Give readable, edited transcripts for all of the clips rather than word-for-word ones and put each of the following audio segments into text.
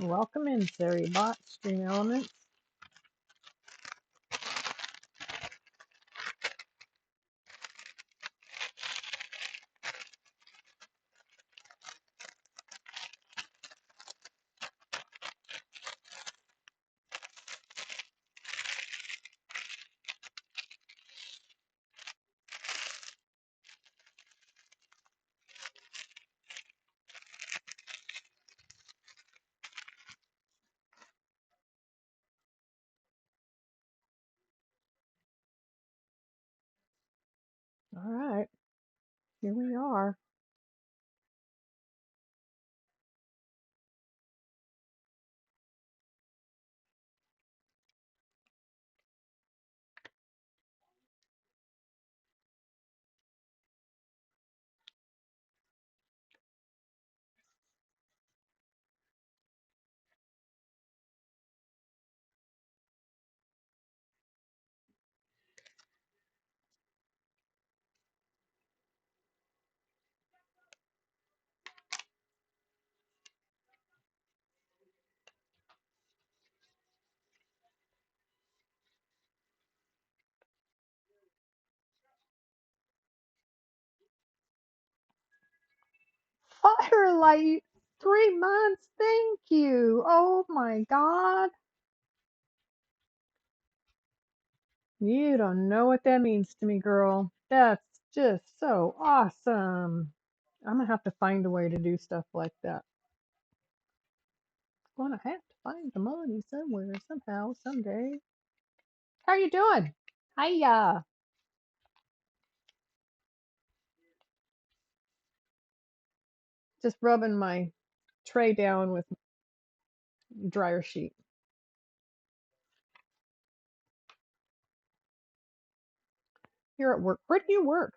Welcome in, Bot Stream Elements. All right, here we are. Firelight, 3 months, thank you. Oh my God. You don't know what that means to me, girl. That's just so awesome. I'm gonna have to find a way to do stuff like that. Gonna have to find the money somewhere, somehow, someday. How you doing? Hiya. Just rubbing my tray down with dryer sheet. Here at work. Where do you work?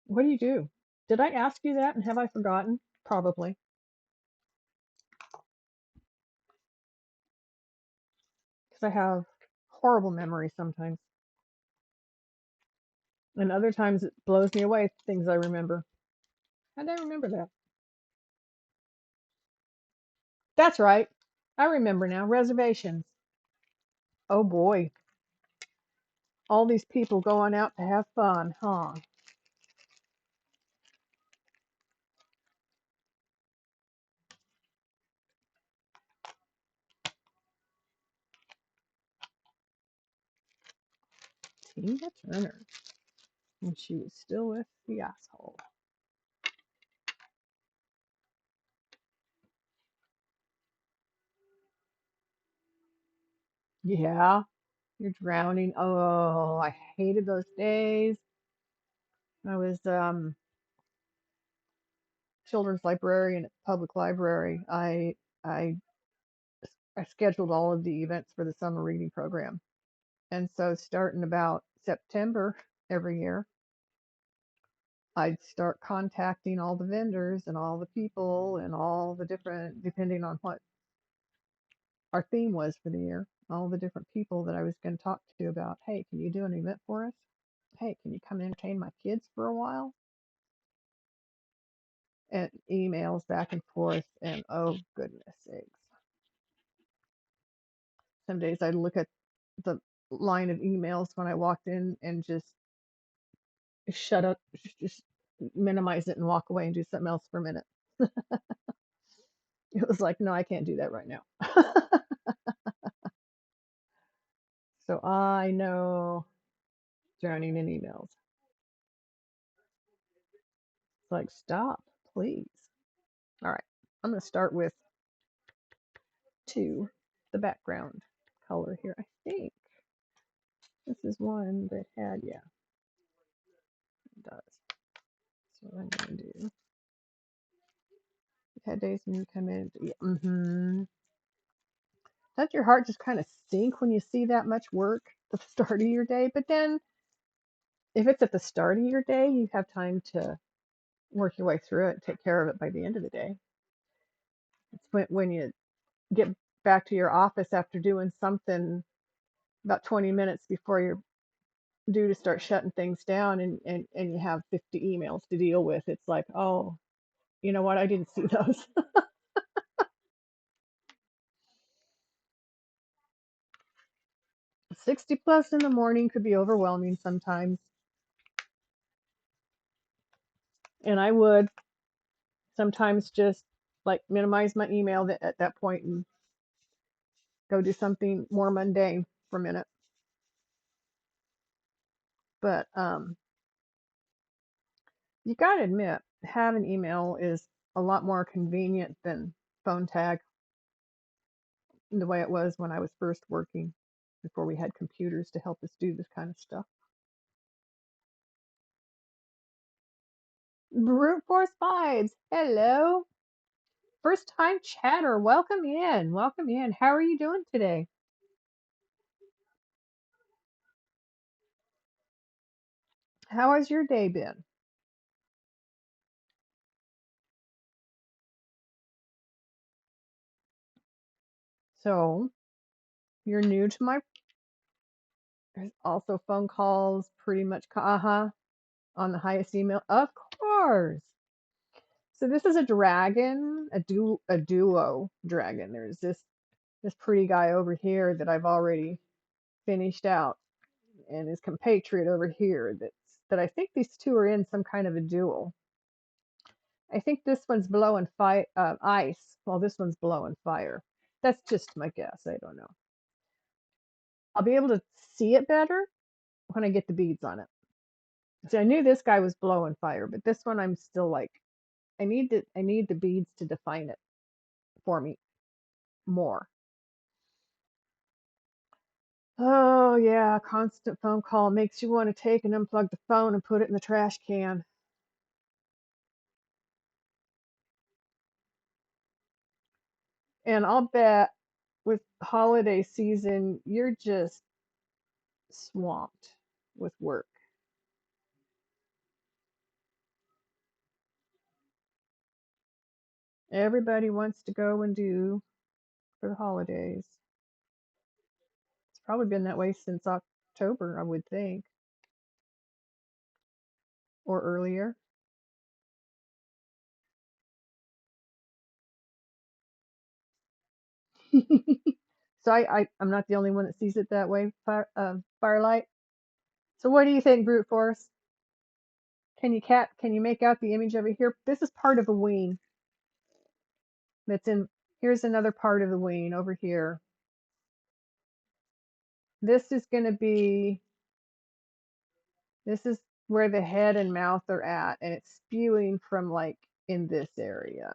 What do you do? Did I ask you that and have I forgotten? Probably. Because I have horrible memory sometimes. And other times it blows me away, things I remember. How did I remember that? That's right. I remember now. Reservations. Oh boy. All these people going out to have fun, huh? Tina Turner. And she was still with the asshole. Yeah. You're drowning. Oh, I hated those days. I was children's librarian at the public library. I I scheduled all of the events for the summer reading program. And so starting about September every year, I'd start contacting all the vendors and all the people and all the different, depending on what our theme was for the year, all the different people that I was going to talk to about, hey, can you do an event for us? Hey, can you come entertain my kids for a while? And emails back and forth. And oh, goodness sakes. Some days I'd look at the line of emails when I walked in and just shut up, just minimize it and walk away and do something else for a minute. It was like, no, I can't do that right now. So I know drowning in emails. It's like, stop, please. All right, I'm going to start with the background color here. I think this is one that had, yeah, it does. So what I'm going to do, it had days when you come in. Yeah, does your heart just kind of sink when you see that much work at the start of your day? But then if it's at the start of your day, you have time to work your way through it and take care of it by the end of the day. It's when you get back to your office after doing something about 20 minutes before you're due to start shutting things down and you have 50 emails to deal with. It's like, oh, you know what? I didn't see those. 60 plus in the morning could be overwhelming sometimes. And I would sometimes just like minimize my email at that point and go do something more mundane for a minute. But you got to admit, having email is a lot more convenient than phone tag the way it was when I was first working before we had computers to help us do this kind of stuff. Brute Force Vibes, hello. First time chatter, welcome in. Welcome in. How are you doing today? How has your day been? So, you're new to my. There's also phone calls, pretty much. On the highest email, of course. So this is a dragon, a duo dragon. There's this pretty guy over here that I've already finished out, and his compatriot over here that I think these two are in some kind of a duel. I think this one's blowing ice, while this one's blowing fire. That's just my guess. I don't know. I'll be able to see it better when I get the beads on it. See, I knew this guy was blowing fire, but this one I'm still like, I need the beads to define it for me more. Oh yeah, constant phone call makes you want to take and unplug the phone and put it in the trash can. And I'll bet with holiday season, you're just swamped with work. Everybody wants to go and do for the holidays. It's probably been that way since October, I would think, or earlier. So I'm not the only one that sees it that way, Firelight. So what do you think, Brute Force? Can you make out the image over here? This is part of a wing that's in. Here's another part of the wing over here. This is going to be. This is where the head and mouth are at, and it's spewing from like in this area.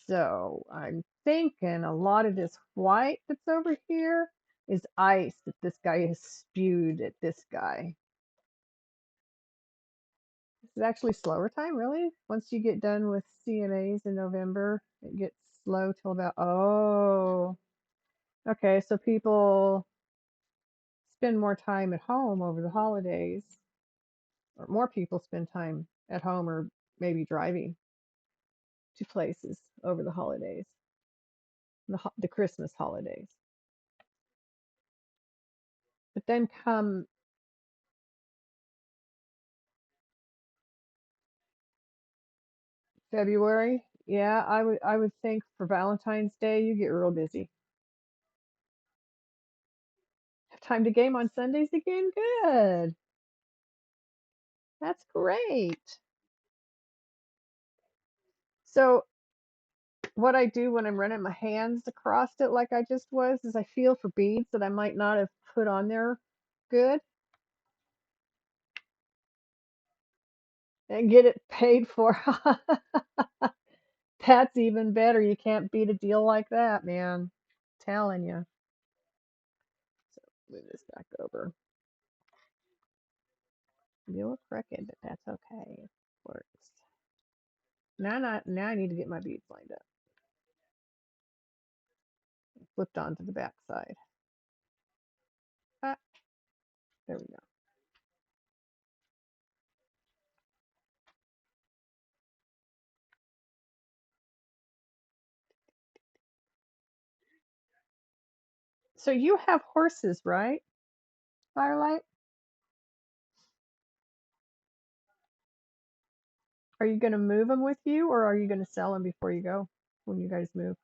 So I'm thinking a lot of this white that's over here is ice that this guy has spewed at this guy. This is actually slower time, really. Once you get done with CMAs in November, it gets slow till about, oh, okay. So people spend more time at home over the holidays, or more people spend time at home or maybe driving to places over the holidays, the Christmas holidays. But then come February, yeah, I would think for Valentine's Day you get real busy. Time to game on Sundays again? Good. That's great. So what I do when I'm running my hands across it like I just was is I feel for beads that I might not have put on there good and get it paid for. That's even better. You can't beat a deal like that, man. Telling you. So move this back over. You look crooked, but that's okay. It works. Now I need to get my beads lined up. Flipped onto the back side. Ah, there we go. So you have horses, right, Firelight? Are you going to move them with you, or are you going to sell them before you go when you guys move?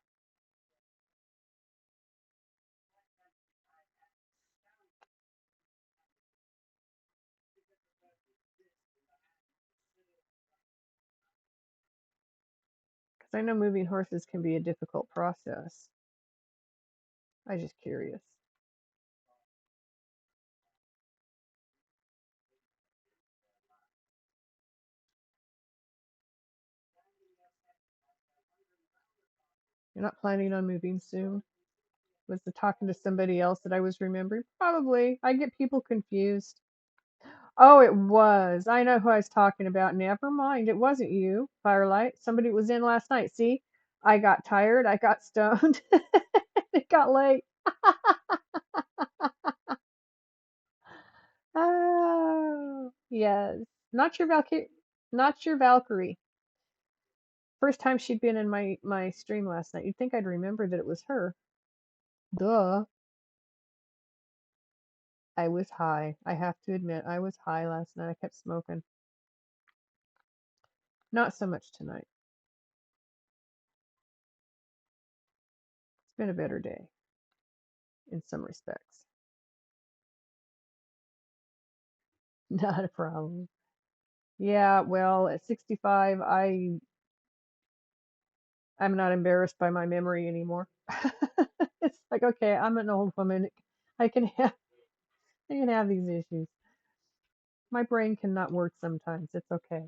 I know moving horses can be a difficult process. I'm just curious. You're not planning on moving soon? Was it talking to somebody else that I was remembering? Probably. I get people confused. Oh, it was. I know who I was talking about. Never mind. It wasn't you, Firelight. Somebody was in last night. See, I got tired. I got stoned. It got late. Oh, yes. Not your Valkyrie. Not your Valkyrie. First time she'd been in my stream last night. You'd think I'd remember that it was her. Duh. I was high. I have to admit, I was high last night. I kept smoking. Not so much tonight. It's been a better day in some respects. Not a problem. Yeah, well, at 65, I'm not embarrassed by my memory anymore. It's like, okay, I'm an old woman. I can have I can have these issues. My brain cannot work sometimes. It's okay.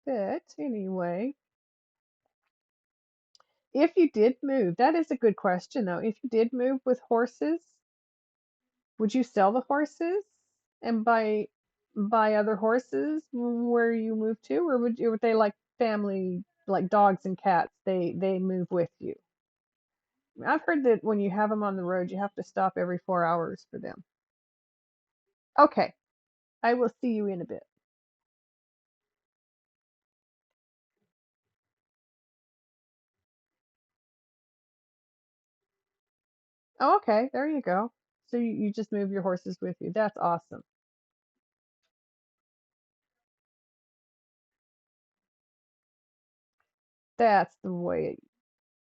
But anyway, if you did move, that is a good question though. If you did move with horses, would you sell the horses and buy other horses where you move to, or would they like family, like dogs and cats? They move with you. I've heard that when you have them on the road, you have to stop every 4 hours for them. Okay, I will see you in a bit. Oh, okay, there you go. So you just move your horses with you. That's awesome. That's the way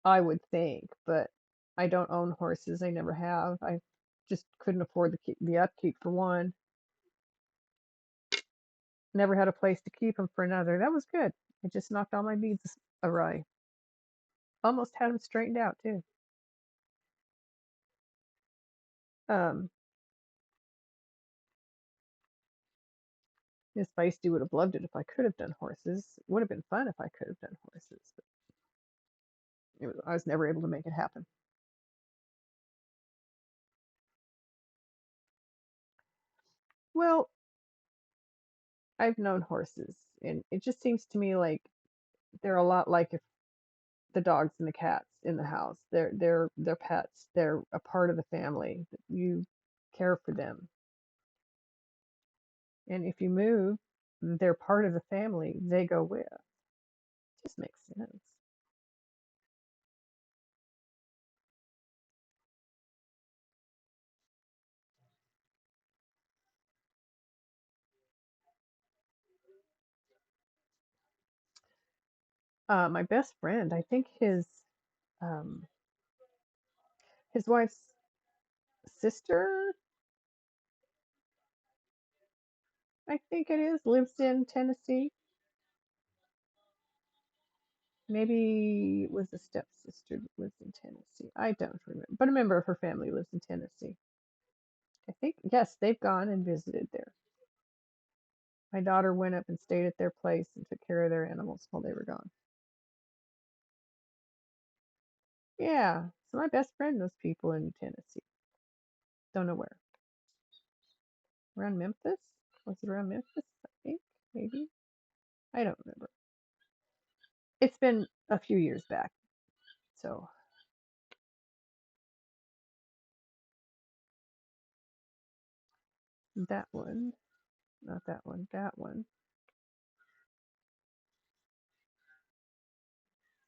I would think, but I don't own horses. I never have. I just couldn't afford the upkeep for one. Never had a place to keep them for another. That was good. I just knocked all my beads awry. Almost had them straightened out too. Um, Miss Feisty would have loved it if I could have done horses. It would have been fun if I could have done horses, but I was never able to make it happen. Well, I've known horses, and it just seems to me like they're a lot like if the dogs and the cats in the house. They're pets. They're a part of the family. You care for them, and if you move, they're part of the family. They go with. It just makes sense. My best friend, I think um, his wife's sister, I think it is, lives in Tennessee. Maybe it was a stepsister that lives in Tennessee. I don't remember, but a member of her family lives in Tennessee. I think, yes, they've gone and visited there. My daughter went up and stayed at their place and took care of their animals while they were gone. Yeah, so my best friend knows people in Tennessee. Don't know where. Around Memphis? Was it around Memphis? I think, maybe. I don't remember. It's been a few years back, so that one, not that one, that one.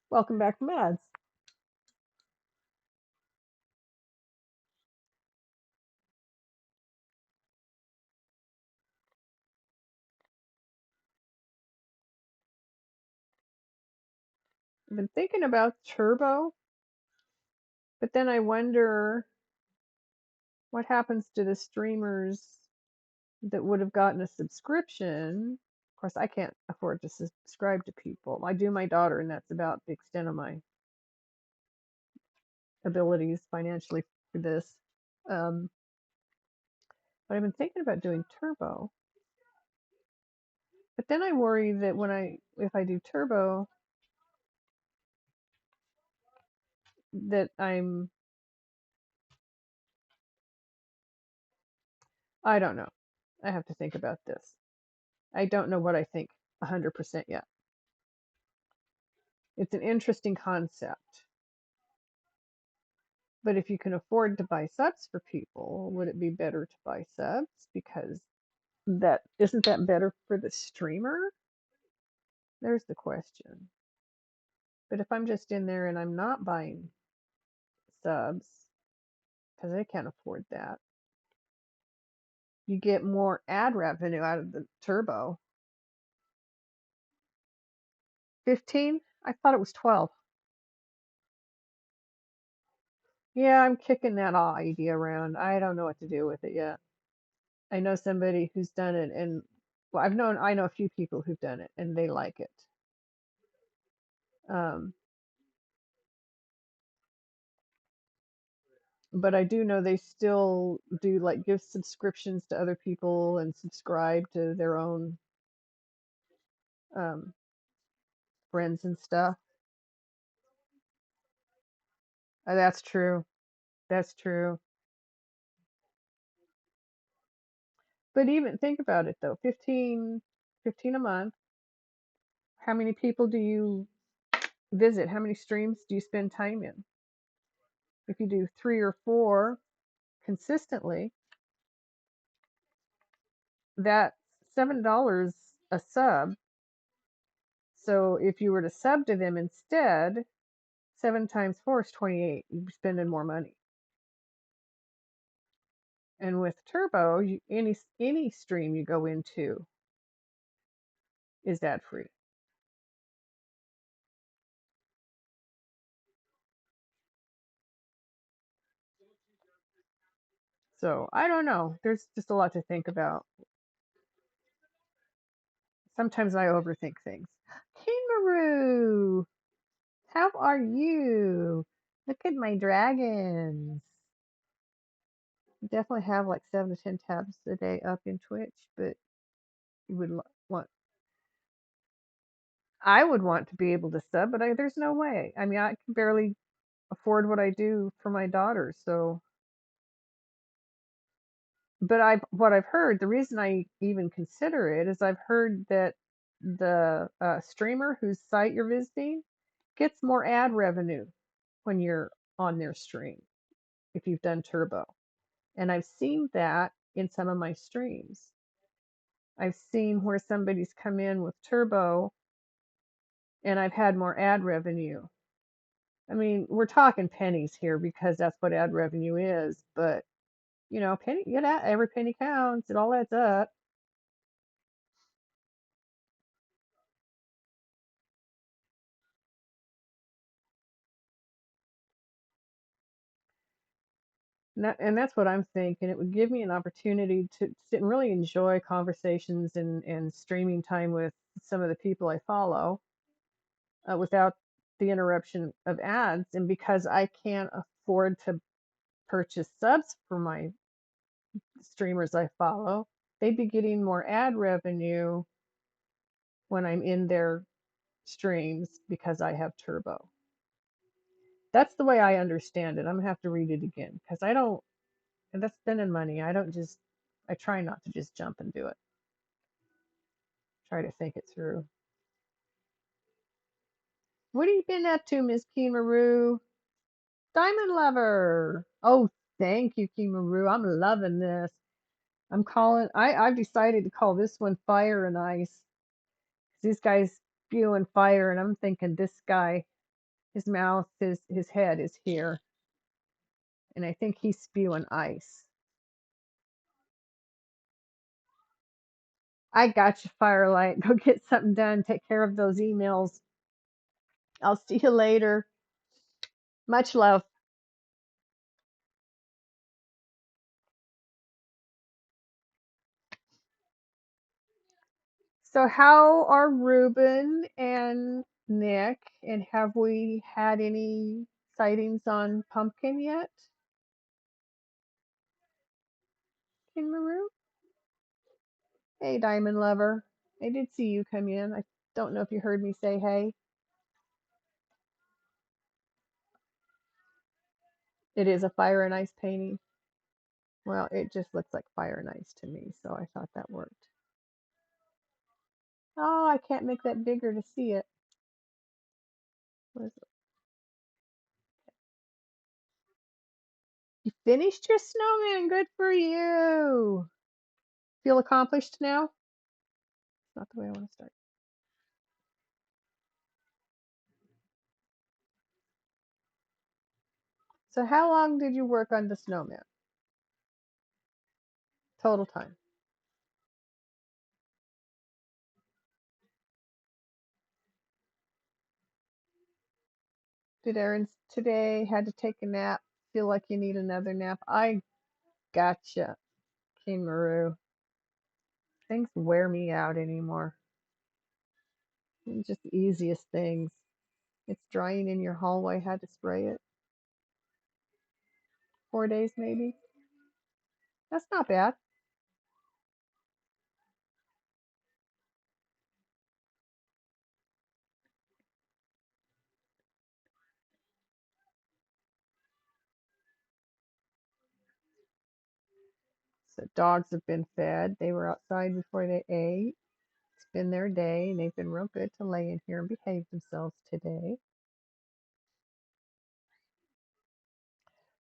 Welcome back, Mads. I've been thinking about Turbo, but then I wonder what happens to the streamers that would have gotten a subscription? Of course, I can't afford to subscribe to people. I do my daughter, and that's about the extent of my abilities financially for this. Um, but I've been thinking about doing Turbo. But then I worry that if I do Turbo, that I don't know. I have to think about this. I don't know what I think 100% yet. It's an interesting concept. But if you can afford to buy subs for people, would it be better to buy subs? Because that isn't that better for the streamer? There's the question. But if I'm just in there and I'm not buying subs, because I can't afford that, you get more ad revenue out of the Turbo. 15? I thought it was 12. Yeah, I'm kicking that idea around. I don't know what to do with it yet. I know somebody who's done it, and well, I know a few people who've done it, and they like it. Um, but I do know they still do like give subscriptions to other people and subscribe to their own um, friends and stuff. That's true. That's true. But even think about it though, 15 a month. How many people do you visit? How many streams do you spend time in? If you do 3 or 4 consistently, that's $7 a sub. So if you were to sub to them instead, 7 times 4 is 28. You're spending more money. And with Turbo, any stream you go into is ad free. So I don't know. There's just a lot to think about. Sometimes I overthink things. Kangaroo, how are you? Look at my dragons. Definitely have like 7 to 10 tabs a day up in Twitch, but you would want. I would want to be able to sub, but there's no way. I mean, I can barely afford what I do for my daughter, so. But what I've heard, the reason I even consider it is I've heard that the streamer whose site you're visiting gets more ad revenue when you're on their stream if you've done Turbo. And I've seen that in some of my streams. I've seen where somebody's come in with Turbo and I've had more ad revenue. I mean, we're talking pennies here because that's what ad revenue is, but penny, every penny counts. It all adds up. And that's what I'm thinking. It would give me an opportunity to sit and really enjoy conversations and streaming time with some of the people I follow without the interruption of ads. And because I can't afford to purchase subs for my streamers I follow, they'd be getting more ad revenue when I'm in their streams because I have Turbo. That's the way I understand it. I'm gonna have to read it again because I don't, and that's spending money. I try not to just jump and do it. Try to think it through. What have you been up to, Miss Kimaru? Diamond Lover. Oh, thank you, Kimaru. I'm loving this. I've decided to call this one Fire and Ice. This guy's spewing fire, and I'm thinking this guy, his mouth, his head is here. And I think he's spewing ice. I got you, Firelight. Go get something done. Take care of those emails. I'll see you later. Much love. So how are Ruben and Nick, and have we had any sightings on Pumpkin yet? Kinmaru? Hey, Diamond Lover. I did see you come in. I don't know if you heard me say hey. It is a fire and ice painting. Well, it just looks like fire and ice to me, so I thought that worked. Oh, I can't make that bigger to see it. What is it? You finished your snowman. Good for you. Feel accomplished now? It's not the way I want to start. So how long did you work on the snowman? Total time. Did Aaron today had to take a nap? Feel like you need another nap? I gotcha, King Maru. Things wear me out anymore. It's just the easiest things. It's drying in your hallway. Had to spray it. 4 days maybe. That's not bad. So dogs have been fed. They were outside before they ate. It's been their day, and they've been real good to lay in here and behave themselves today.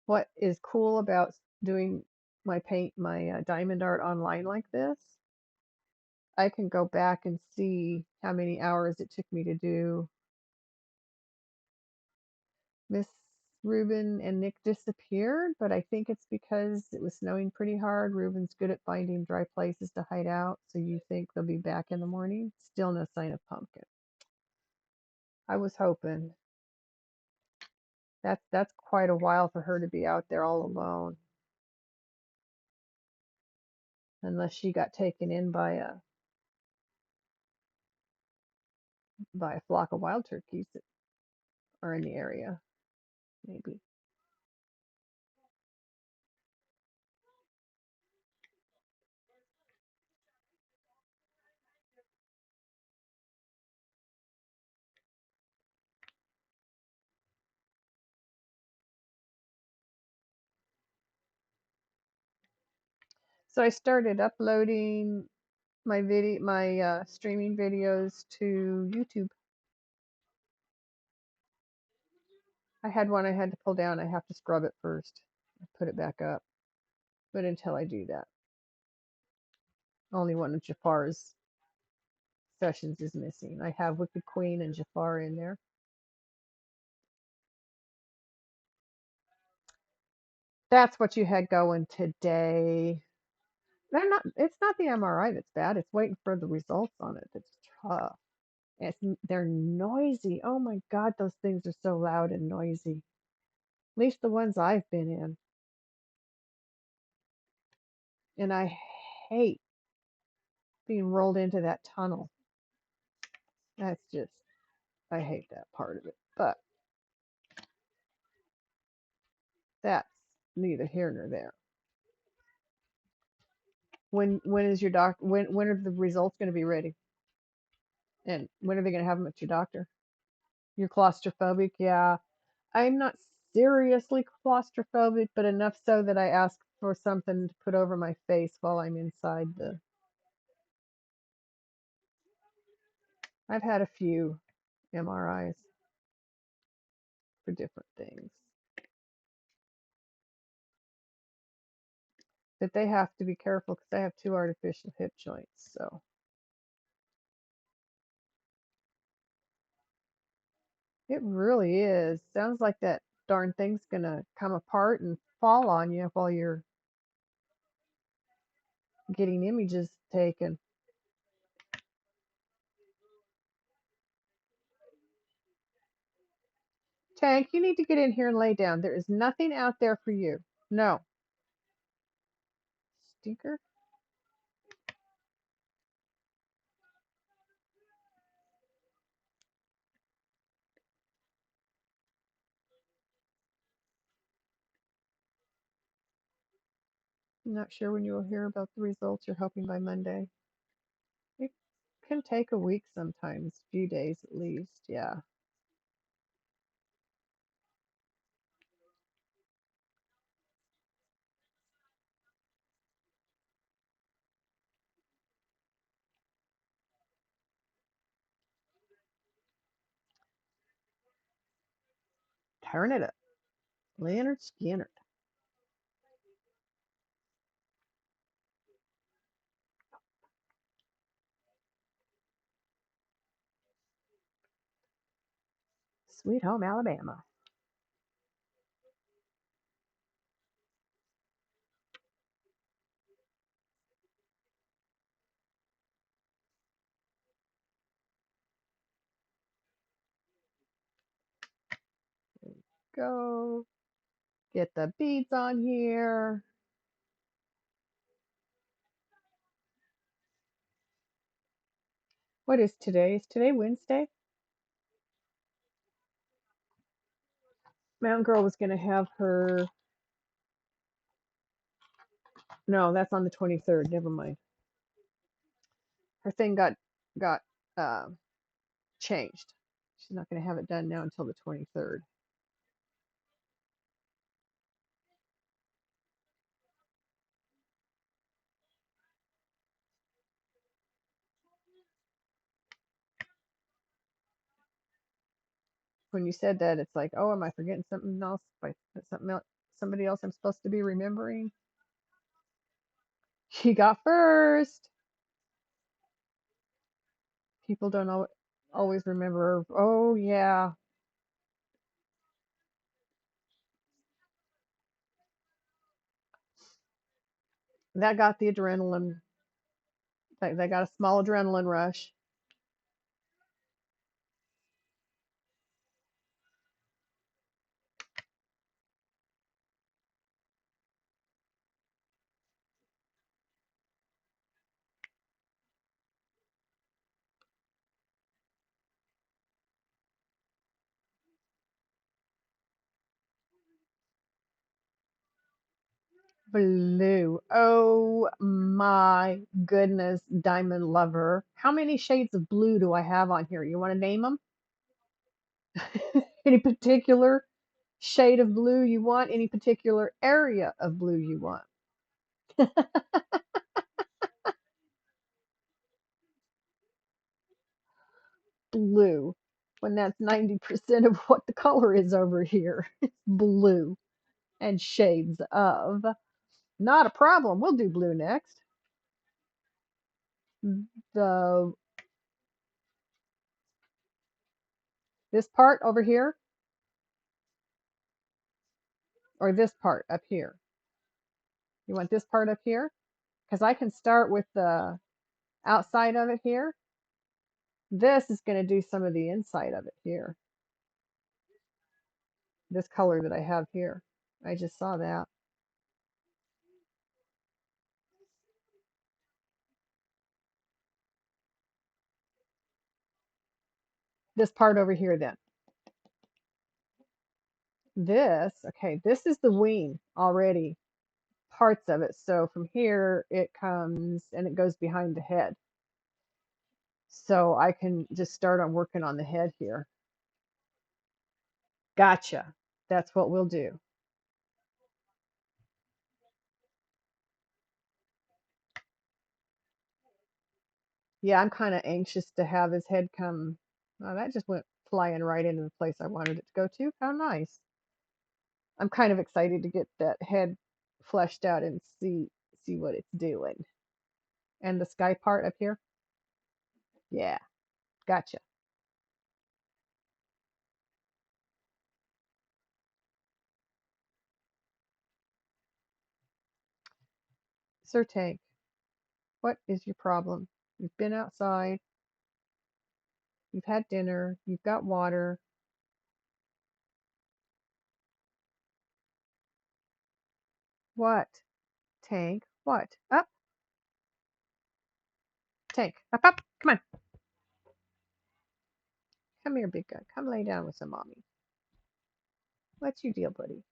What is cool about doing my diamond art online like this, I can go back and see how many hours it took me to do. Miss Ruben and Nick disappeared, but I think it's because it was snowing pretty hard. Ruben's good at finding dry places to hide out, so you think they'll be back in the morning. Still no sign of Pumpkin. I was hoping. That's quite a while for her to be out there all alone, unless she got taken in by a flock of wild turkeys that are in the area, maybe. So I started uploading my streaming videos to YouTube. I had one I had to pull down. I have to scrub it first, put it back up. But until I do that, only one of Jafar's sessions is missing. I have Wicked Queen and Jafar in there. That's what you had going today. It's not the MRI that's bad. It's waiting for the results on it that's tough. They're noisy. Oh my God, those things are so loud and noisy. At least the ones I've been in. And I hate being rolled into that tunnel. That's just, I hate that part of it. But that's neither here nor there. When is your doc? When are the results going to be ready? And when are they going to have them at your doctor? You're claustrophobic, yeah. I'm not seriously claustrophobic, but enough so that I ask for something to put over my face while I'm inside the. I've had a few MRIs for different things, but they have to be careful because I have two artificial hip joints. So it really is. Sounds like that darn thing's gonna come apart and fall on you while you're getting images taken. Tank, you need to get in here and lay down. There is nothing out there for you. No. Stinker? I'm not sure when you will hear about the results. You're hoping by Monday. It can take a week sometimes, a few days at least. Yeah. Turn it up. Leonard Skinner. Sweet Home Alabama. Go. Get the beads on here. What is today? Is today Wednesday? Mountain Girl was going to have her. No, that's on the 23rd. Never mind. Her thing got uh, changed. She's not going to have it done now until the 23rd. When you said that, it's like, oh, am I forgetting something else? Something else, somebody else I'm supposed to be remembering? She got first. People don't always remember. Oh yeah, that got the adrenaline. They got a small adrenaline rush. Blue. Oh my goodness, Diamond Lover. How many shades of blue do I have on here? You want to name them? Any particular shade of blue you want? Any particular area of blue you want? Blue. When that's 90% of what the color is over here. It's blue and shades of. Not a problem. We'll do blue next. The This part over here or this part up here? You want this part up here? Because I can start with the outside of it here. This is going to do some of the inside of it here. This color that I have here. I just saw that. This part over here then. Okay, this is the wing already, parts of it. So from here it comes and it goes behind the head. So I can just start on working on the head here. Gotcha. That's what we'll do. Yeah, I'm kind of anxious to have his head come. Oh, that just went flying right into the place I wanted it to go to. How nice. I'm kind of excited to get that head fleshed out and see what it's doing. And the sky part up here? Yeah, gotcha. Sir Tank, what is your problem? You've been outside, you've had dinner, you've got water. What? Tank, what? Up, Tank, up, up, come on. Come here, big guy. Come lay down with some mommy. What's your deal, buddy?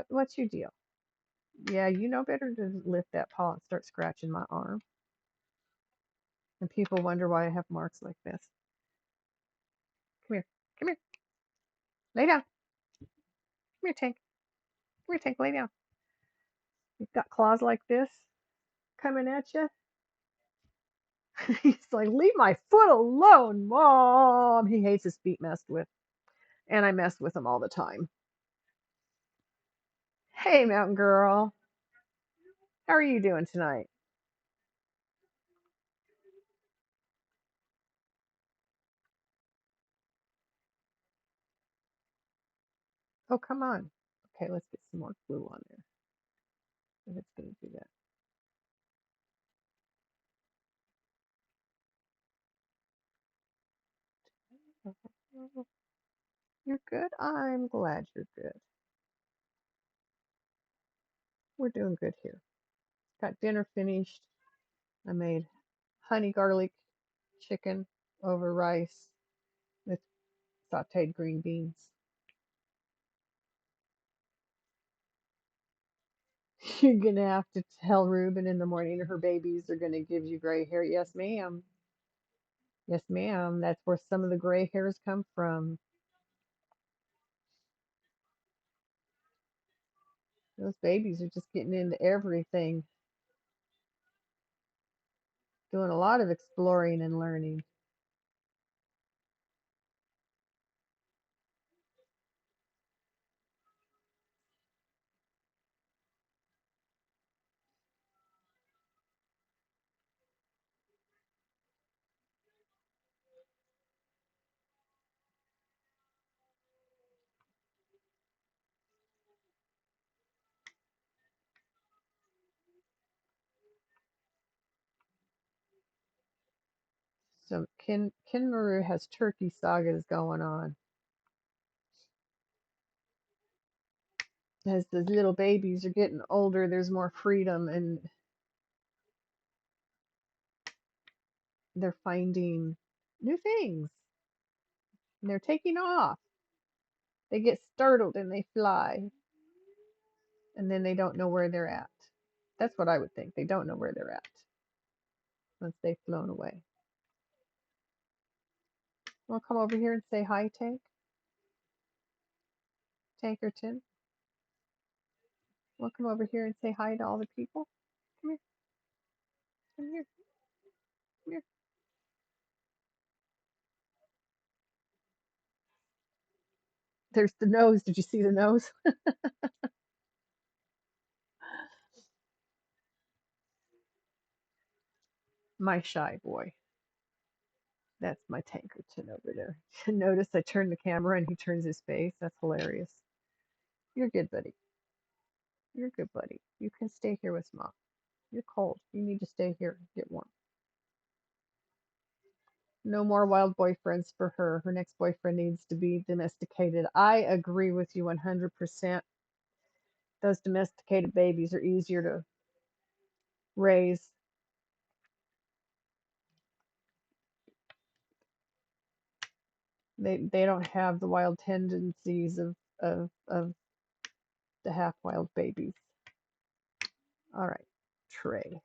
What's your deal? Yeah, you know better to lift that paw and start scratching my arm. And people wonder why I have marks like this. Come here. Come here. Lay down. Come here, Tank. Come here, Tank. Lay down. You've got claws like this coming at you. He's like, leave my foot alone, Mom. He hates his feet messed with. And I mess with him all the time. Hey, Mountain Girl. How are you doing tonight? Oh, come on. Okay, let's get some more glue on there. If it's going to do that. You're good? I'm glad you're good. We're doing good here. Got dinner finished. I made honey garlic chicken over rice with sauteed green beans. You're going to have to tell Ruben in the morning her babies are going to give you gray hair. Yes, ma'am. Yes, ma'am. That's where some of the gray hairs come from. Those babies are just getting into everything, doing a lot of exploring and learning. So Kinmaru has turkey sagas going on. As the little babies are getting older, there's more freedom and they're finding new things. And they're taking off. They get startled and they fly. And then they don't know where they're at. That's what I would think. They don't know where they're at once they've flown away. Want to come over here and say hi, Tankerton? Want to come over here and say hi to all the people? Come here. Come here. Come here. There's the nose. Did you see the nose? My shy boy. That's my Tankerton over there. Notice I turn the camera and he turns his face. That's hilarious. You're good, buddy. You're good, buddy. You can stay here with Mom. You're cold. You need to stay here and get warm. No more wild boyfriends for her. Her next boyfriend needs to be domesticated. I agree with you 100%. Those domesticated babies are easier to raise. They don't have the wild tendencies of the half wild babies. All right, Trey.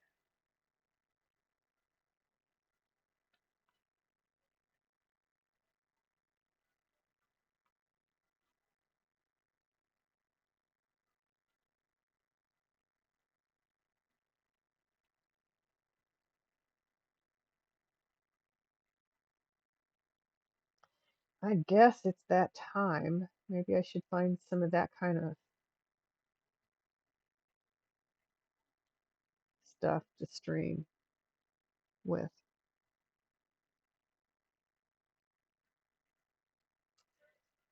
I guess it's that time. Maybe I should find some of that kind of stuff to stream with.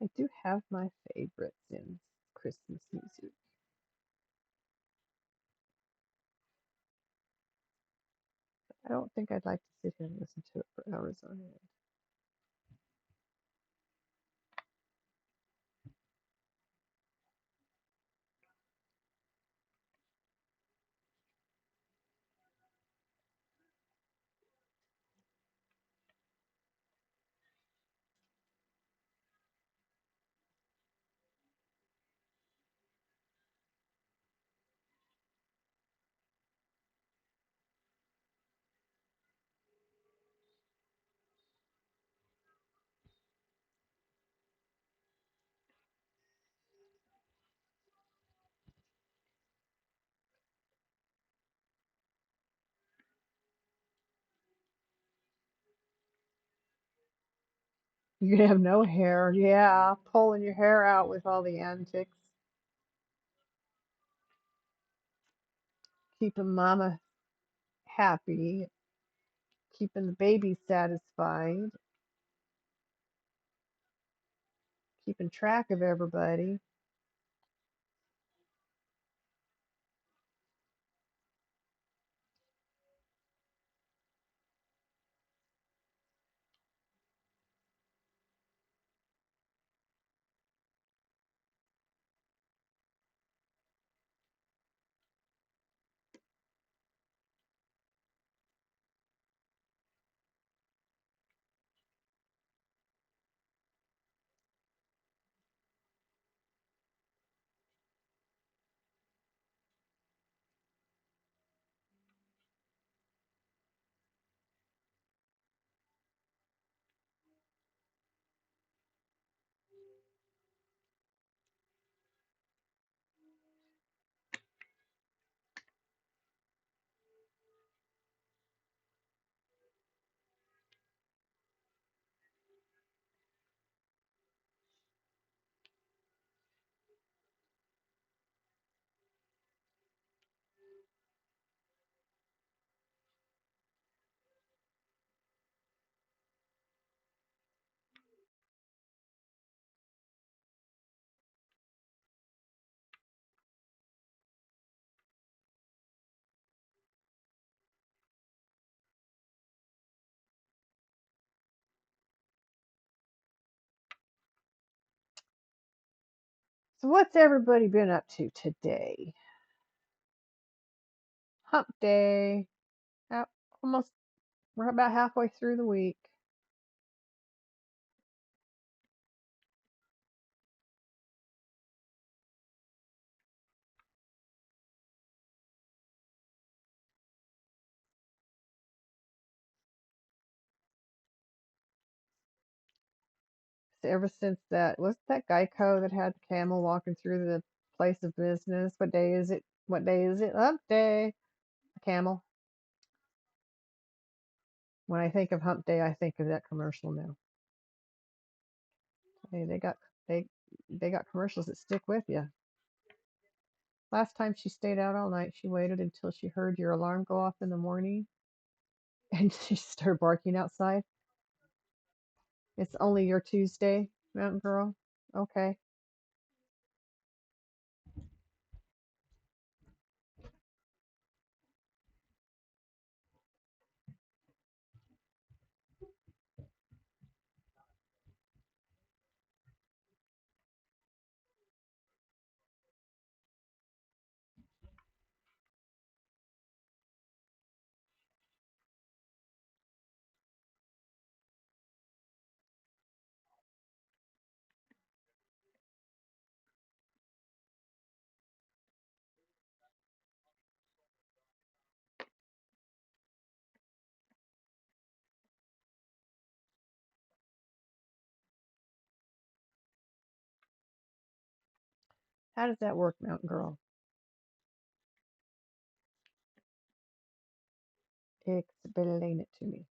I do have my favorites in Christmas music. I don't think I'd like to sit here and listen to it for hours on end. You're gonna have no hair. Yeah, pulling your hair out with all the antics. Keeping mama happy. Keeping the baby satisfied. Keeping track of everybody. So what's everybody been up to today? Hump day. Uh, Almost, we're about halfway through the week. So ever since that, was that Geico that had the camel walking through the place of business? What day is it? What day is it? Hump day. A camel. When I think of hump day, I think of that commercial now. Hey, they they got commercials that stick with you. Last time she stayed out all night, she waited until she heard your alarm go off in the morning and she started barking outside. It's only your Tuesday, Mountain Girl. Okay. How does that work, Mountain Girl? Explain it to me.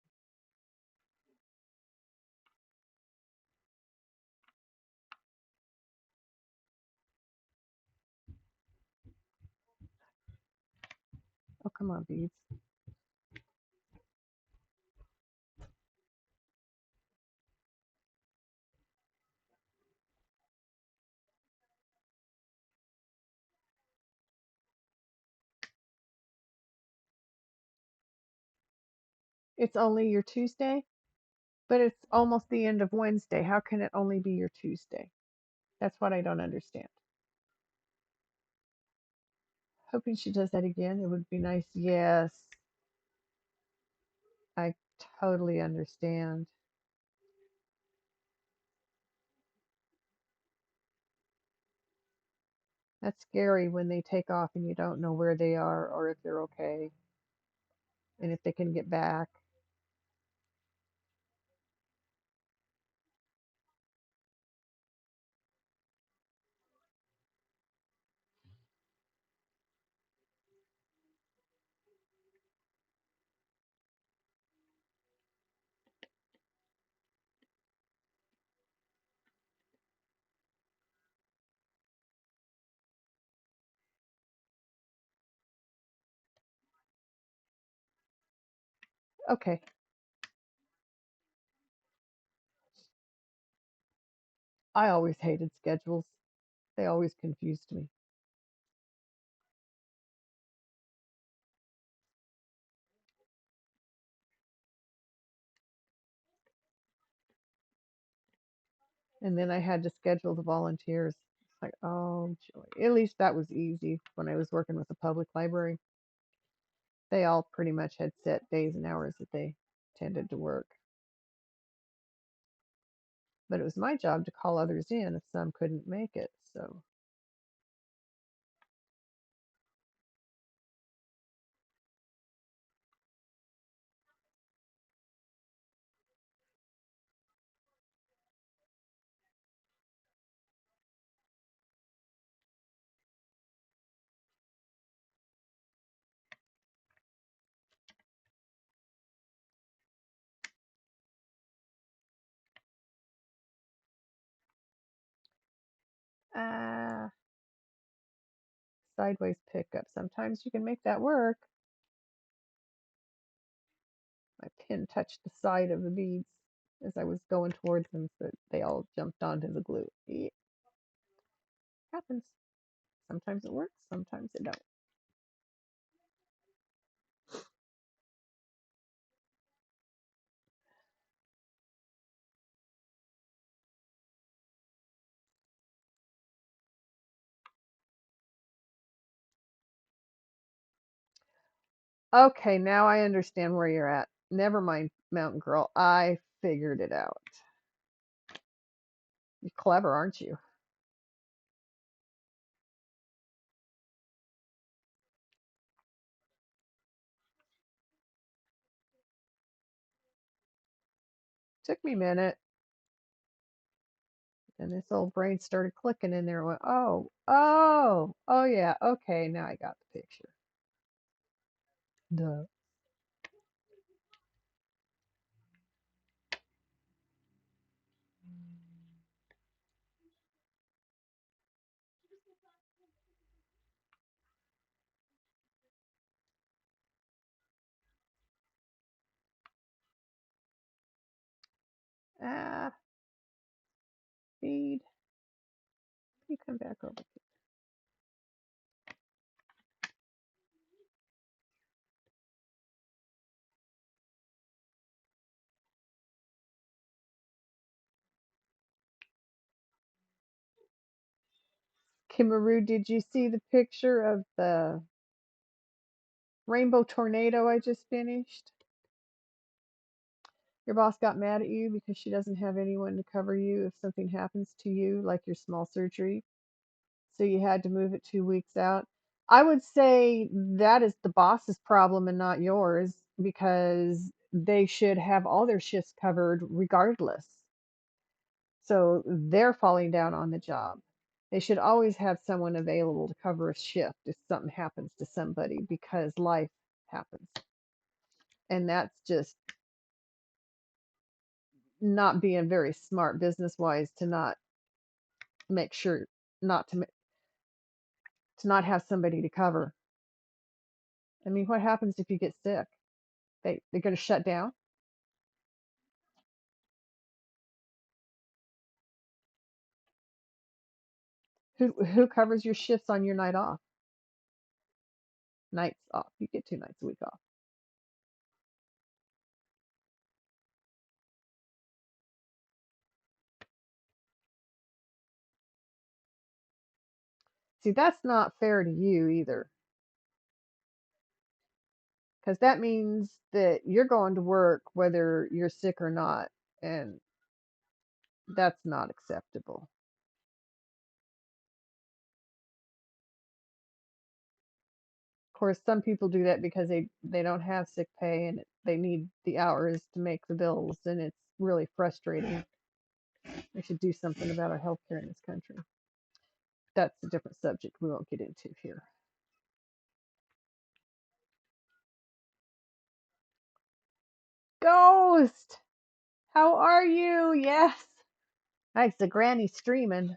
Oh, come on, beads. It's only your Tuesday, but it's almost the end of Wednesday. How can it only be your Tuesday? That's what I don't understand. Hoping she does that again. It would be nice. Yes, I totally understand. That's scary when they take off and you don't know where they are or if they're okay and if they can get back. Okay. I always hated schedules. They always confused me. And then I had to schedule the volunteers. It's like, oh, joy. At least that was easy when I was working with the public library. They all pretty much had set days and hours that they tended to work. But it was my job to call others in if some couldn't make it. So, ah, sideways pickup. Sometimes you can make that work. My pin touched the side of the beads as I was going towards them, so they all jumped onto the glue. It happens. Sometimes it works, sometimes it don't. Okay, now I understand where you're at. Never mind, Mountain Girl. I figured it out. You're clever, aren't you? Took me a minute. And this old brain started clicking in there and went, oh, oh, oh yeah, okay, now I got the picture. Duh. Ah, feed. You come back over. Kimaru, did you see the picture of the rainbow tornado I just finished? Your boss got mad at you because she doesn't have anyone to cover you if something happens to you, like your small surgery. So you had to move it 2 weeks out. I would say that is the boss's problem and not yours because they should have all their shifts covered regardless. So they're falling down on the job. They should always have someone available to cover a shift if something happens to somebody because life happens. And that's just not being very smart business wise to not make sure not to not have somebody to cover. I mean, what happens if you get sick? They're going to shut down. Who covers your shifts on your night off? Nights off. You get 2 nights a week off. See, that's not fair to you either, because that means that you're going to work whether you're sick or not, and that's not acceptable. Of course, some people do that because they don't have sick pay and they need the hours to make the bills, and it's really frustrating. We should do something about our healthcare in this country. That's a different subject we won't get into here. Ghost, how are you? Yes. Nice, the granny streaming.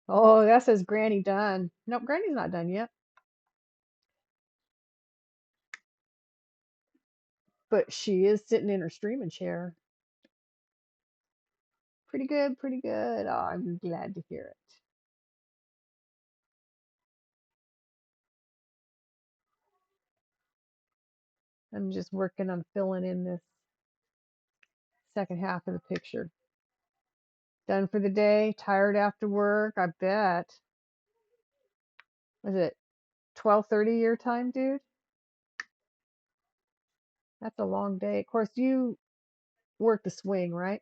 Oh, that says Granny done. Nope, Granny's not done yet. but she is sitting in her streaming chair. Pretty good, pretty good. Oh, I'm glad to hear it. I'm just working on filling in this second half of the picture. Done for the day, tired after work, I bet. Was it 12:30 your time, dude? That's a long day. Of course, you work the swing, right?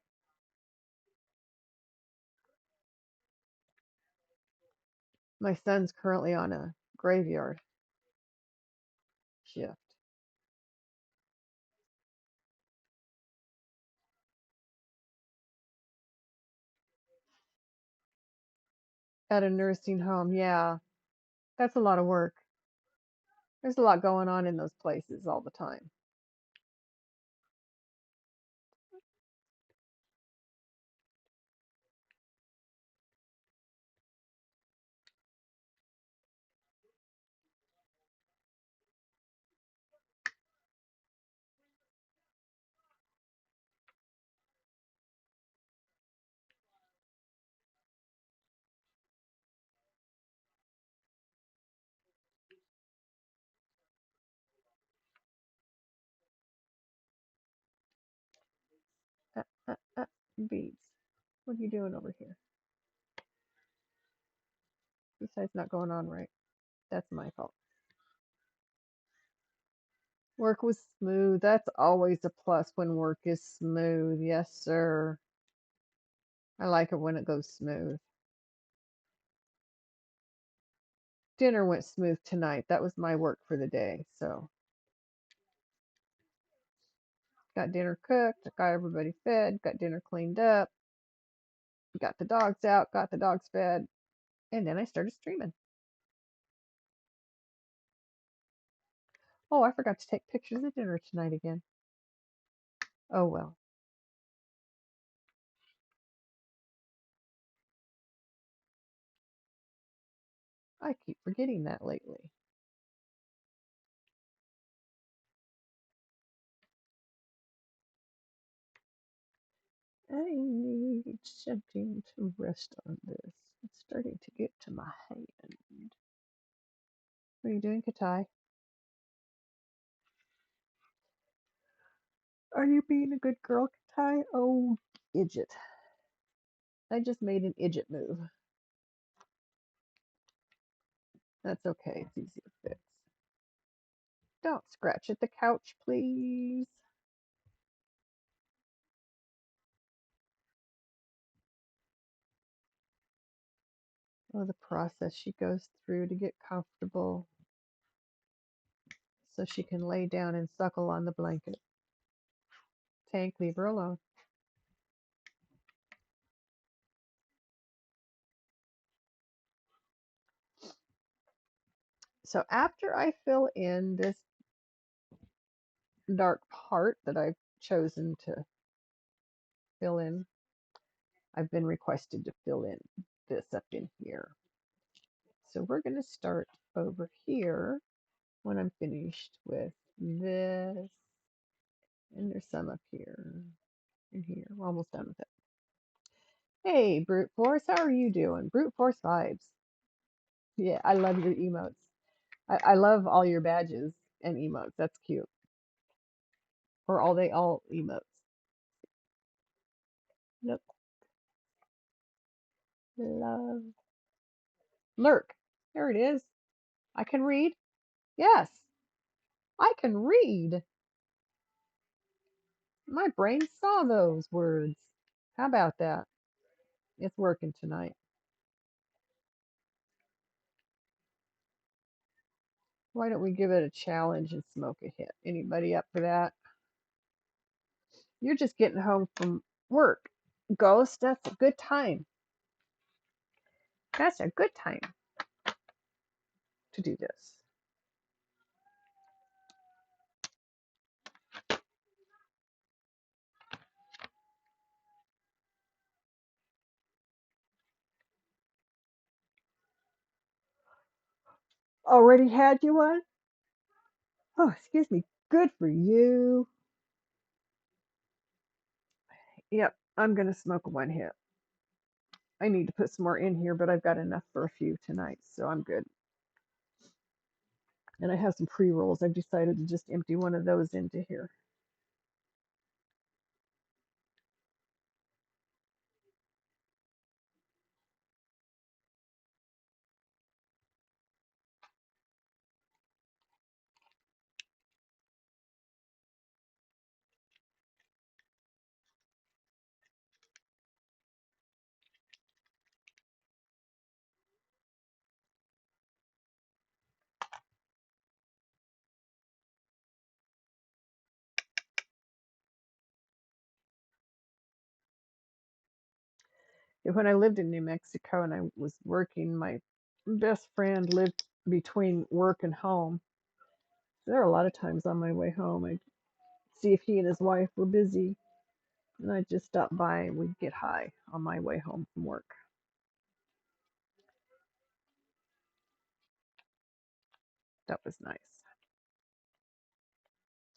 My son's currently on a graveyard shift at a nursing home. Yeah, that's a lot of work. There's a lot going on in those places all the time. Uh, Beads. What are you doing over here? Besides not going on right. That's my fault. Work was smooth. That's always a plus when work is smooth. Yes, sir. I like it when it goes smooth. Dinner went smooth tonight. That was my work for the day. So, got dinner cooked, got everybody fed, got dinner cleaned up, got the dogs out, got the dogs fed, and then I started streaming. Oh, I forgot to take pictures of dinner tonight again. Oh well. I keep forgetting that lately. I need something to rest on this. It's starting to get to my hand. What are you doing, Katai? Are you being a good girl, Katai? Oh, idjit. I just made an idjit move. That's okay. It's easy to fix. Don't scratch at the couch, please. Oh, the process she goes through to get comfortable so she can lay down and suckle on the blanket. Tank, leave her alone. So after I fill in this dark part that I've chosen to fill in, I've been requested to fill in this up in here. So we're going to start over here when I'm finished with this. And there's some up here and here. We're almost done with it. Hey, Brute Force, how are you doing? Brute Force vibes. Yeah, I love your emotes. I love all your badges and emotes. That's cute. Or all they all emotes. Nope. Love. Lurk. There it is. I can read. Yes, I can read. My brain saw those words. How about that? It's working tonight. Why don't we give it a challenge and smoke a hit? Anybody up for that? You're just getting home from work. Ghost, that's a good time. That's a good time to do this. Already had you one? Oh, excuse me. Good for you. Yep, I'm gonna smoke one hit. I need to put some more in here, but I've got enough for a few tonight, so I'm good. And I have some pre-rolls. I've decided to just empty one of those into here. When I lived in New Mexico and I was working, my best friend lived between work and home. There are a lot of times on my way home, I'd see if he and his wife were busy, and I'd just stop by and we'd get high on my way home from work. That was nice.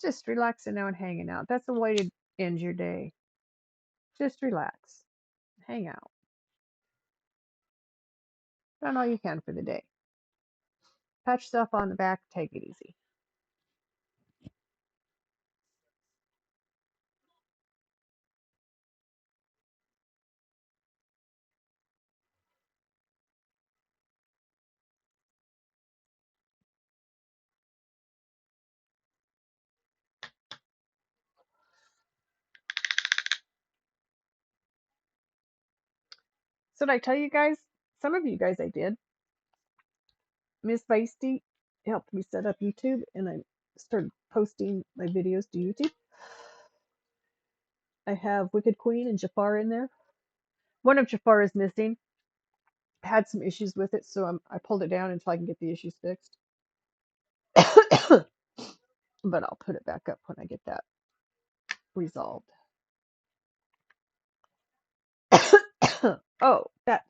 Just relaxing out and hanging out. That's a way to end your day. Just relax, hang out. Done all you can for the day. Pat yourself on the back, take it easy. So did I tell you guys? Some of you guys I did. Miss Feisty helped me set up YouTube, and I started posting my videos to YouTube. I have Wicked Queen and Jafar in there. One of Jafar is missing. Had some issues with it, so I pulled it down until I can get the issues fixed. But I'll put it back up when I get that resolved. Oh, that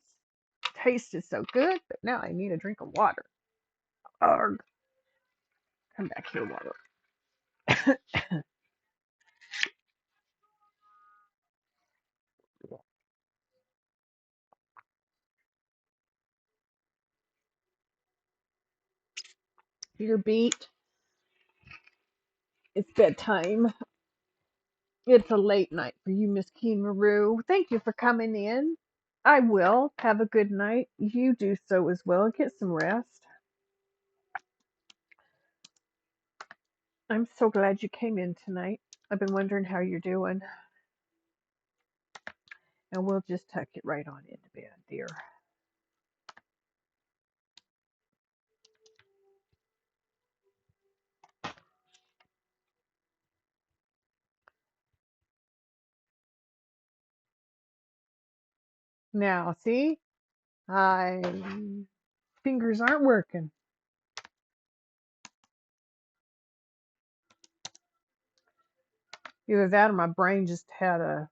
tasted so good, but now I need a drink of water. Arg. Come back here, water. You're beat. It's bedtime. It's a late night for you, Miss Keen Maru. Thank you for coming in. I will. Have a good night. You do so as well. Get some rest. I'm so glad you came in tonight. I've been wondering how you're doing. And we'll just tuck it right on into bed, dear. Now, see? My fingers aren't working. Either that or my brain just had a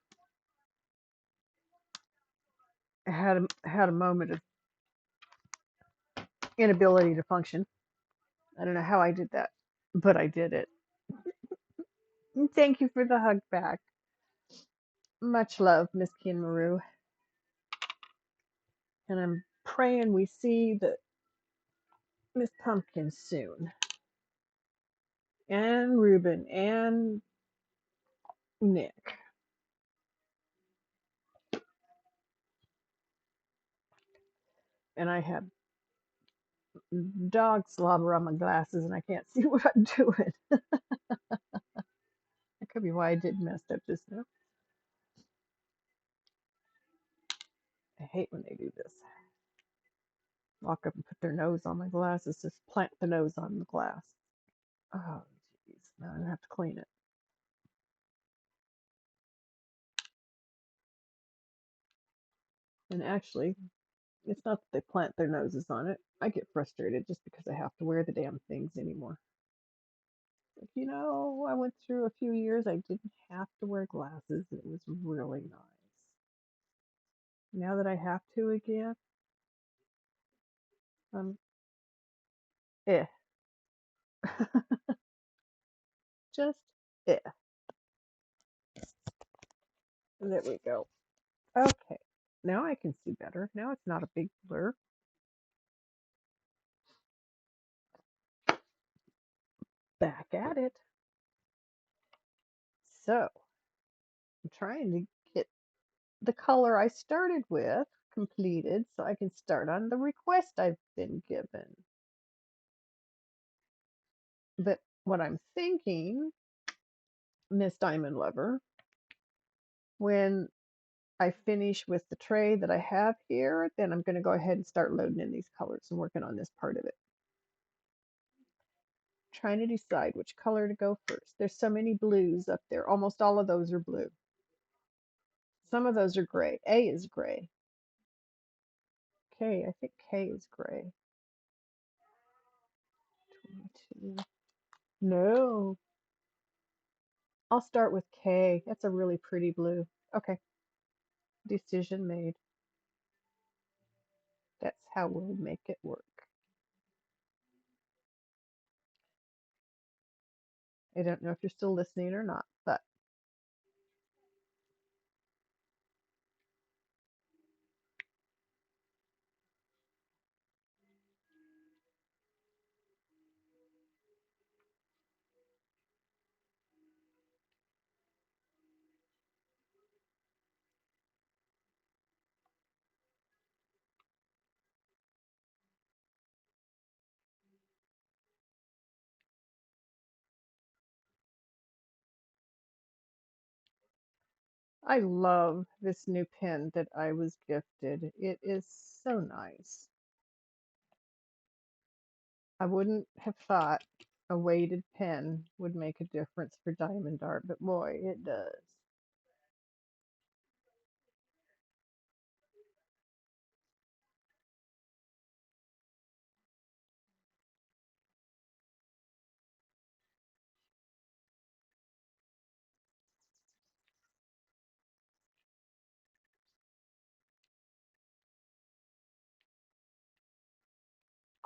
moment of inability to function. I don't know how I did that, but I did it. Thank you for the hug back. Much love, Miss Kinmaru. And I'm praying we see the Miss Pumpkin soon. And Ruben and Nick. And I have dog slobber on my glasses and I can't see what I'm doing. That could be why I did mess up just now. I hate when they do this. Walk up and put their nose on my glasses, just plant the nose on the glass. Oh, jeez. Now I have to clean it. And actually, it's not that they plant their noses on it. I get frustrated just because I have to wear the damn things anymore. Like, I went through a few years I didn't have to wear glasses. It was really nice. Now that I have to again, um, eh. Just eh. There we go. Okay, now I can see better. Now it's not a big blur. Back at it. So I'm trying to get the color I started with completed so I can start on the request I've been given. But what I'm thinking, Miss Diamond Lover, when I finish with the tray that I have here, then I'm going to go ahead and start loading in these colors and working on this part of it. Trying to decide which color to go first. There's so many blues up there. Almost all of those are blue. Some of those are gray. A is gray. K, I think K is gray. 22. No. I'll start with K. That's a really pretty blue. Okay. Decision made. That's how we'll make it work. I don't know if you're still listening or not, but I love this new pen that I was gifted. It is so nice. I wouldn't have thought a weighted pen would make a difference for diamond art, but boy, it does.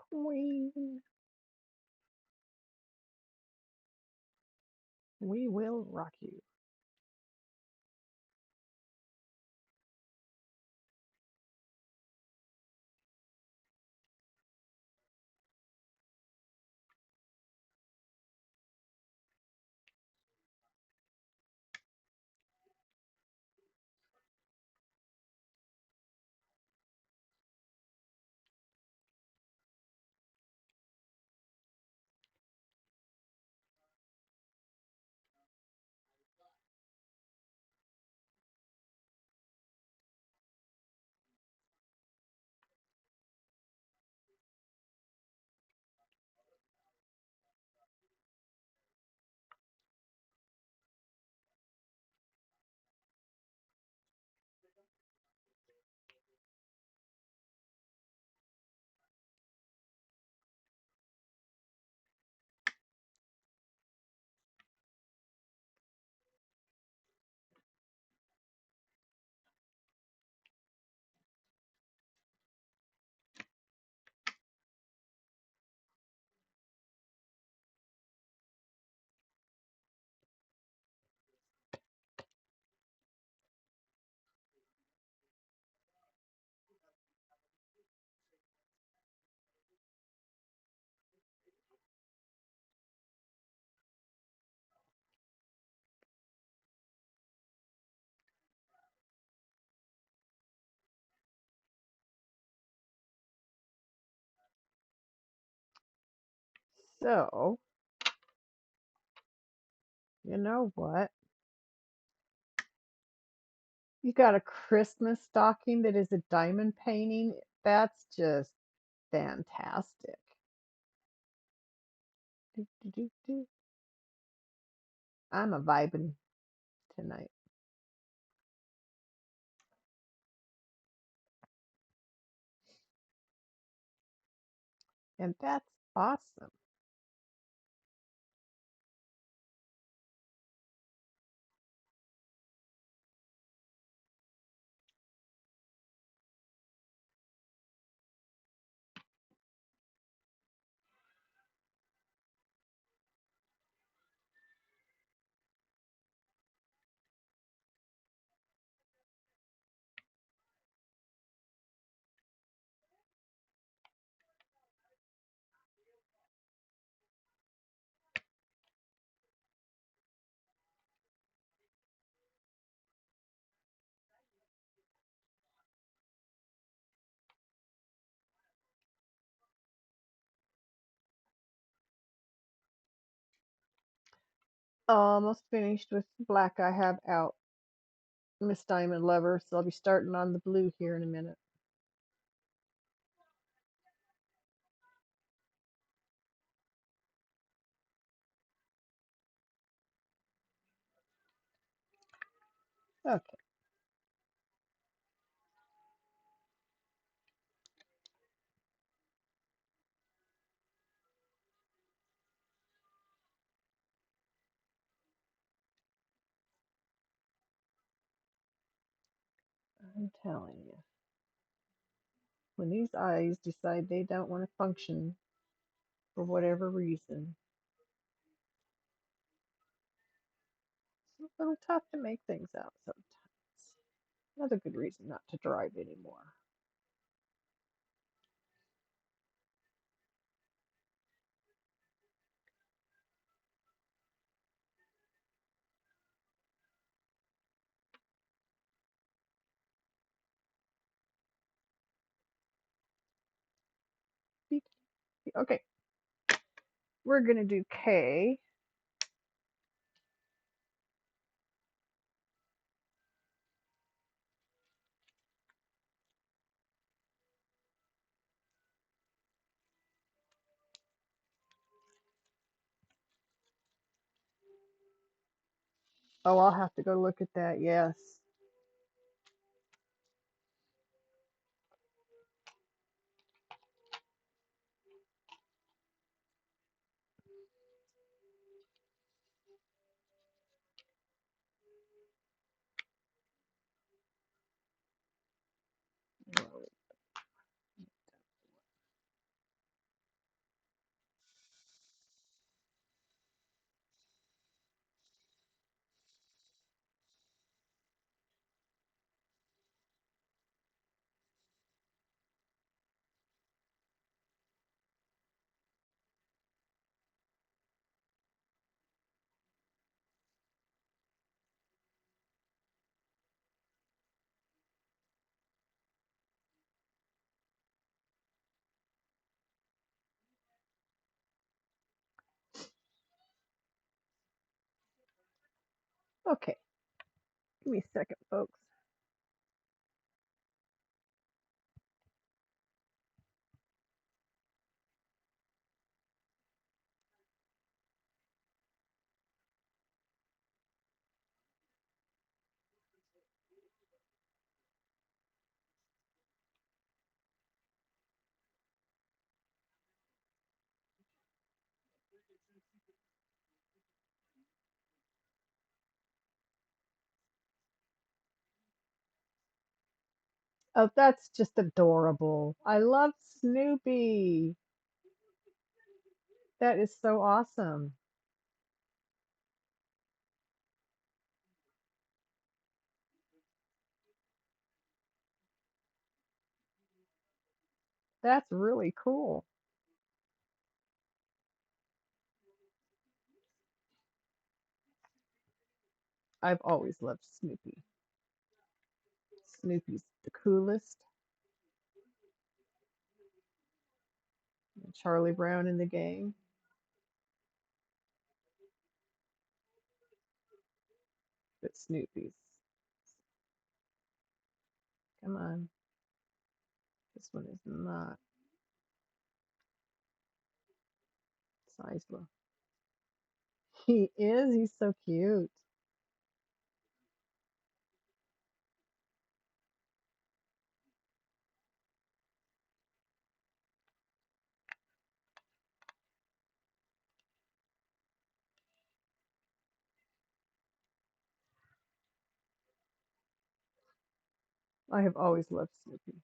Queen, we will rock you. So, you know what? You got a Christmas stocking that is a diamond painting. That's just fantastic. Do, do, do, do. I'm a vibing tonight. And that's awesome. Almost finished with black I have out, Miss Diamond Lover, so I'll be starting on the blue here in a minute. Okay, I'm telling you, when these eyes decide they don't want to function for whatever reason, it's a little tough to make things out sometimes. Another good reason not to drive anymore. Okay, we're gonna do K. Oh, I'll have to go look at that. Yes. Okay, give me a second, folks. Oh, that's just adorable. I love Snoopy. That is so awesome. That's really cool. I've always loved Snoopy. Snoopy's the coolest. Charlie Brown and the gang. But Snoopy's. Come on. This one is not Sizemore. He is. He's so cute. I have always loved Snoopy.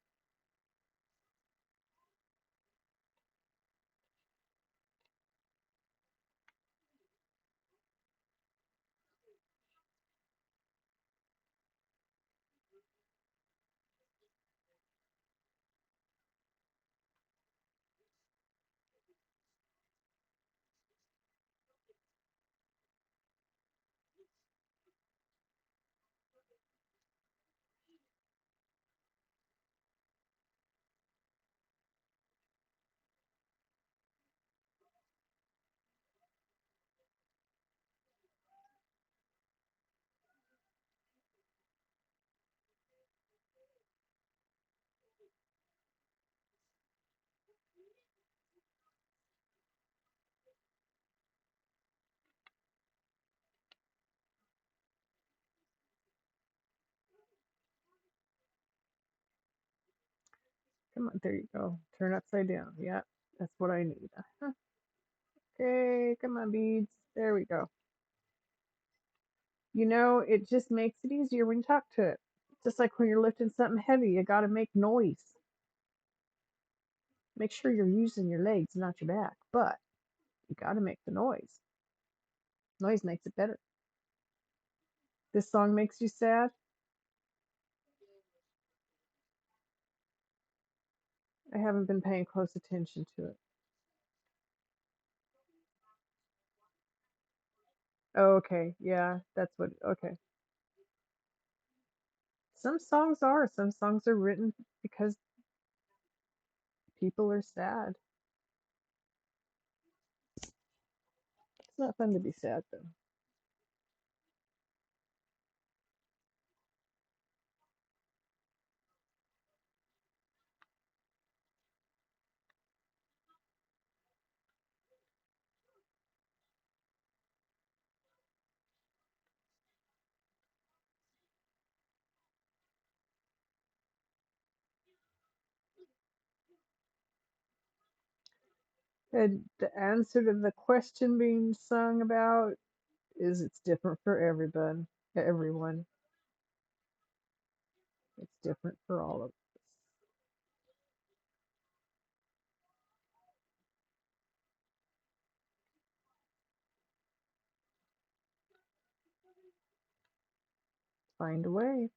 Come on, there you go. Turn upside down. Yeah, that's what I need. Okay, come on, beads. There we go. You know, it just makes it easier when you talk to it. Just like when you're lifting something heavy, you got to make noise. Make sure you're using your legs, not your back, but you got to make the noise. Noise makes it better. This song makes you sad? I haven't been paying close attention to it. Oh, okay. Yeah, that's what. Okay. Some songs are written because people are sad. It's not fun to be sad, though. And the answer to the question being sung about is it's different for everyone. Everyone. It's different for all of us. Find a way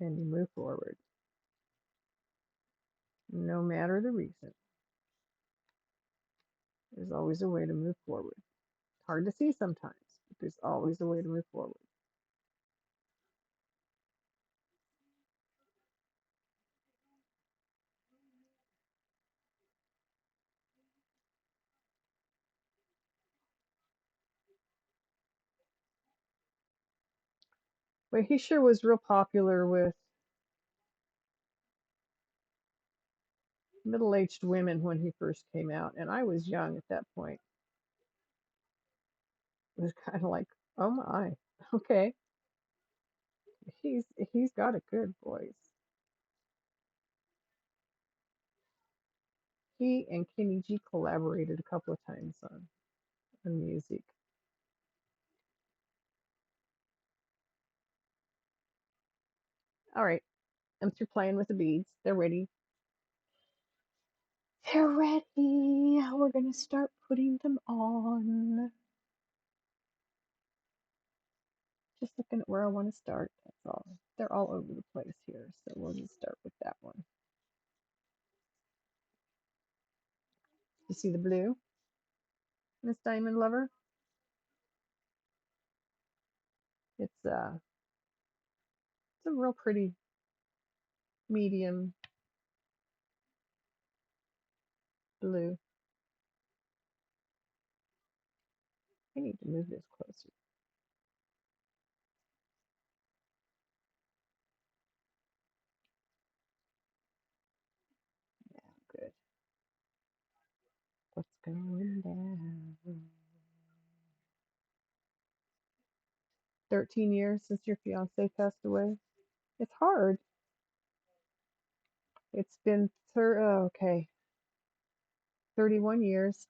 and you move forward. No matter the reason, there's always a way to move forward. Hard to see sometimes, but there's always a way to move forward. But he sure was real popular with middle-aged women when he first came out, and I was young at that point. It was kind of like, oh my, okay, he's he's got a good voice. He and Kenny G collaborated a couple of times on music. All right, I'm through playing with the beads. They're ready. They're ready. We're gonna start putting them on. Just looking at where I want to start. That's all. They're all over the place here, so we'll just start with that one. You see the blue, Miss Diamond Lover? It's a real pretty medium blue. I need to move this closer. Yeah, good. What's going down? 13 years since your fiance passed away. It's hard. It's been 31 years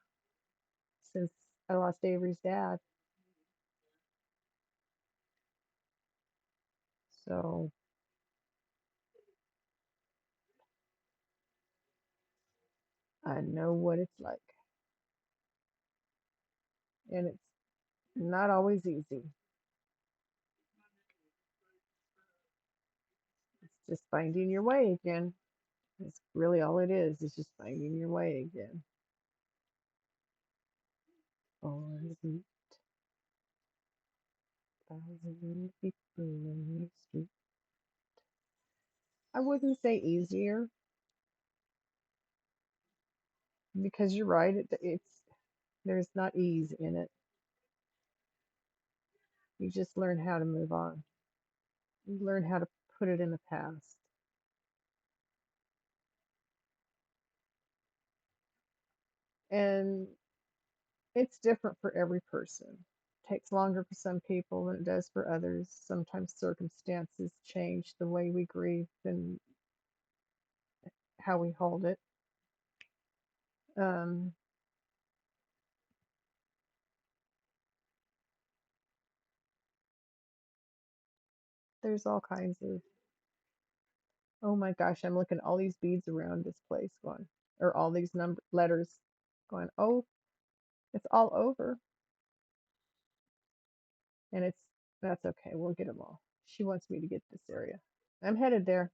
since I lost Avery's dad. So I know what it's like. And it's not always easy. It's just finding your way again. It's really all it is. It's just finding your way again. On the beat, thousand people in the street. I wouldn't say easier because you're right. There's not ease in it. You just learn how to move on. You learn how to put it in the past. And it's different for every person. It takes longer for some people than it does for others. Sometimes circumstances change the way we grieve, and how we hold it. Um, there's all kinds of, oh my gosh, I'm looking at all these beads around this place going, or all these number letters going, oh, it's all over. And that's okay. We'll get them all. She wants me to get this area. I'm headed there.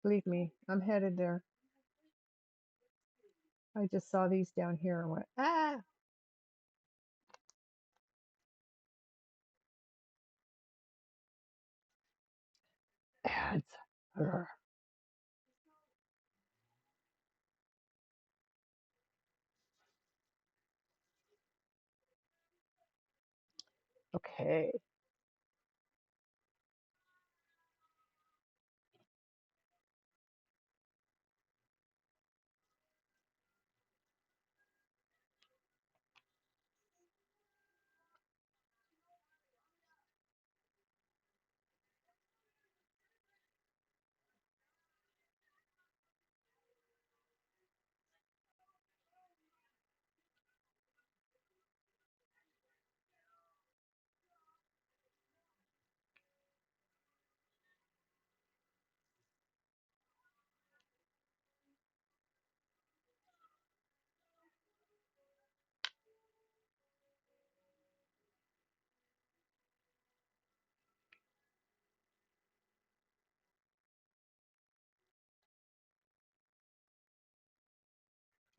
Believe me, I'm headed there. I just saw these down here and went, ah, ads. Urgh. Okay.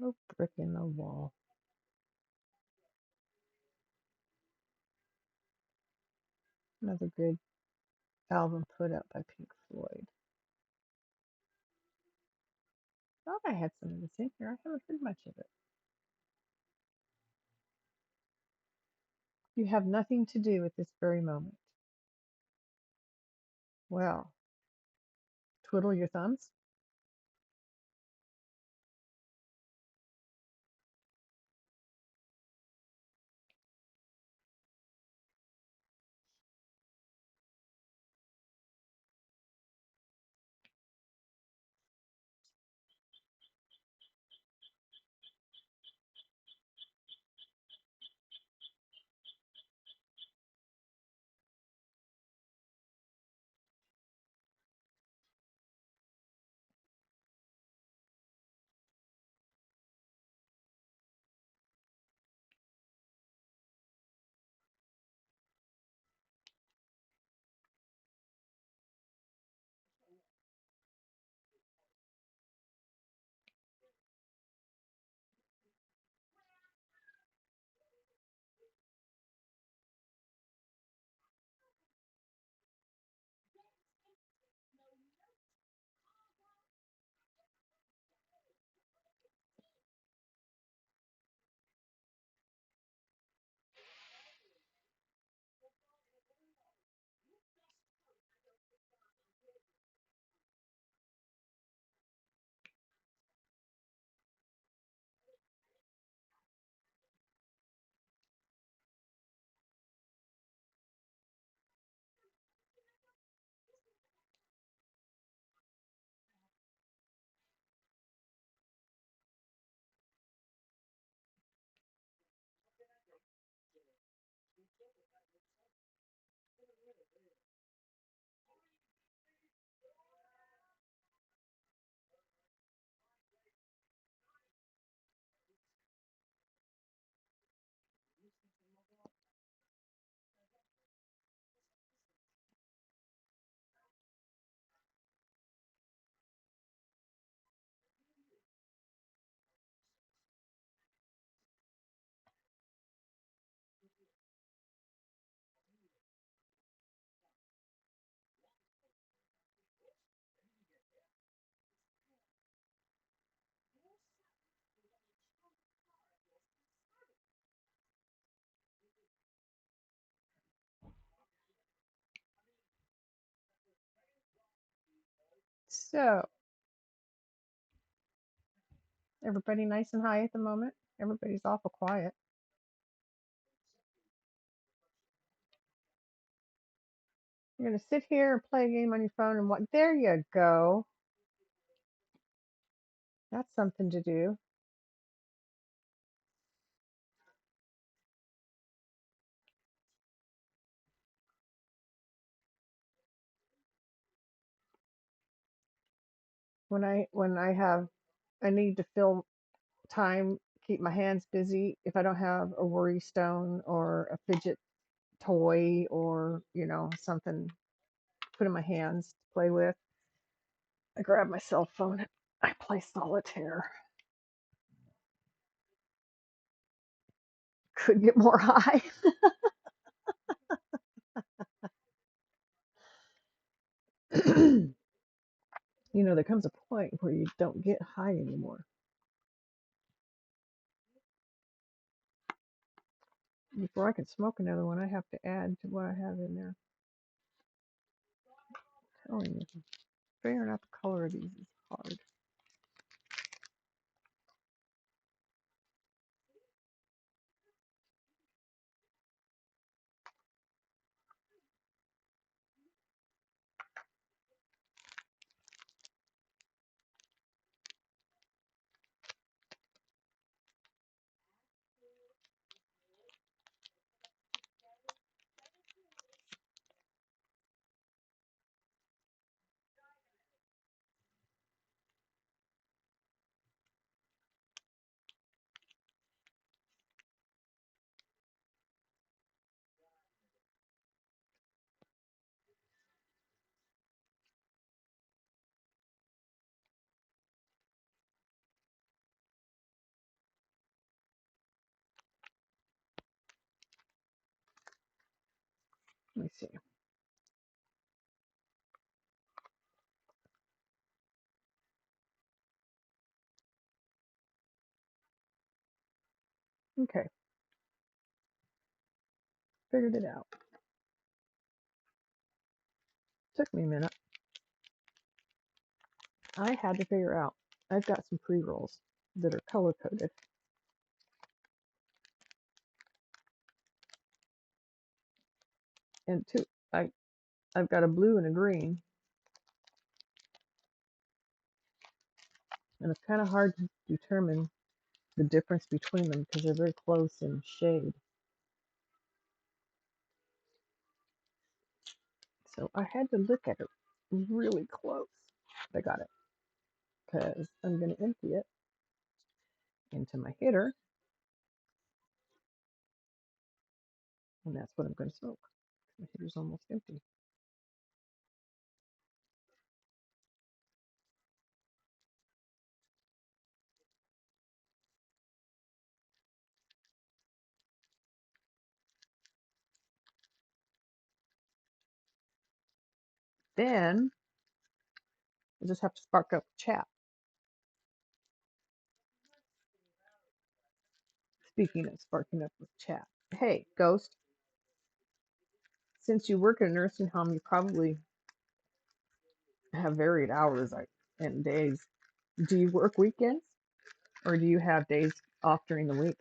Oh, brick in the wall. Another good album put out by Pink Floyd. Thought I had some of this in here. I haven't heard much of it. You have nothing to do at this very moment. Well, twiddle your thumbs. So, everybody nice and high at the moment? Everybody's awful quiet. You're going to sit here and play a game on your phone and what? There you go. That's something to do. I need to fill time, keep my hands busy. If I don't have a worry stone or a fidget toy or, something to put in my hands to play with, I grab my cell phone. I play solitaire. Could get more high. There comes a point where you don't get high anymore. Before I can smoke another one, I have to add to what I have in there. I'm telling you, figuring out the color of these is hard. Let me see. Okay, figured it out. Took me a minute. I had to figure out. I've got some pre-rolls that are color coded, and two. I I've got a blue and a green, and it's kind of hard to determine the difference between them because they're very close in shade. So I had to look at it really close. I got it because I'm going to empty it into my hitter, and that's what I'm going to smoke. My hitter's almost empty. Then I just have to spark up chat. Speaking of sparking up with chat, hey, Ghost, since you work in a nursing home, you probably have varied hours and days. Do you work weekends or do you have days off during the week?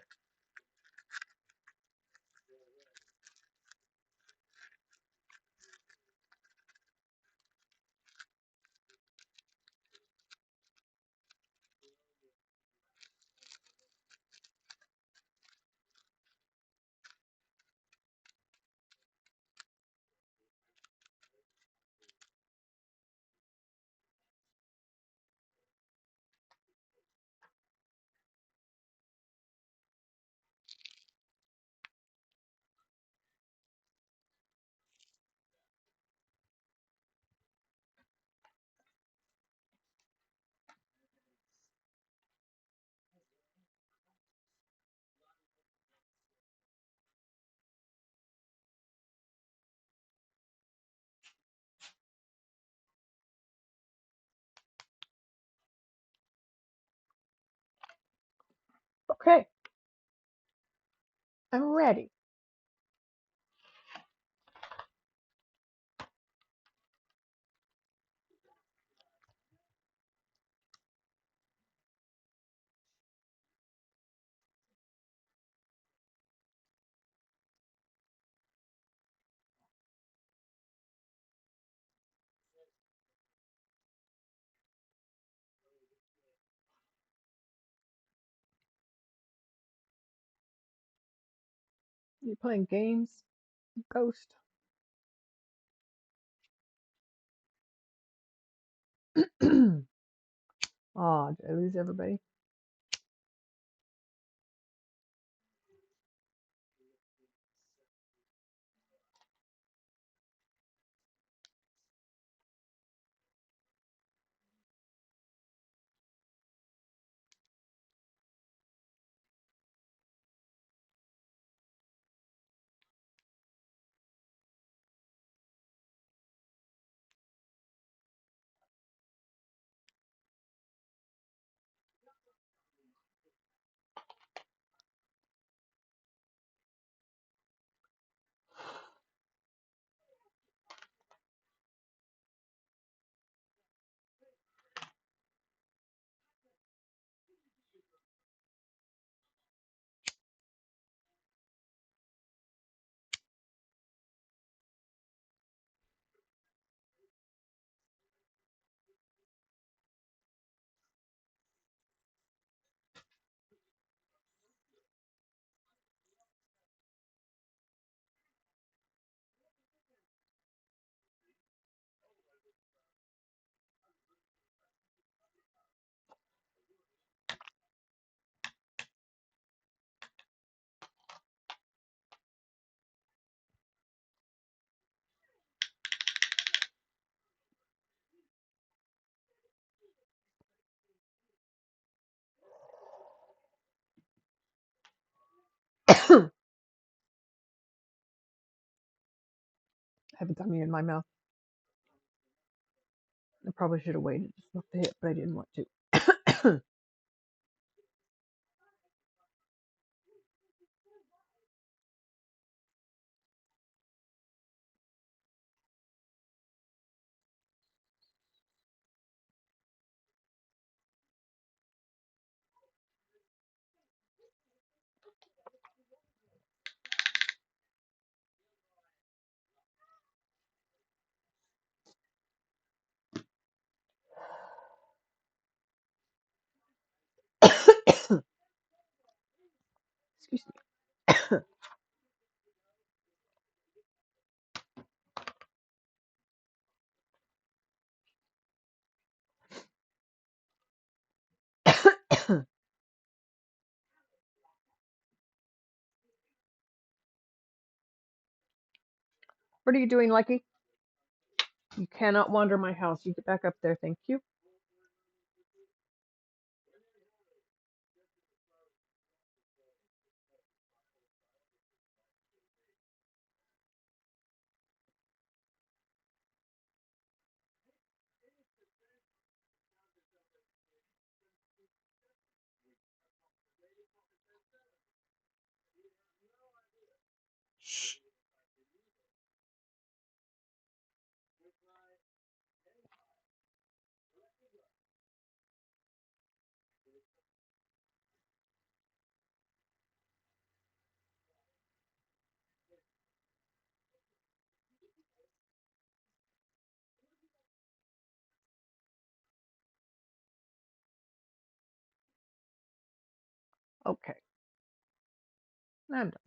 Okay, I'm ready. You playing games, Ghost? Aw, did I lose everybody? I have a gummy in my mouth. I probably should have waited to smoke the hit, but I didn't want to. Excuse me. What are you doing, Lucky? You cannot wander my house. You get back up there, thank you. Okay, I'm done.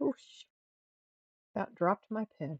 Whoosh. About dropped my pen.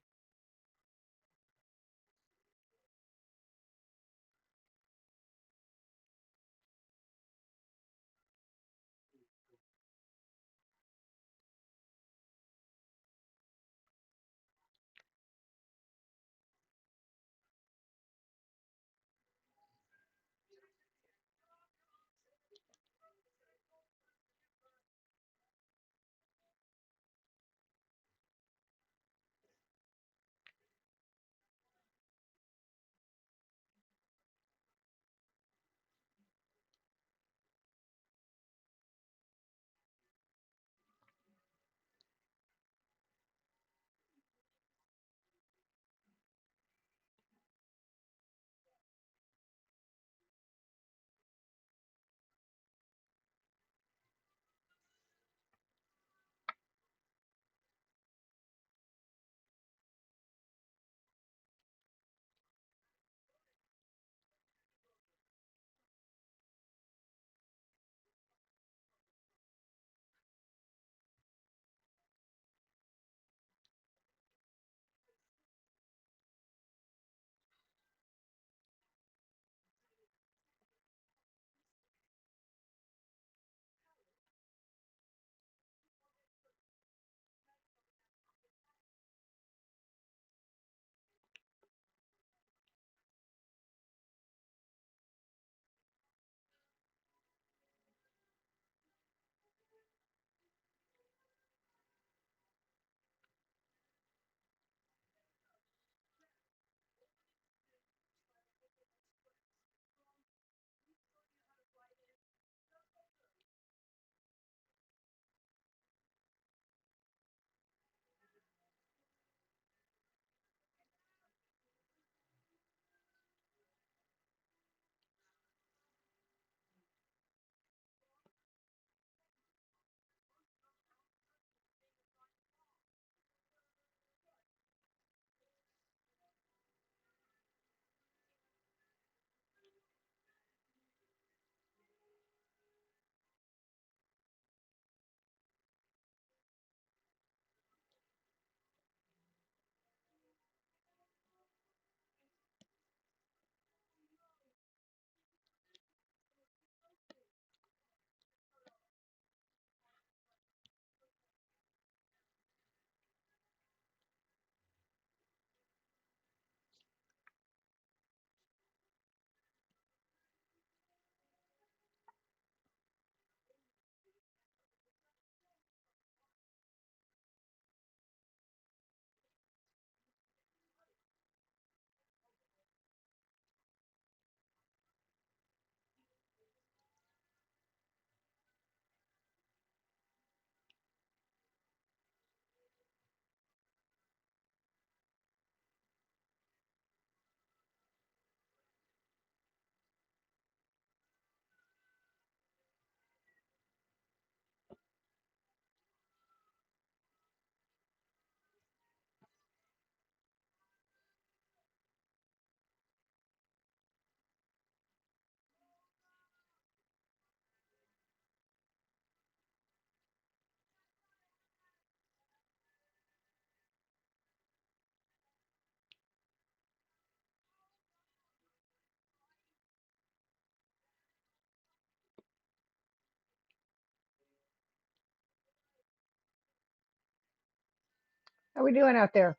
How we doing out there?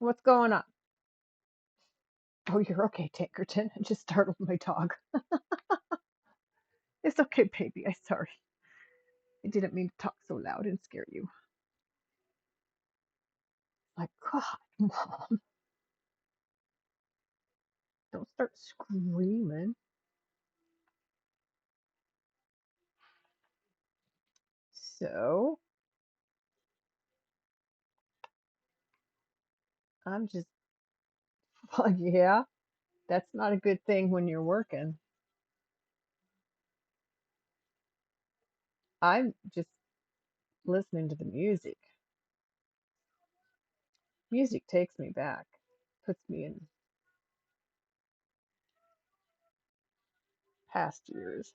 What's going on? Oh, you're okay, Tankerton. I just startled my dog. It's okay, baby. I'm sorry. I didn't mean to talk so loud and scare you. My God, Mom, don't start screaming. So, I'm just, well, yeah, that's not a good thing when you're working. I'm just listening to the music. Music takes me back, puts me in past years.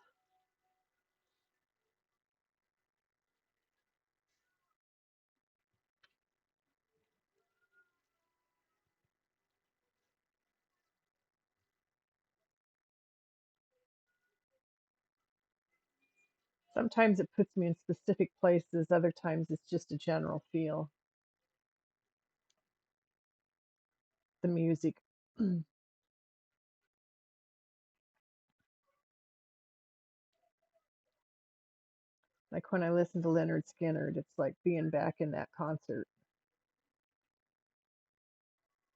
Sometimes it puts me in specific places, other times it's just a general feel. The music. Like when I listen to Leonard Skinner, it's like being back in that concert,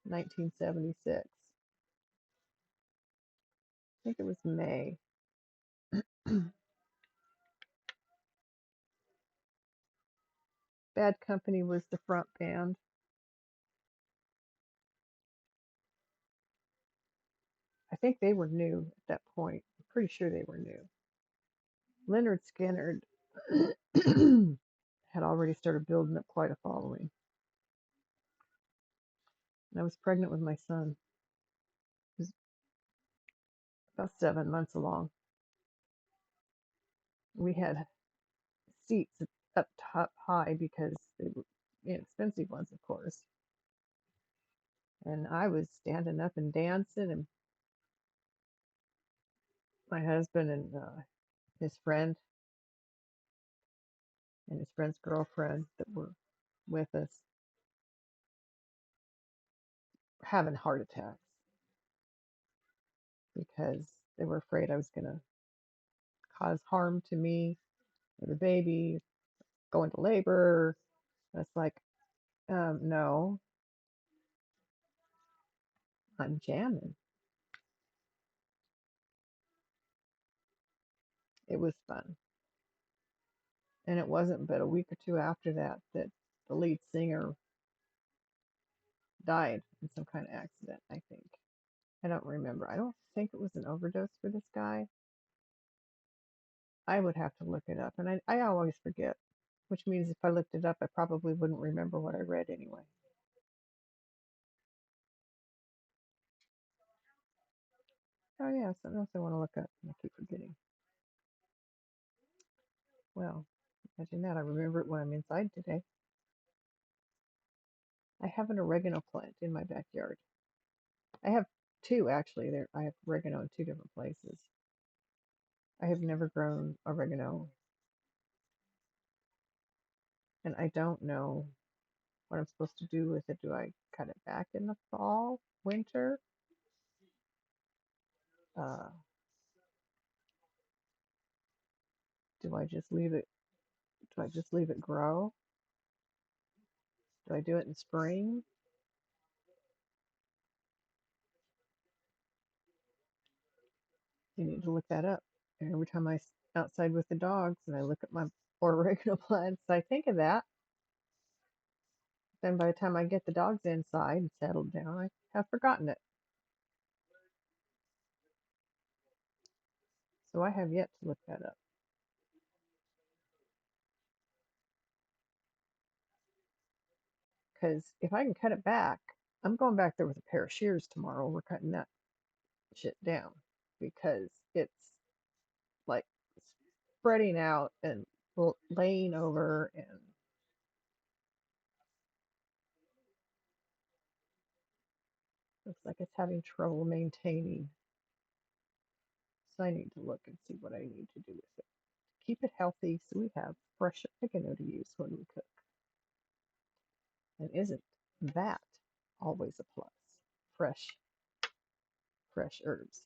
1976. I think it was May. Bad Company was the front band. I think they were new at that point. I'm pretty sure they were new. Leonard Skinner had already started building up quite a following. And I was pregnant with my son. He was about 7 months along. We had seats up top high because they were inexpensive ones, of course. And I was standing up and dancing, and my husband and his friend and his friend's girlfriend that were with us having heart attacks because they were afraid I was going to cause harm to me or the baby, go into labor. That's like, no, I'm jamming. It was fun. And it wasn't but a week or two after that that the lead singer died in some kind of accident, I think. I don't remember. I don't think it was an overdose for this guy. I would have to look it up. And I always forget, which means if I looked it up, I probably wouldn't remember what I read anyway. Oh, yeah, something else I want to look up, and I keep forgetting. Well, imagine that. I remember it when I'm inside today. I have an oregano plant in my backyard. I have two, actually. There, I have oregano in two different places. I have never grown oregano, and I don't know what I'm supposed to do with it. Do I cut it back in the fall, winter? Uh, do I just leave it? Do I just leave it grow? Do I do it in spring? You need to look that up. And every time outside with the dogs and I look at my oregano plants, I think of that. Then by the time I get the dogs inside and settled down, I have forgotten it. So I have yet to look that up. Because if I can cut it back, I'm going back there with a pair of shears tomorrow. We're cutting that shit down because it's like spreading out and laying over, and looks like it's having trouble maintaining. So I need to look and see what I need to do with it. Keep it healthy so we have fresh oregano to use when we cook. And isn't that always a plus? Fresh, fresh herbs.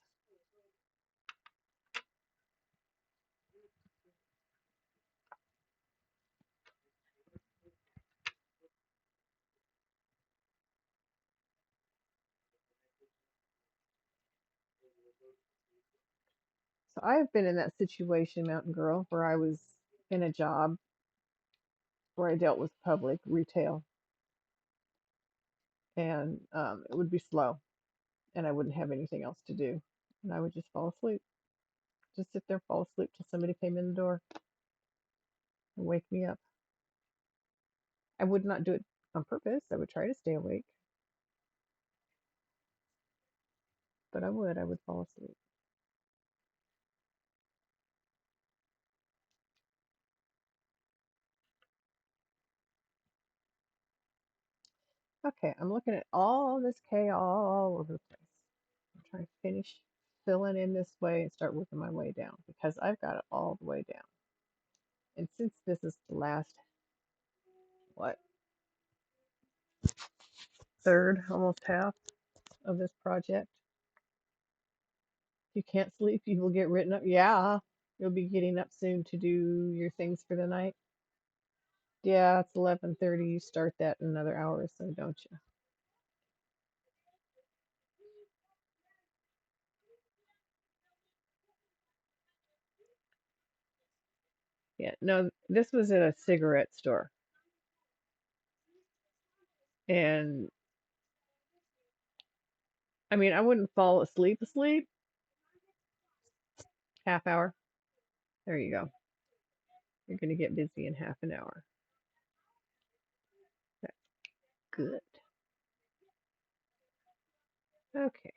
So I have been in that situation, Mountain Girl, where I was in a job where I dealt with public retail, and it would be slow, and I wouldn't have anything else to do, and I would just fall asleep, just sit there, fall asleep till somebody came in the door and wake me up. I would not do it on purpose. I would try to stay awake, but I would fall asleep. Okay, I'm looking at all this K all over the place. I'm trying to finish filling in this way and start working my way down because I've got it all the way down. And since this is the last, what, third, almost half of this project, if you can't sleep, you will get written up. Yeah, you'll be getting up soon to do your things for the night. Yeah, it's 11:30. You start that in another hour or so, don't you? Yeah, no, this was at a cigarette store. And I mean, I wouldn't fall asleep. Half hour. There you go. You're going to get busy in half an hour. That's good. Okay.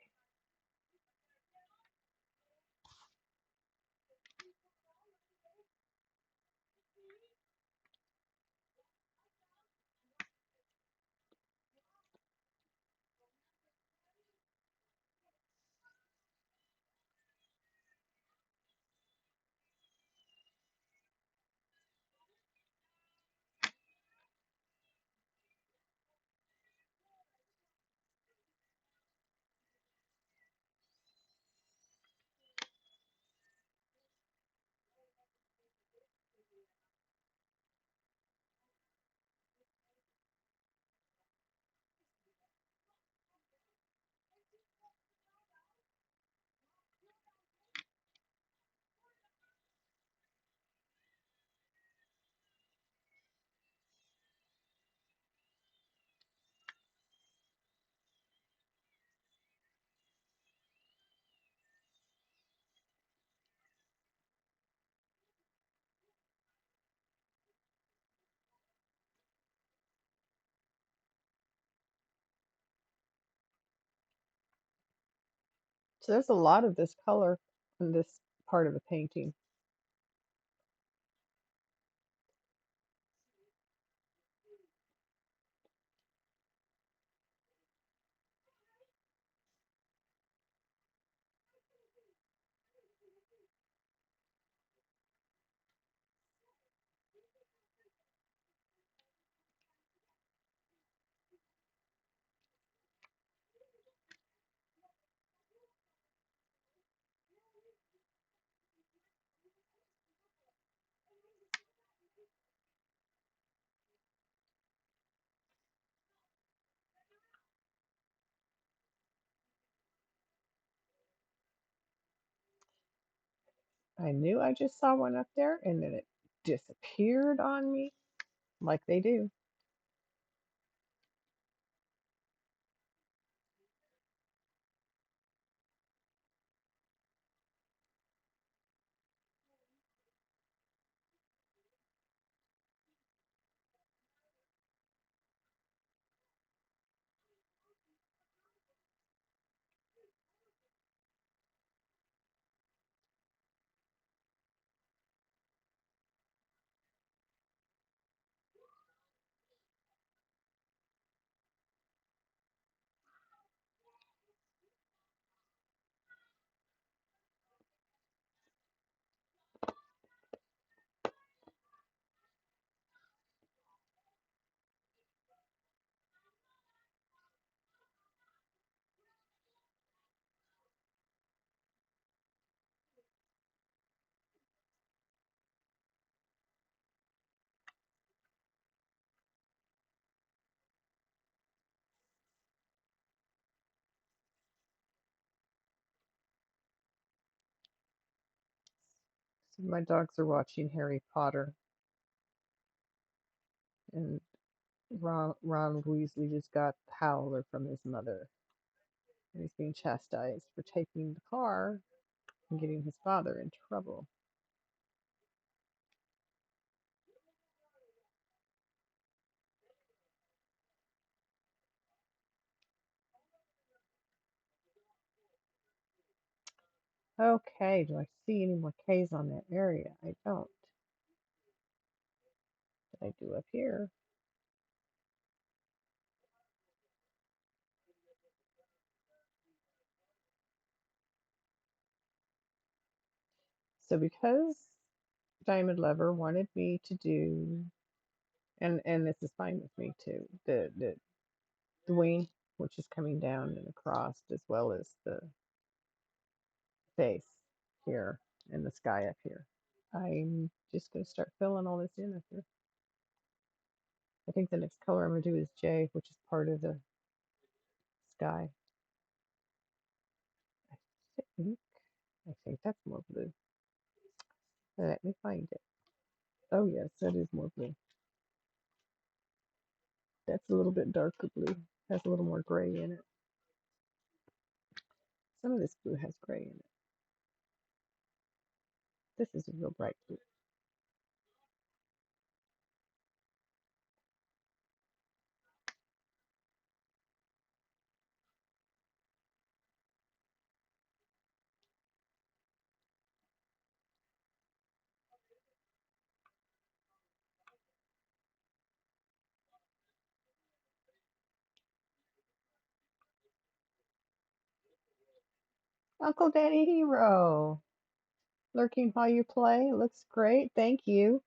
So there's a lot of this color in this part of the painting. I knew I just saw one up there and then it disappeared on me like they do. So my dogs are watching Harry Potter and Ron Weasley just got the howler from his mother. And he's being chastised for taking the car and getting his father in trouble. Okay, do I see any more K's on that area? I don't. But I do up here. So because Diamond Lover wanted me to do, and this is fine with me too, the wing, which is coming down and across, as well as the face here and the sky up here. I'm just going to start filling all this in up here. I think the next color I'm going to do is J, which is part of the sky. I think, I think that's more blue. Let me find it. Oh yes, that is more blue. That's a little bit darker blue. Has a little more gray in it. Some of this blue has gray in it. This is a real bright blue. Uncle Daddy Hero, lurking while you play. Looks great. Thank you.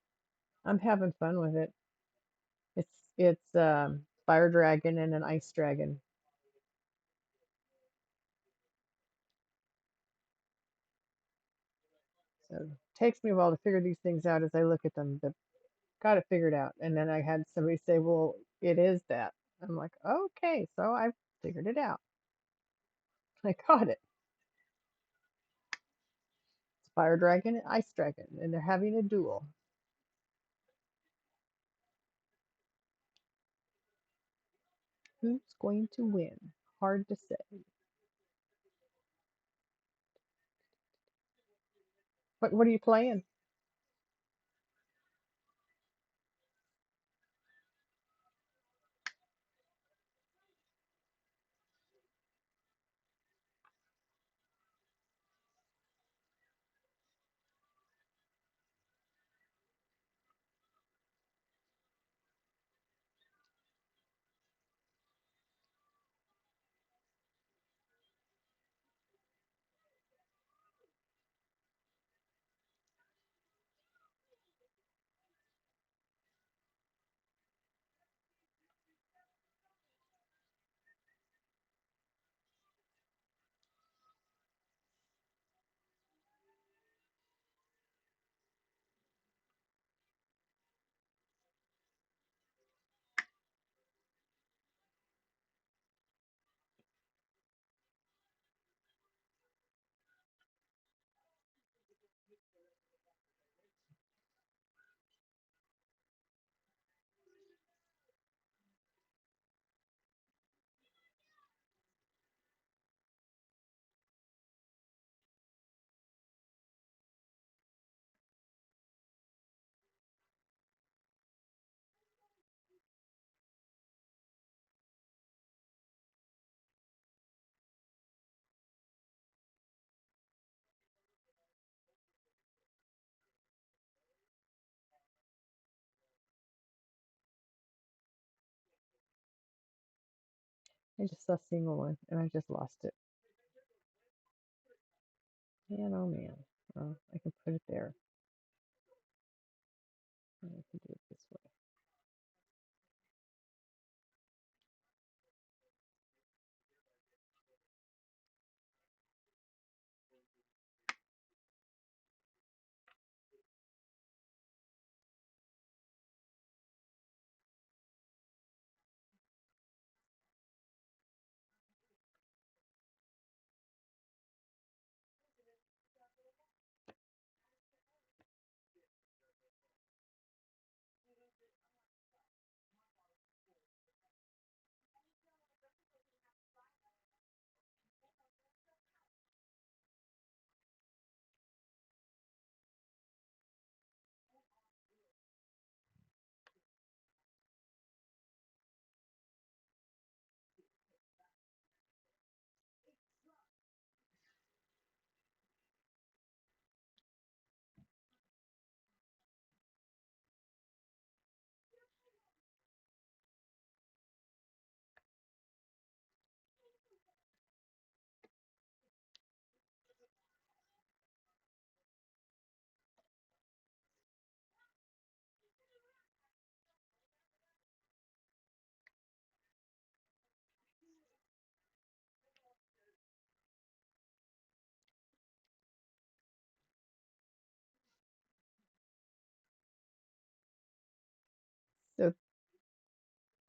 I'm having fun with it. It's fire dragon and an ice dragon. So it takes me a while to figure these things out as I look at them, but got it figured out. And then I had somebody say, "Well, it is that." I'm like, "Okay, so I figured it out. I got it. It's fire dragon and ice dragon, and they're having a duel. Who's going to win? Hard to say. What are you playing?" I just saw single one and I just lost it. Man, oh man. Well, I can put it there. I can do it this way.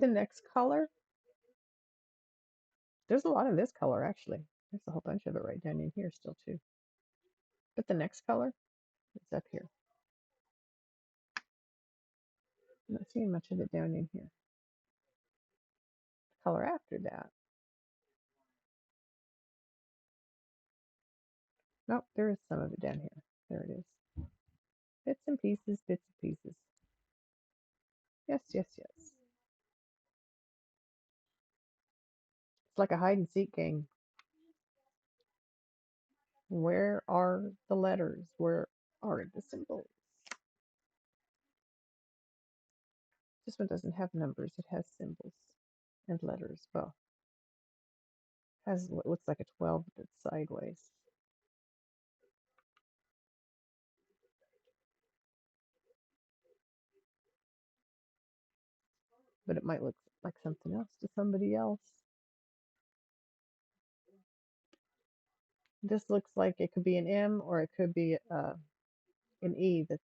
the next color. There's a lot of this color actually. There's a whole bunch of it right down in here still too. But the next color is up here. I'm not seeing much of it down in here. The color after that. Nope, there is some of it down here. There it is. Bits and pieces, bits and pieces. Yes, yes, yes. It's like a hide and seek game. Where are the letters? Where are the symbols? This one doesn't have numbers. It has symbols and letters. Well, it has what looks like a 12 that's sideways. But it might look like something else to somebody else. This looks like it could be an M or it could be an E that's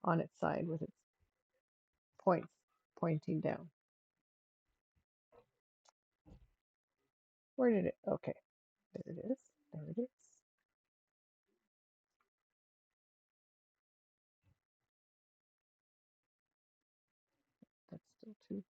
on its side with its points pointing down. Where did it? Okay, there it is. There it is. That's still two.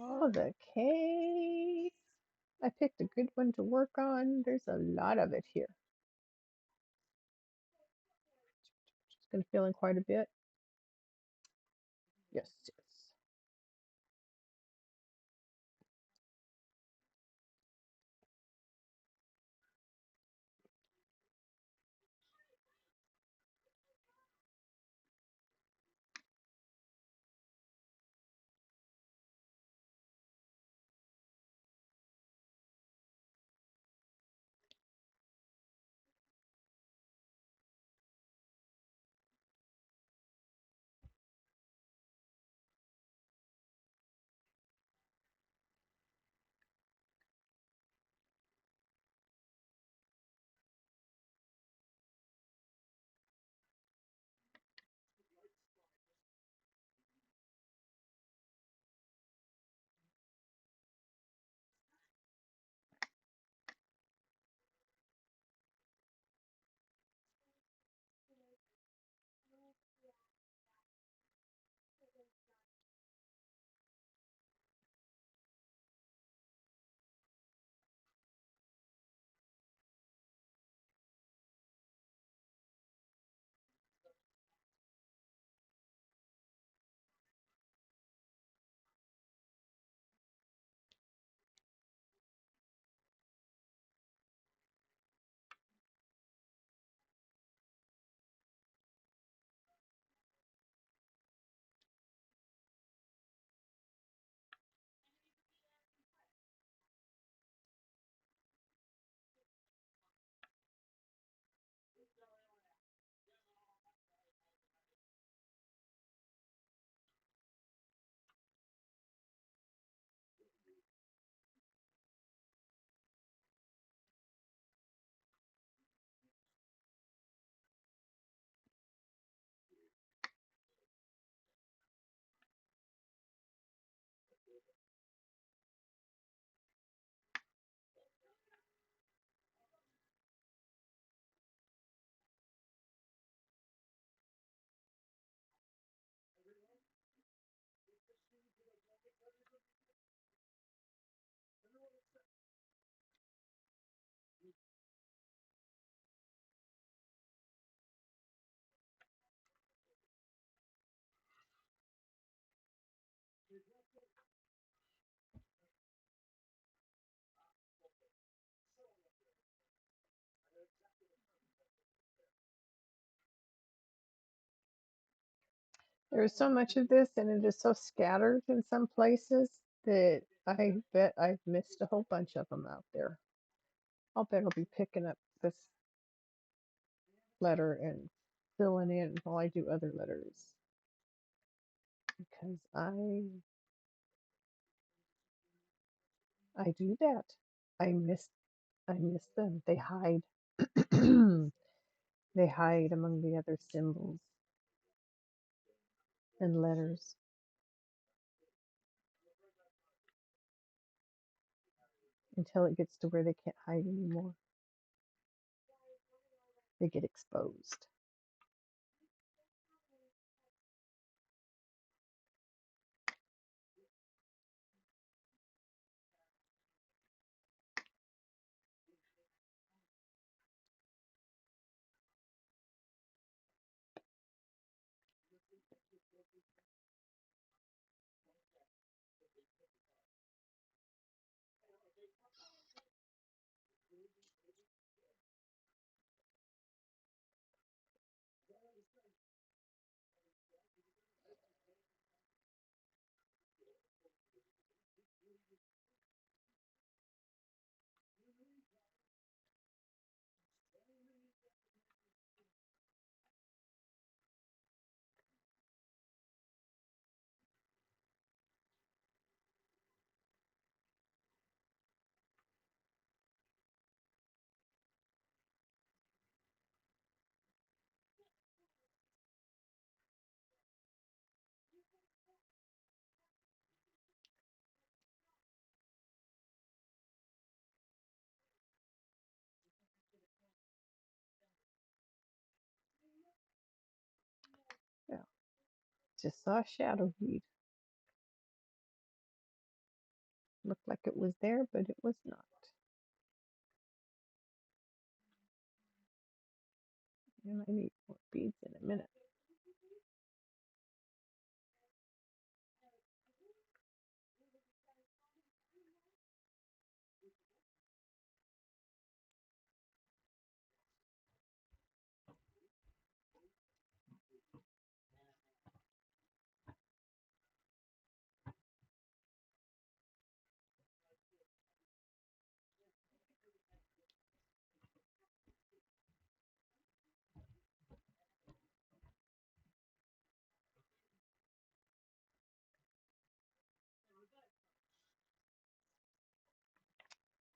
Oh, the case. I picked a good one to work on. There's a lot of it here. It's going to fill in quite a bit. Yes, yes. There's so much of this, and it is so scattered in some places that I bet I've missed a whole bunch of them out there. I'll bet I'll be picking up this letter and filling in while I do other letters because I do that. I miss them. They hide. They hide among the other symbols and letters until it gets to where they can't hide anymore. They get exposed. Yeah, just saw a shadow weed. Looked like it was there, but it was not. And I need more beads in a minute.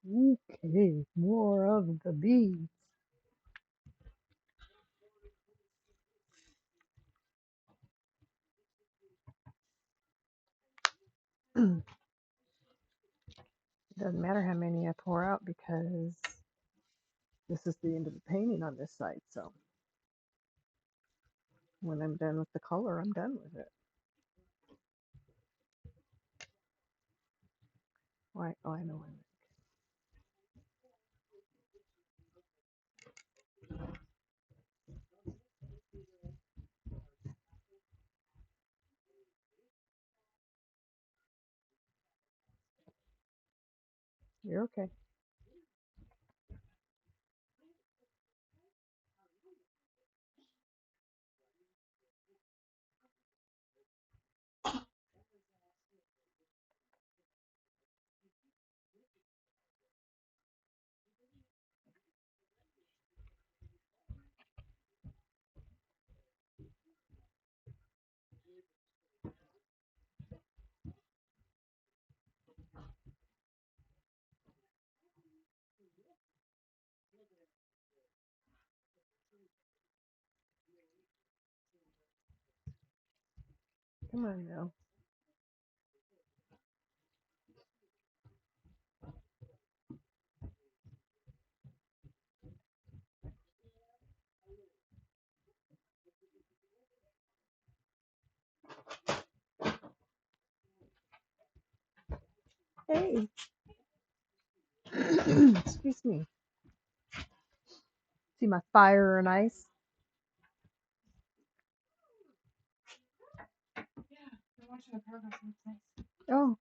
Okay, more of the beads. It doesn't matter how many I pour out because this is the end of the painting on this side. So when I'm done with the color, I'm done with it. Right? Oh, I know. You're okay. Come on now. Hey, excuse me. See my fire and ice? Oh,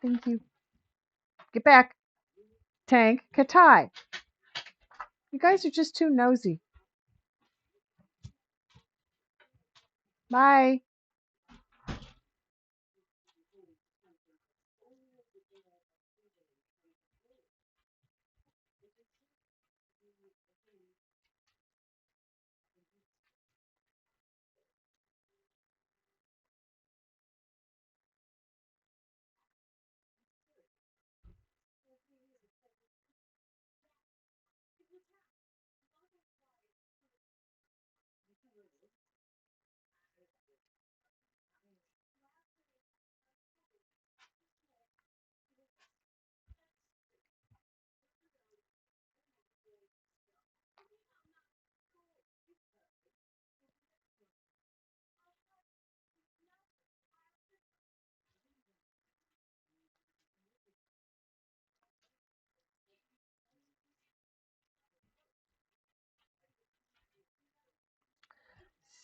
thank you. Get back. Tank, Katai. You guys are just too nosy. Bye.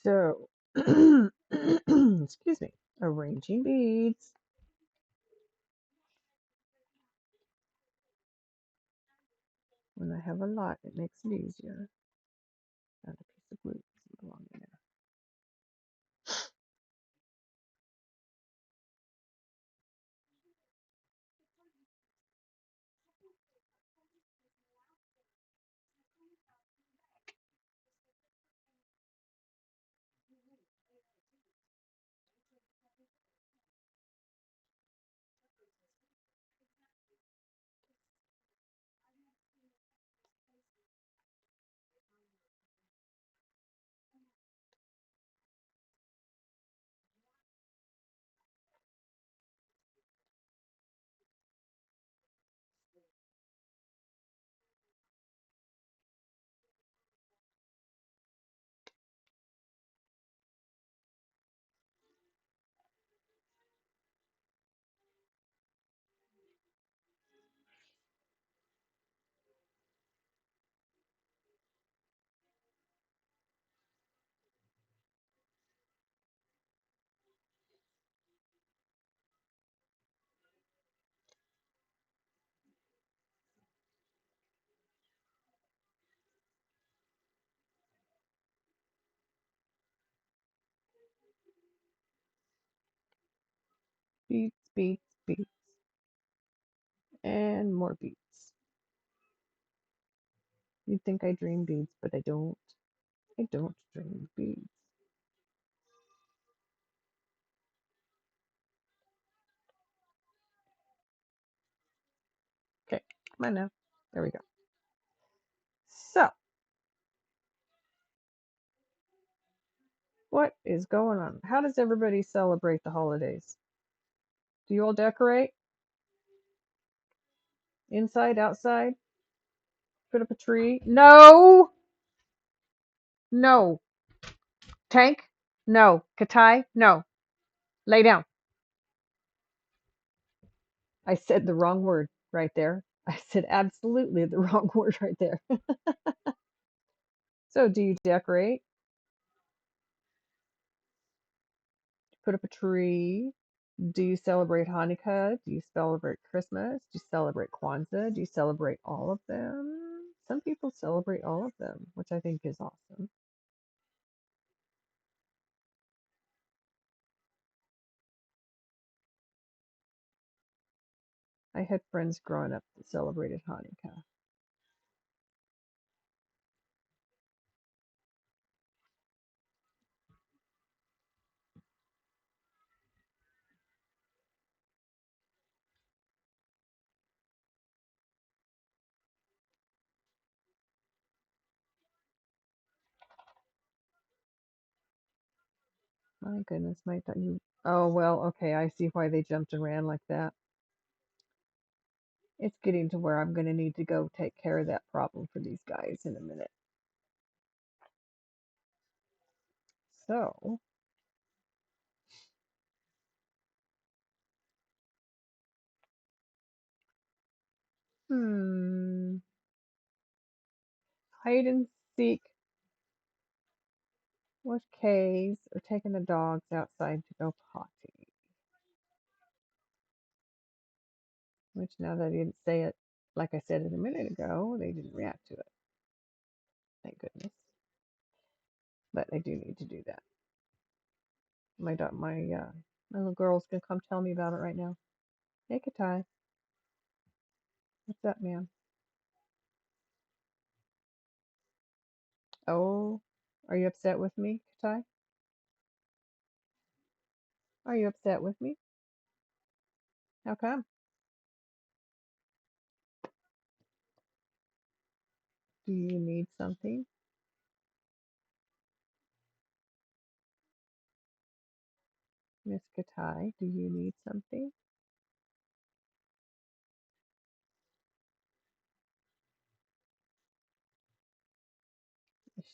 So, excuse me, arranging beads. When I have a lot, it makes it easier. Got a piece of glue doesn't belong in there. Beads, beads, beads, and more beads. You'd think I dream beads, but I don't. I don't dream beads. Okay, come on now. There we go. So, what is going on? How does everybody celebrate the holidays? Do you all decorate? Inside, outside? Put up a tree? No! No. Tank? No. Katai? No. Lay down. I said the wrong word right there. I said absolutely the wrong word right there. So, do you decorate? Put up a tree? Do you celebrate Hanukkah? Do you celebrate Christmas? Do you celebrate Kwanzaa? Do you celebrate all of them? Some people celebrate all of them, which I think is awesome. I had friends growing up that celebrated Hanukkah. My goodness, my thought you. Oh well, okay. I see why they jumped and ran like that. It's getting to where I'm going to need to go take care of that problem for these guys in a minute. So, hmm, hide and seek with K's or taking the dogs outside to go potty. Which now that I didn't say it like I said it a minute ago, they didn't react to it. Thank goodness. But I do need to do that. My little girl's gonna come tell me about it right now. Hey, Katai, what's up, ma'am? Oh, are you upset with me, Katai? Are you upset with me? How come? Do you need something? Miss Katai, do you need something?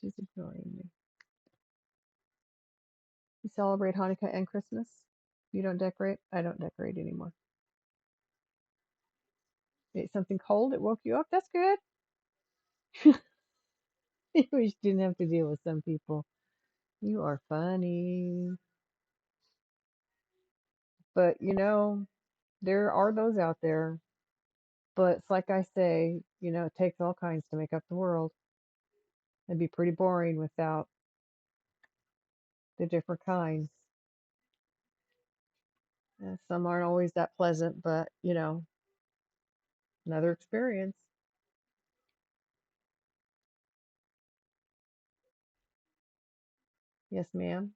She's ignoring me. You celebrate Hanukkah and Christmas? You don't decorate? I don't decorate anymore. You ate something cold? It woke you up? That's good. I wish you didn't have to deal with some people. You are funny. But there are those out there. But it's like I say, it takes all kinds to make up the world. It'd be pretty boring without the different kinds. Some aren't always that pleasant, but another experience. Yes, ma'am.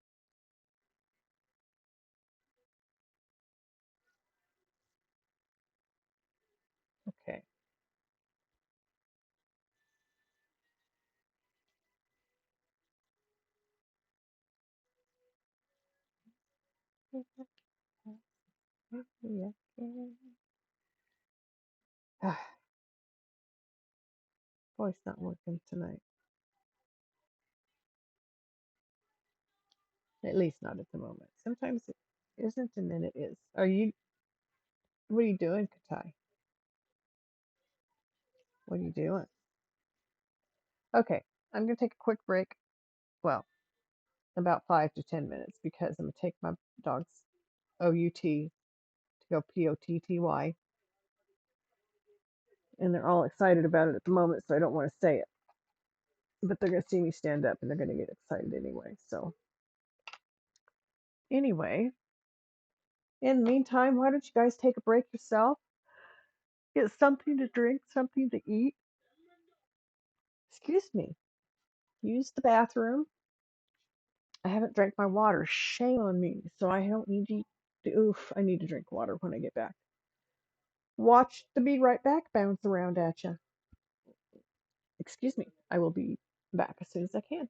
Okay. Yeah. Voice not working tonight. At least not at the moment. Sometimes it isn't, and then it is. What are you doing, Katai? What are you doing? Okay, I'm going to take a quick break. Well, about 5 to 10 minutes because I'm going to take my dog's OUT to go POTTY, and they're all excited about it at the moment, so I don't want to say it. But they're going to see me stand up and they're going to get excited anyway. So, anyway, in the meantime, why don't you guys take a break yourself? Get something to drink, something to eat. Excuse me. Use the bathroom. I haven't drank my water. Shame on me. So I don't need to. Oof, I need to drink water when I get back. Watch the Be Right Back bounce around at you. Excuse me. I will be back as soon as I can.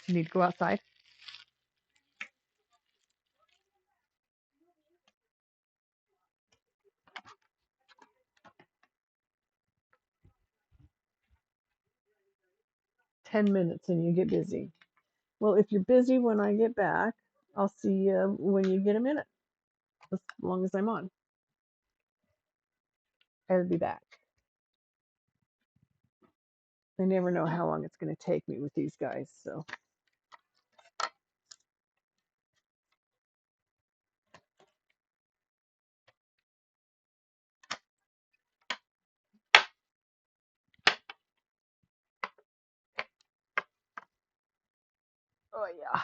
You need to go outside. 10 minutes and you get busy. Well, if you're busy when I get back, I'll see you when you get a minute, as long as I'm on. I'll be back. I never know how long it's going to take me with these guys, so. Oh, yeah.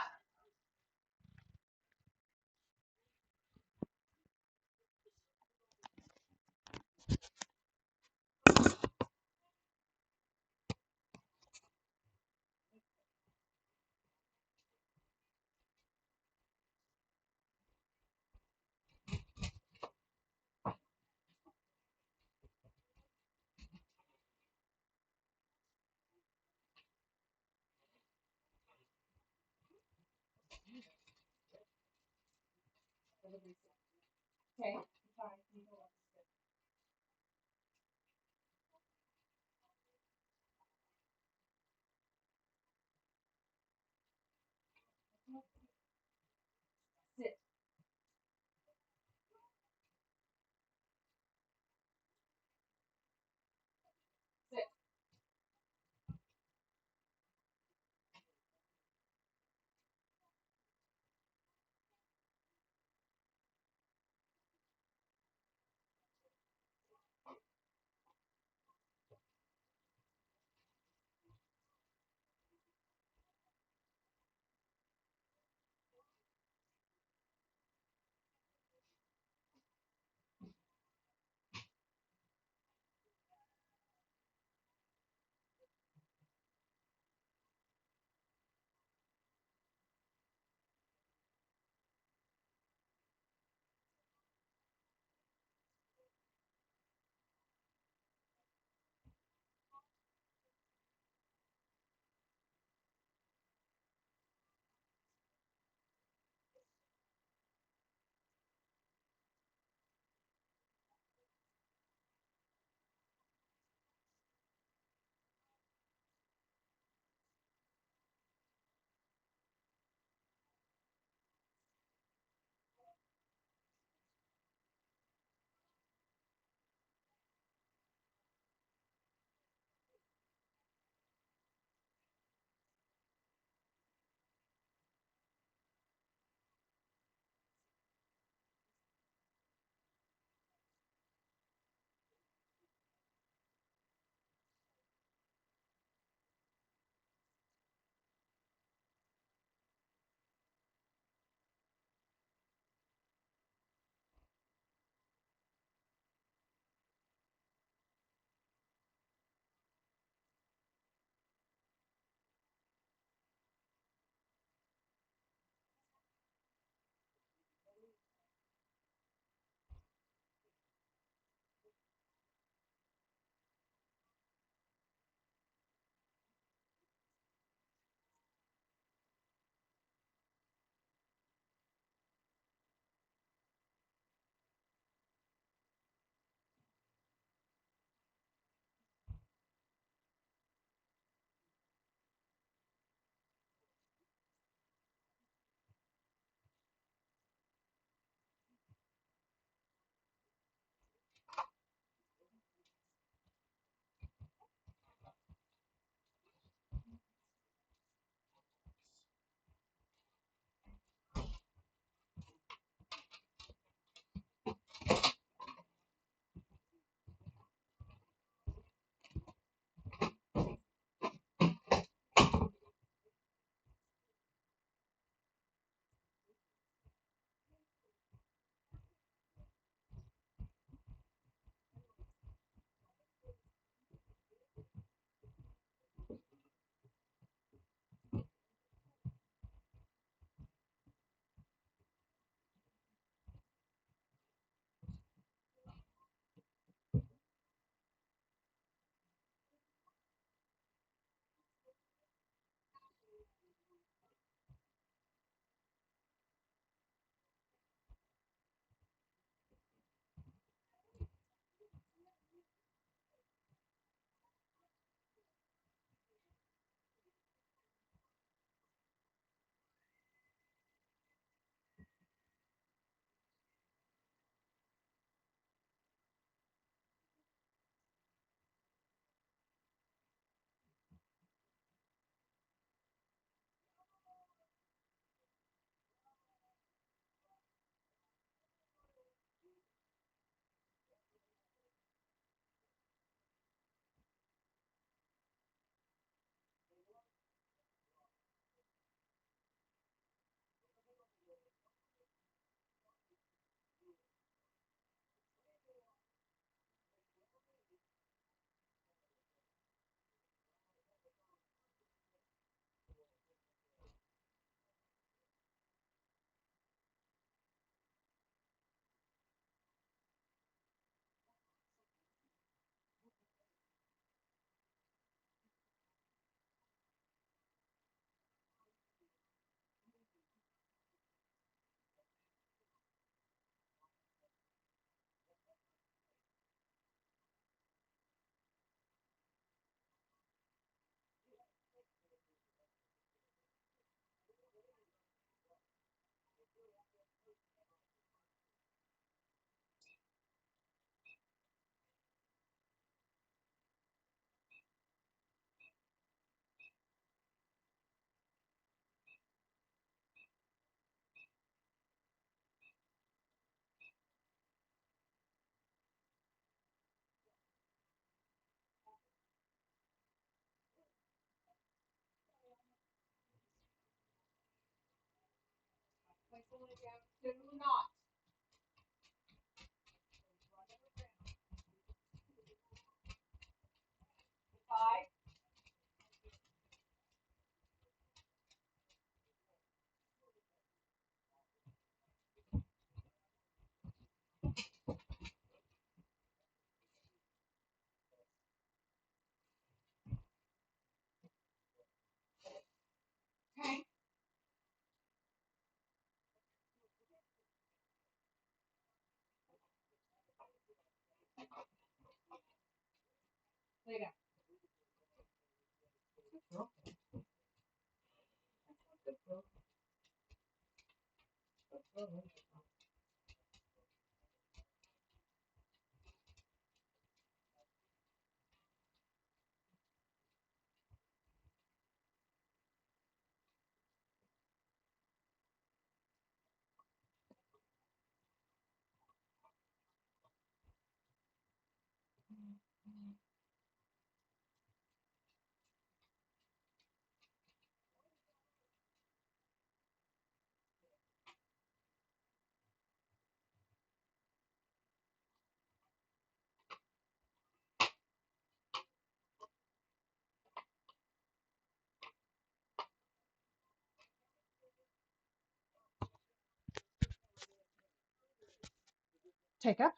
Take up.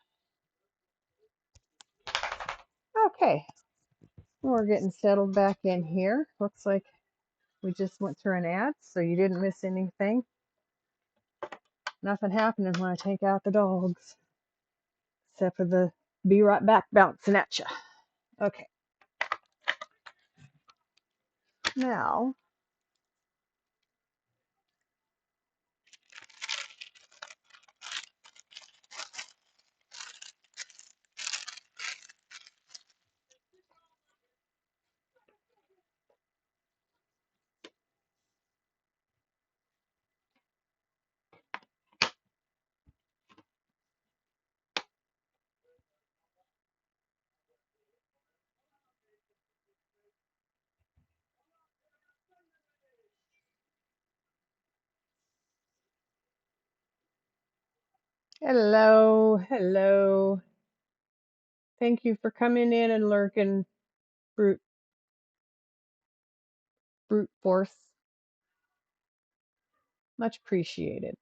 Okay, we're getting settled back in here. Looks like we just went through an ad, so you didn't miss anything. Nothing happening when I take out the dogs, except for the be right back bouncing at you. Okay, now hello, hello. Thank you for coming in and lurking, brute force. Much appreciated.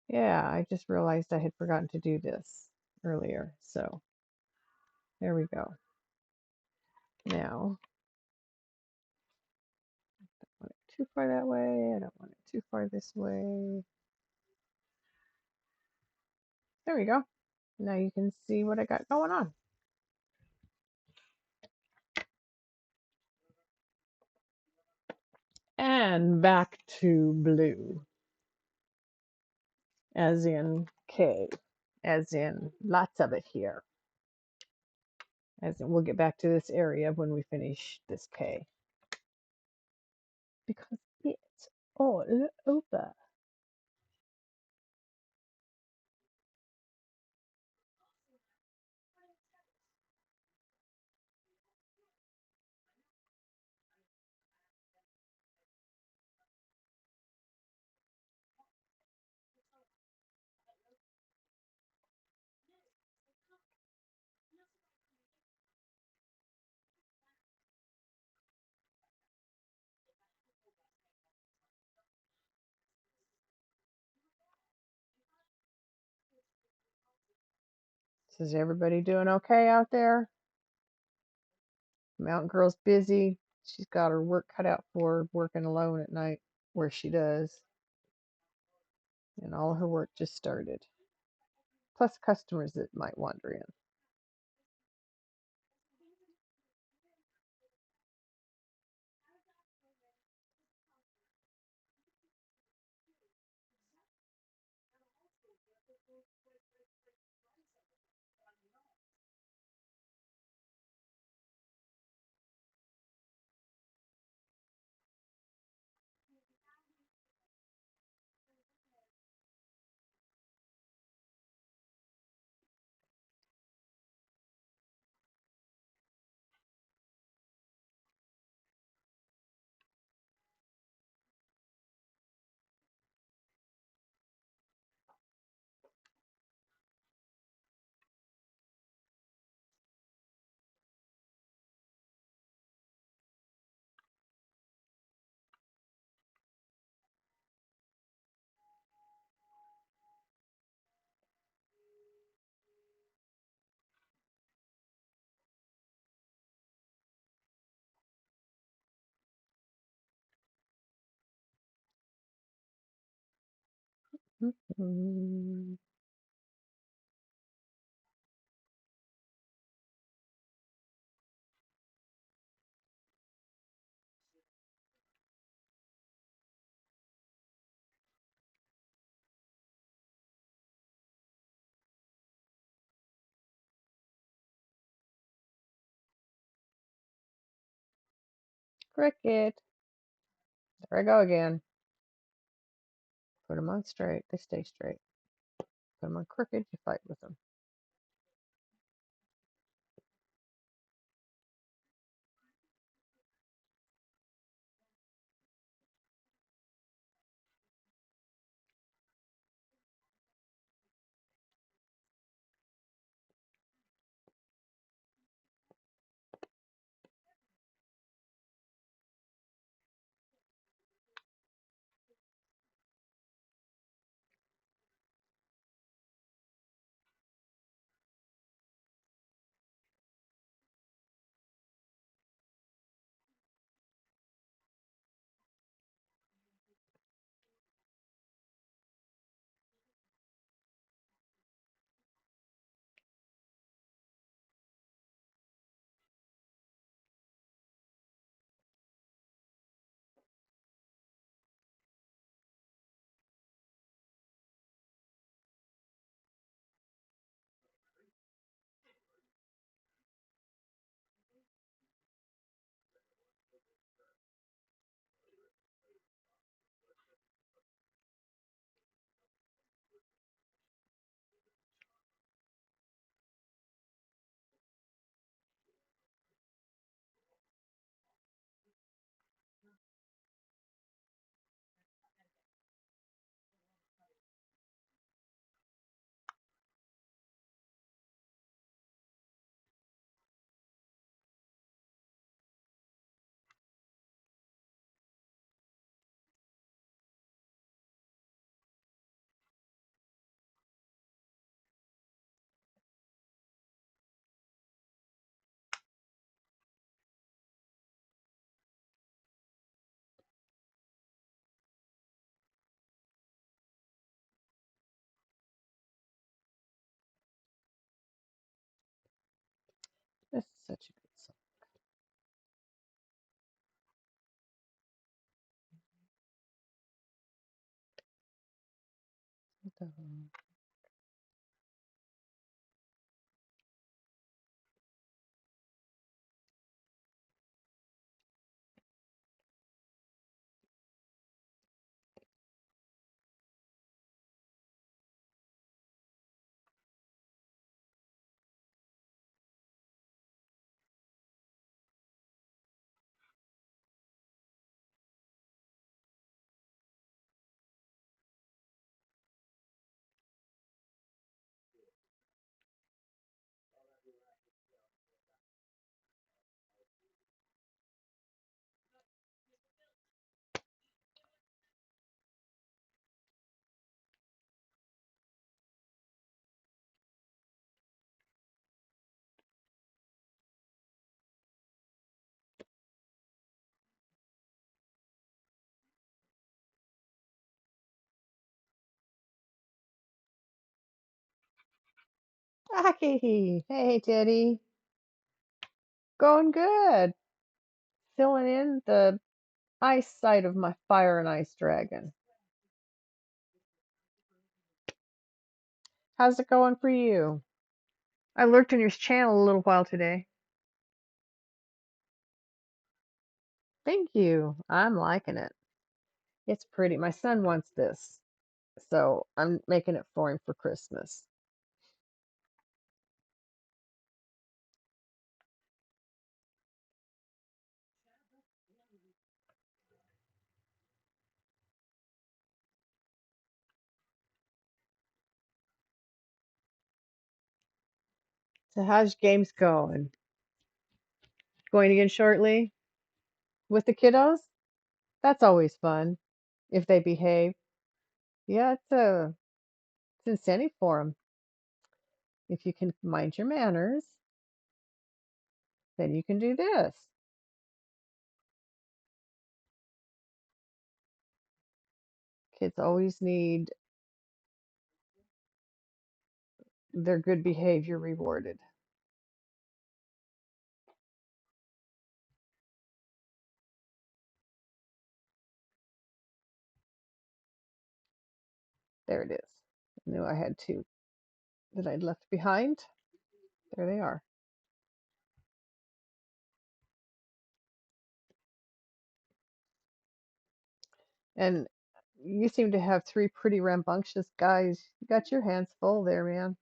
Yeah, I just realized I had forgotten to do this earlier, so there we go. Now, I don't want it too far that way. I don't want it too far this way. There we go. Now you can see what I got going on. And back to blue, as in K, as in lots of it here. As in, we'll get back to this area when we finish this K. Because it's all over. Is everybody doing okay out there? Mountain Girl's busy. She's got her work cut out for her working alone at night, where she does. And all her work just started. Plus customers that might wander in. Mm. Cricket. There I go again. Put them on straight. They stay straight. Put them on crooked. You fight with them. This is such a good song. Aki, hey Teddy, going good. Filling in the ice side of my fire and ice dragon. How's it going for you? I lurked in your channel a little while today. Thank you. I'm liking it. It's pretty. My son wants this, so I'm making it for him for Christmas. So how's games going? Going again shortly with the kiddos? That's always fun if they behave. Yeah, it's incentive for them. If you can mind your manners, then you can do this. Kids always need their good behavior rewarded. There it is. I knew I had two that I'd left behind. There they are. And you seem to have three pretty rambunctious guys. You got your hands full there, man.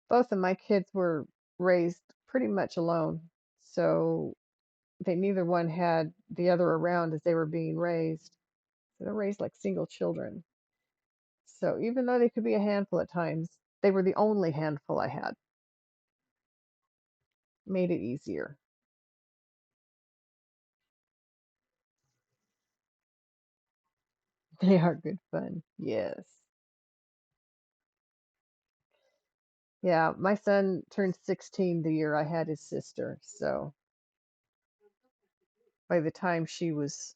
Both of my kids were raised pretty much alone. So they neither one had the other around as they were being raised. So they're raised like single children. So even though they could be a handful at times, they were the only handful I had. Made it easier. They are good fun. Yes. Yeah, my son turned 16 the year I had his sister. So by the time she was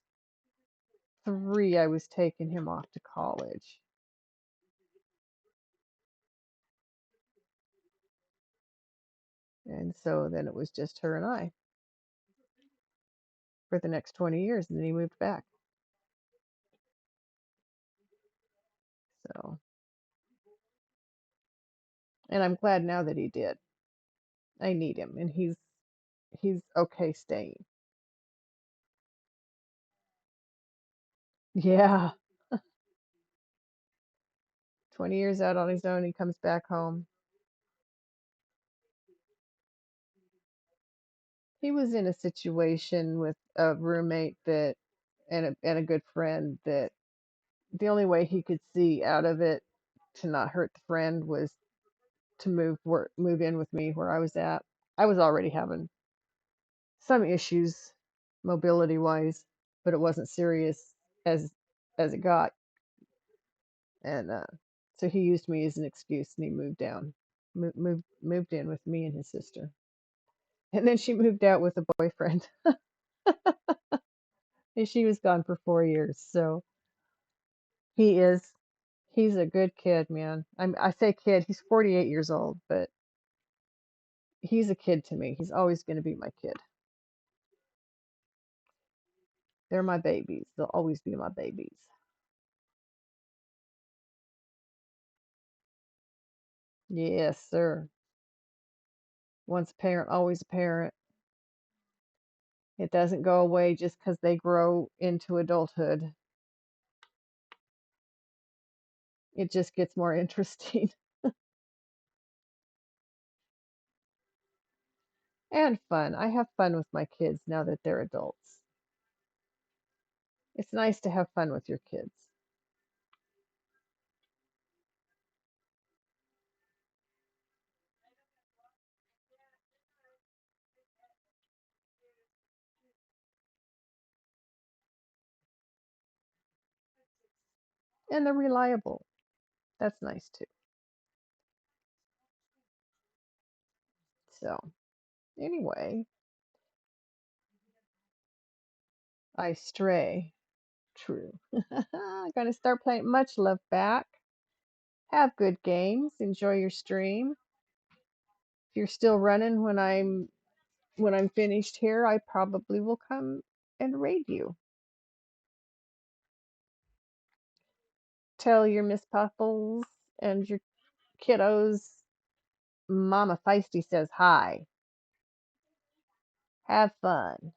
3, I was taking him off to college. And so then it was just her and I for the next 20 years. And then he moved back. So, and I'm glad now that he did. I need him, and he's okay staying. Yeah, 20 years out on his own, he comes back home. He was in a situation with a roommate that and a good friend that the only way he could see out of it to not hurt the friend was to move in with me where I was at. I was already having some issues mobility wise, but it wasn't serious as it got. And so he used me as an excuse, and he moved down, moved in with me and his sister, and then she moved out with a boyfriend, and she was gone for 4 years. So he is, he's a good kid, man. I say kid, he's 48 years old, but he's a kid to me. He's always going to be my kid. They're my babies. They'll always be my babies. Yes, sir. Once a parent, always a parent. It doesn't go away just because they grow into adulthood. It just gets more interesting and fun. I have fun with my kids now that they're adults. It's nice to have fun with your kids. And they're reliable. That's nice too. So, anyway, I stray. True. Gonna start playing Much Love back. Have good games. Enjoy your stream. If you're still running when I'm finished here, I probably will come and raid you. Tell your Miss Puffles and your kiddos Mama Feisty says hi. Have fun.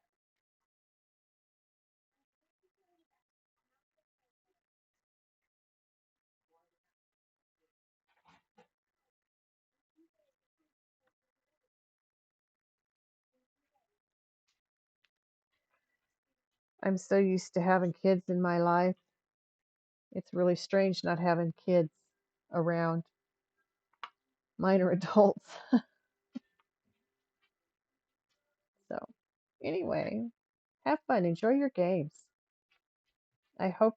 I'm so used to having kids in my life. It's really strange not having kids around. Mine are adults. So, anyway, have fun. Enjoy your games. I hope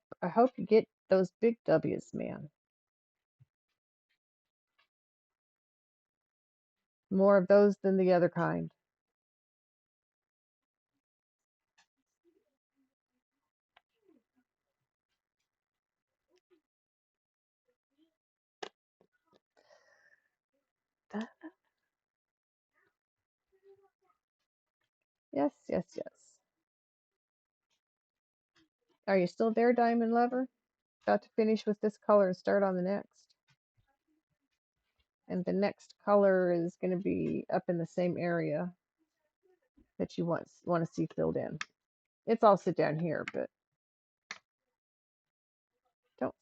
you get those big W's, man. More of those than the other kind. Yes, yes, yes. Are you still there, Diamond Lover? About to finish with this color and start on the next. And the next color is going to be up in the same area that you want to see filled in. It's also down here, but don't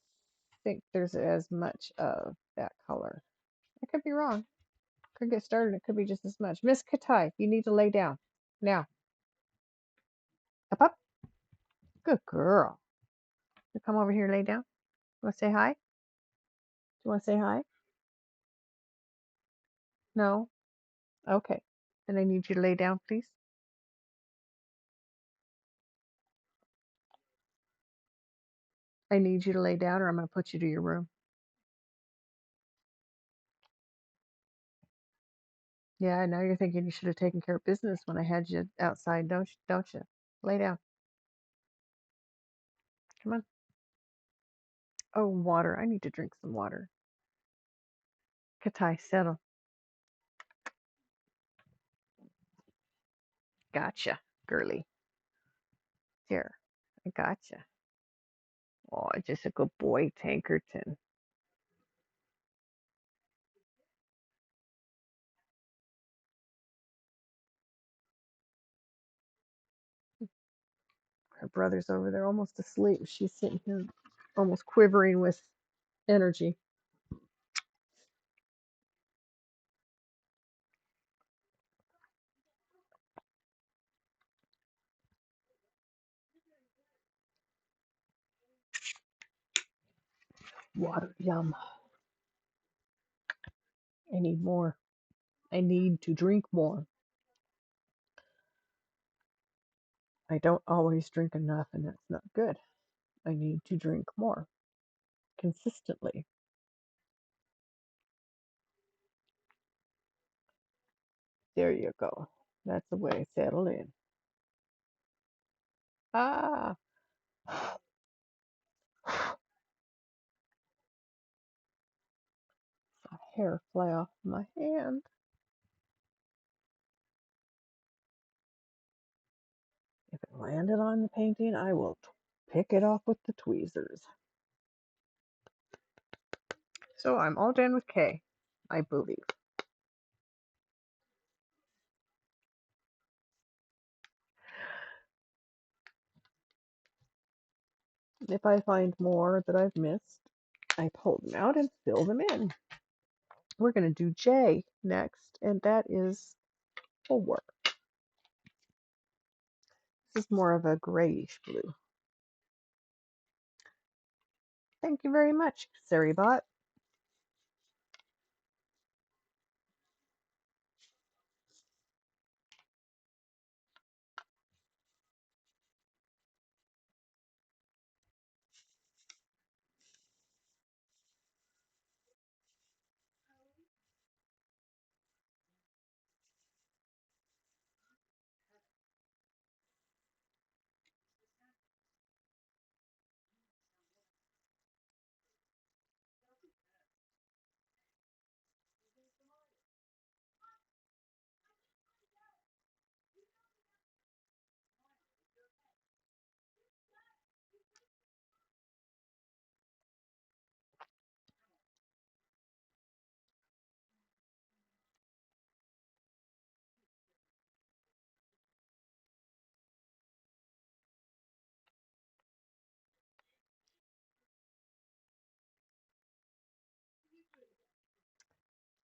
think there's as much of that color. I could be wrong. Could get started. It could be just as much. Miss Katai, you need to lay down. Now. Up, up. Good girl. You come over here and lay down. You want to say hi? Do you want to say hi? No? Okay. Then I need you to lay down, please. I need you to lay down or I'm going to put you to your room. Yeah, now you're thinking you should have taken care of business when I had you outside, don't you? Lay down. Come on. Oh, water. I need to drink some water. Katai, settle. Gotcha, girly. Here, I gotcha. Oh, just a good boy, Tankerton. Her brother's over there almost asleep. She's sitting here almost quivering with energy. Water, yum. I need more. I need to drink more. I don't always drink enough, and that's not good. I need to drink more consistently. There you go. That's the way. Settle in. Ah, hair fly off my hand. If it landed on the painting, I will pick it off with the tweezers. So I'm all done with K, I believe. If I find more that I've missed, I pull them out and fill them in. We're going to do J next, and that is 4. This is more of a grayish blue. Thank you very much, Seribot.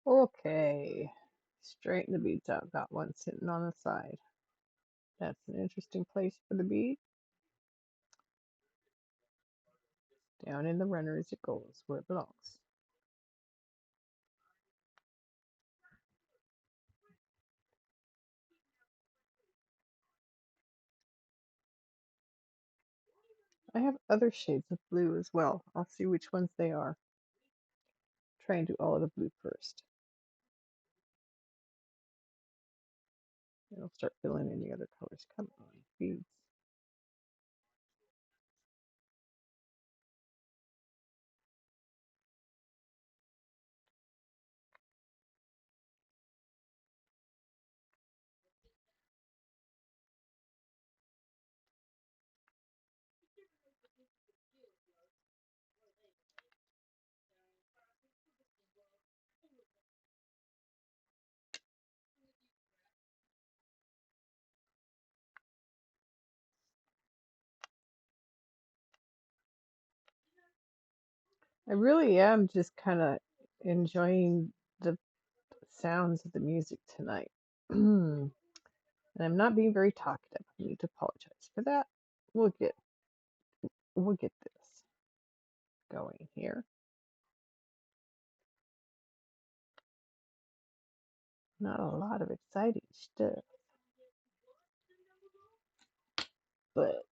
Okay, straighten the beads out. Got one sitting on the side. That's an interesting place for the bead. Down in the runner as it goes, where it belongs. I have other shades of blue as well. I'll see which ones they are. Try and do all of the blue first. And I'll start filling in the other colors. Come on, beads. I really am just kind of enjoying the sounds of the music tonight. And I'm not being very talkative. I need to apologize for that. We'll get we'll get this going here. Not a lot of exciting stuff, but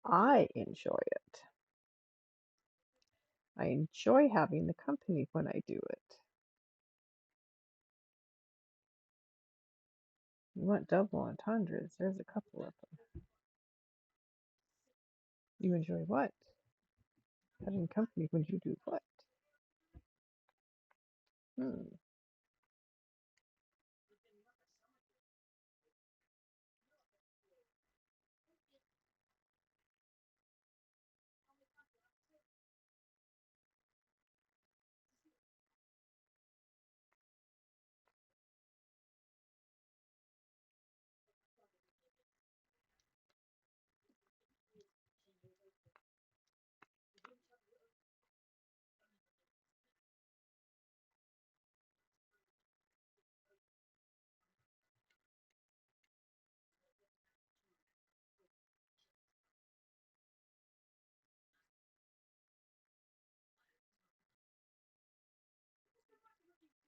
I enjoy it. I enjoy having the company when I do it. You want double entendres? There's a couple of them. You enjoy what? Having company when you do what? Hmm.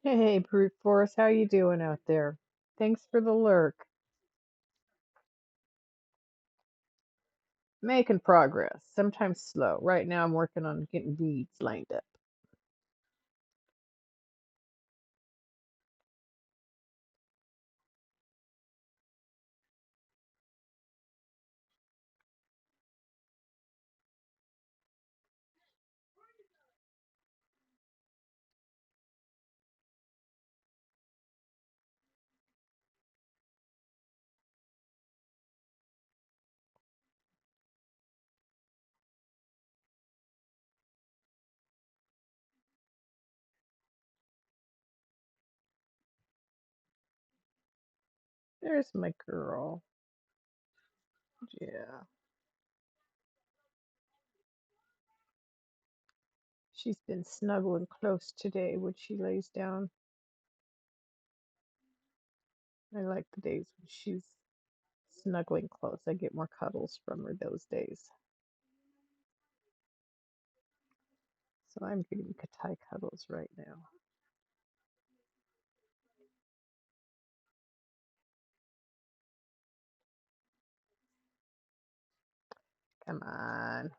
Hey, brute force, how you doing out there? Thanks for the lurk. Making progress, sometimes slow. Right now I'm working on getting weeds lined up. There's my girl. Yeah, she's been snuggling close today when she lays down. I like the days when she's snuggling close. I get more cuddles from her those days. So I'm getting Katai cuddles right now. Come on.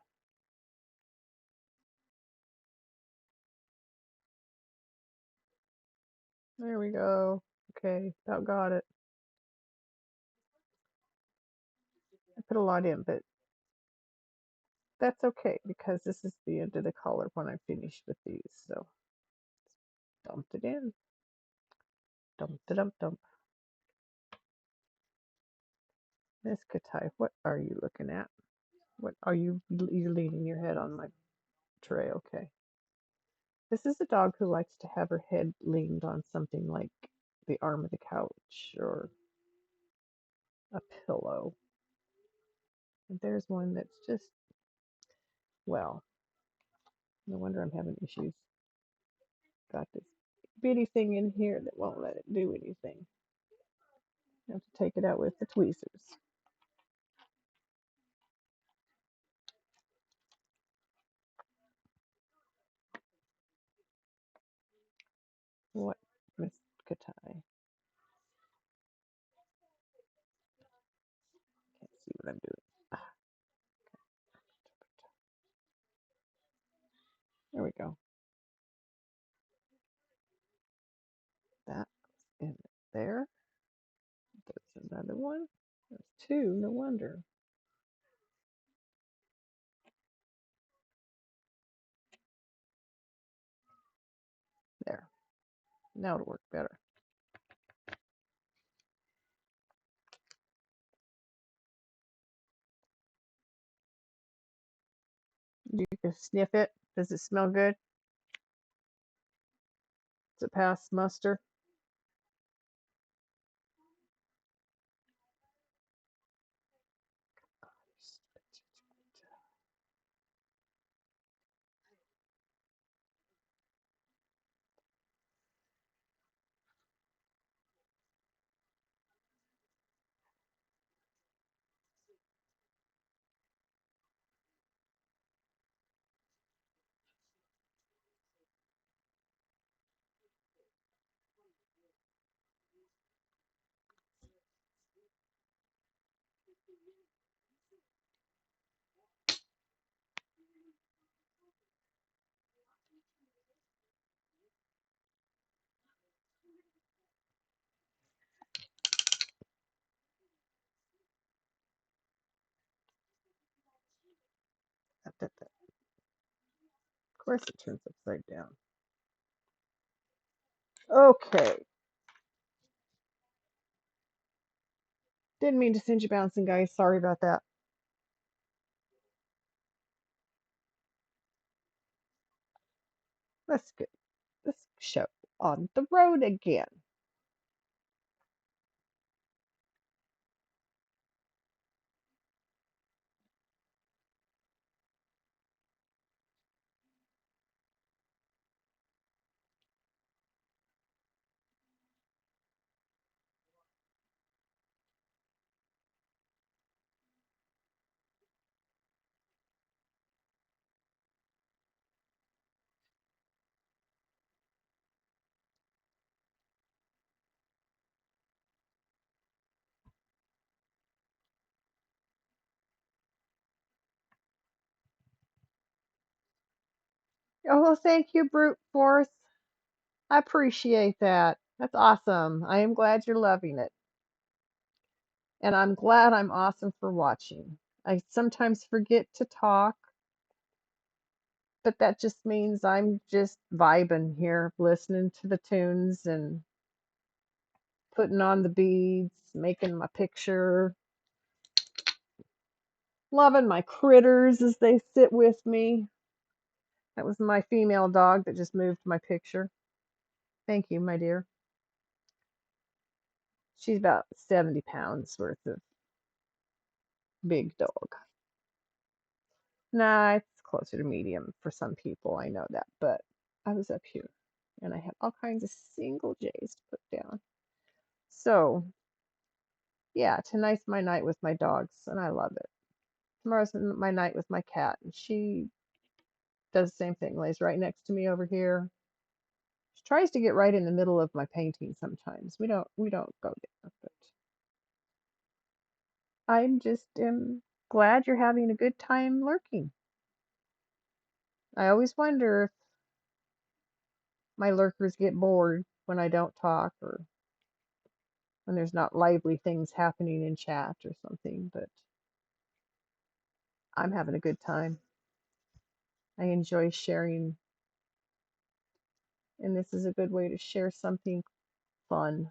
There we go. Okay, about got it. I put a lot in, but that's okay because this is the end of the color when I'm finished with these. So dumped it in. Dump, dump, dump. Miss Katai, what are you looking at? What are you're leaning your head on my tray? Okay. This is a dog who likes to have her head leaned on something like the arm of the couch or a pillow. And there's one that's just, well, no wonder I'm having issues. Got this bitty thing in here that won't let it do anything. I have to take it out with the tweezers. What, Miss Katai? Can't see what I'm doing. Ah, there we go. That in there. There's another one. There's two. No wonder. There. Now it'll work better. You can sniff it. Does it smell good? Does it pass muster? Of course it turns upside down. Okay. Didn't mean to send you bouncing, guys. Sorry about that. Let's get this show on the road again. Oh, well, thank you, Brute Force. I appreciate that. That's awesome. I am glad you're loving it. And I'm glad I'm awesome for watching. I sometimes forget to talk, but that just means I'm just vibing here, listening to the tunes and putting on the beads, making my picture, loving my critters as they sit with me. That was my female dog that just moved my picture. Thank you, my dear. She's about 70 pounds worth of big dog. Nah, it's closer to medium for some people. I know that, but I was up here and I have all kinds of single J's to put down. So, yeah, tonight's my night with my dogs and I love it. Tomorrow's my night with my cat and she does the same thing, lays right next to me over here. She tries to get right in the middle of my painting sometimes. We don't go there, but I'm just glad you're having a good time lurking. I always wonder if my lurkers get bored when I don't talk or when there's not lively things happening in chat or something, but I'm having a good time. I enjoy sharing, and this is a good way to share something fun.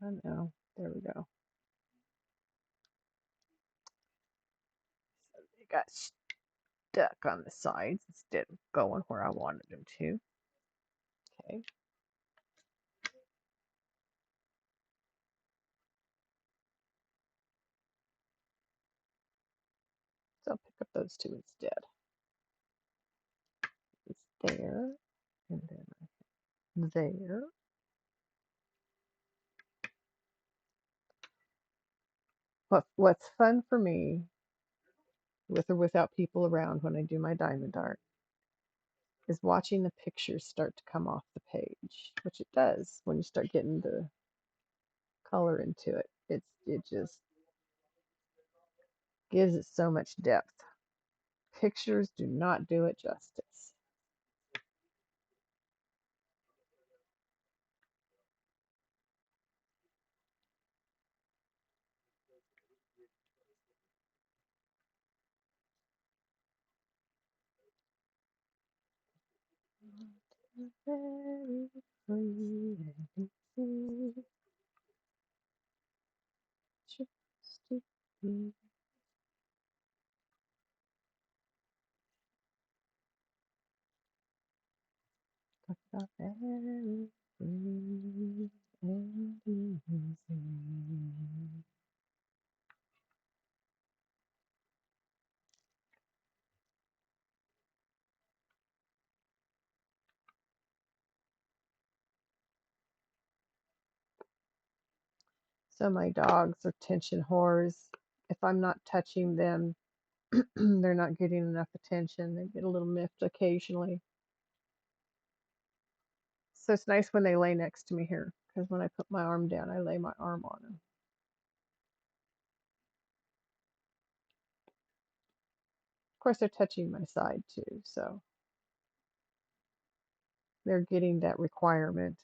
I know. There we go. They got stuck on the sides instead of going where I wanted them to. Okay. So I'll pick up those two instead. It's there, and then there. What's fun for me, with or without people around when I do my diamond art, is watching the pictures start to come off the page, which it does when you start getting the color into it. It just gives it so much depth. Pictures do not do it justice. Very free and easy, just to be very free and easy. So my dogs are attention whores. If I'm not touching them, they're not getting enough attention. They get a little miffed occasionally. So it's nice when they lay next to me here, because when I put my arm down, I lay my arm on them. Of course, they're touching my side too, so they're getting that requirement.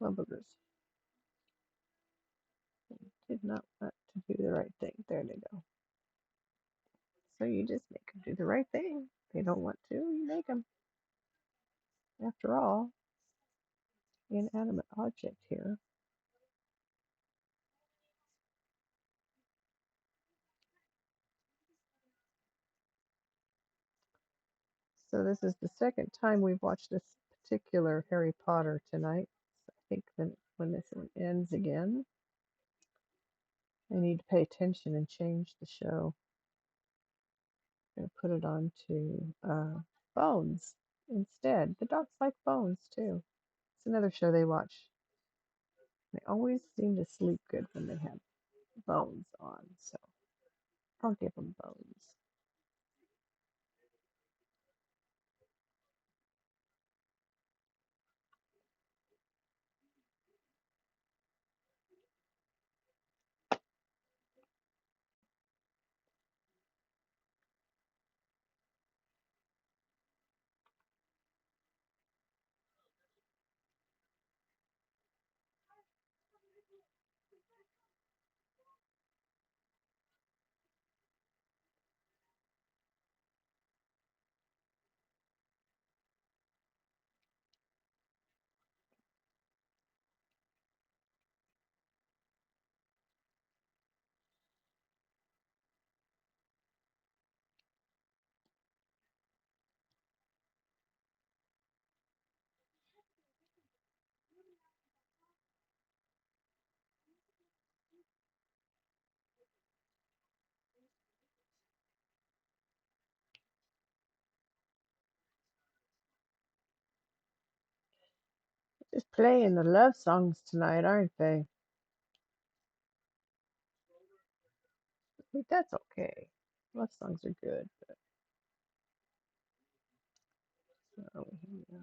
Well, boogers did not want to do the right thing. There they go. So you just make them do the right thing. They don't want to, you make them. After all, inanimate object here. So this is the second time we've watched this particular Harry Potter tonight. So I think when this one ends again, I need to pay attention and change the show. I'm going to put it on to Bones instead. The dogs like Bones too. It's another show they watch. They always seem to sleep good when they have Bones on, so I'll give them Bones. Just playing the love songs tonight, aren't they? I think that's okay. Love songs are good, but oh, yeah.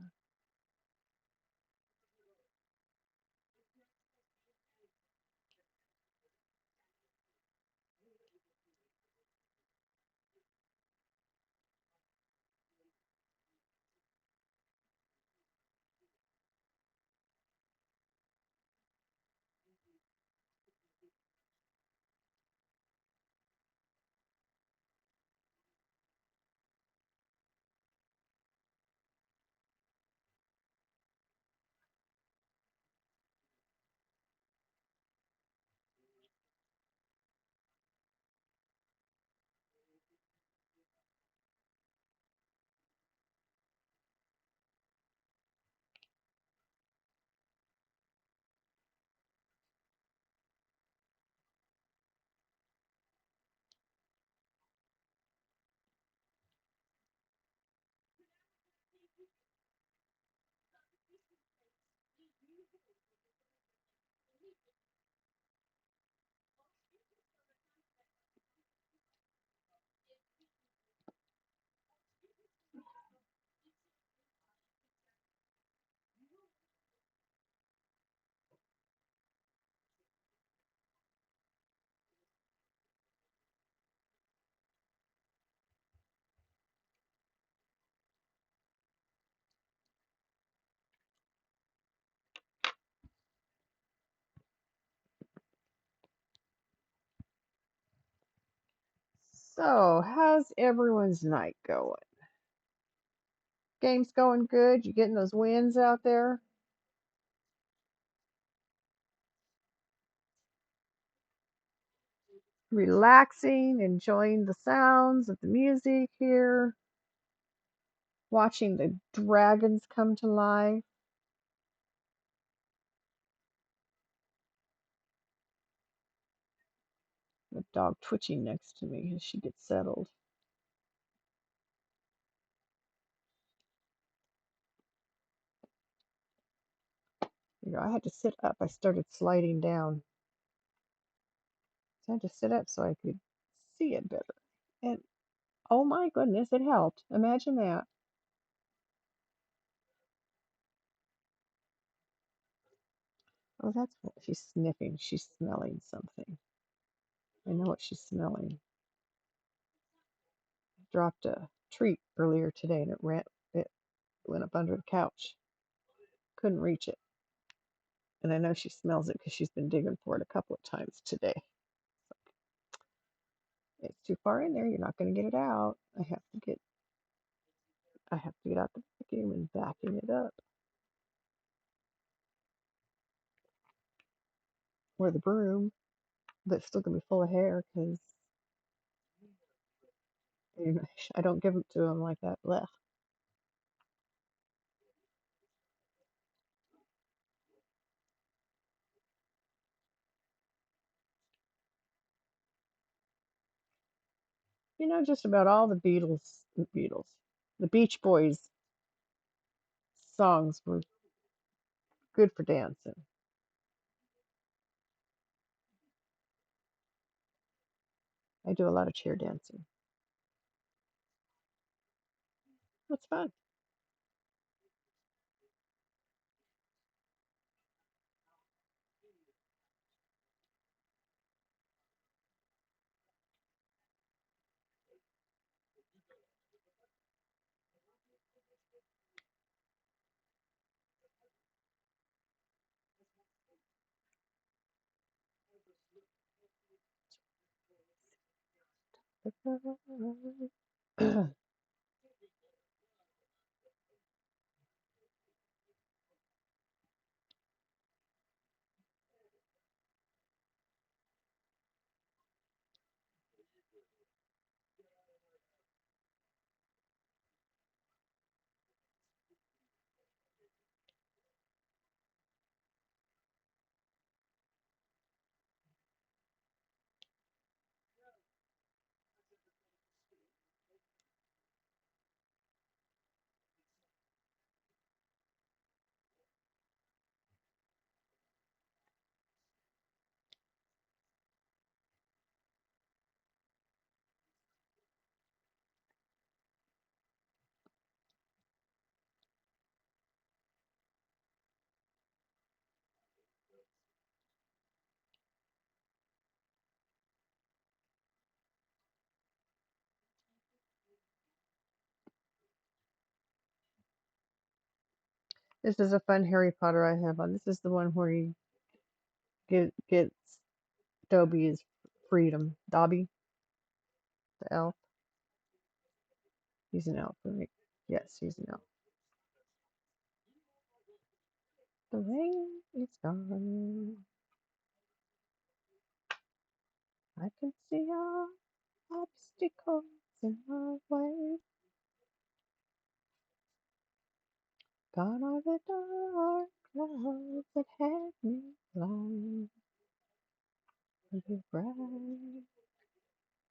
So, how's everyone's night going? Game's going good? You getting those wins out there? Relaxing, enjoying the sounds of the music here, watching the dragons come to life. The dog twitching next to me as she gets settled. I had to sit up. I started sliding down. So I had to sit up so I could see it better. And oh my goodness, it helped. Imagine that. Oh, that's what she's sniffing. She's smelling something. I know what she's smelling. Dropped a treat earlier today and it went up under the couch. Couldn't reach it. And I know she smells it because she's been digging for it a couple of times today. It's too far in there. You're not going to get it out. I have to get out the vacuum and vacuum it up. Or the broom, but it's still going to be full of hair because I don't give them to him like that. Blech. Just about all the Beach Boys songs were good for dancing. I do a lot of chair dancing. That's fun. This is a fun Harry Potter I have on. This is the one where he gets Dobby his freedom. Dobby, the elf. He's an elf, right? Yes, he's an elf. The rain is gone. I can see all obstacles in my way. Gone are the dark clouds that had me blind. The bright,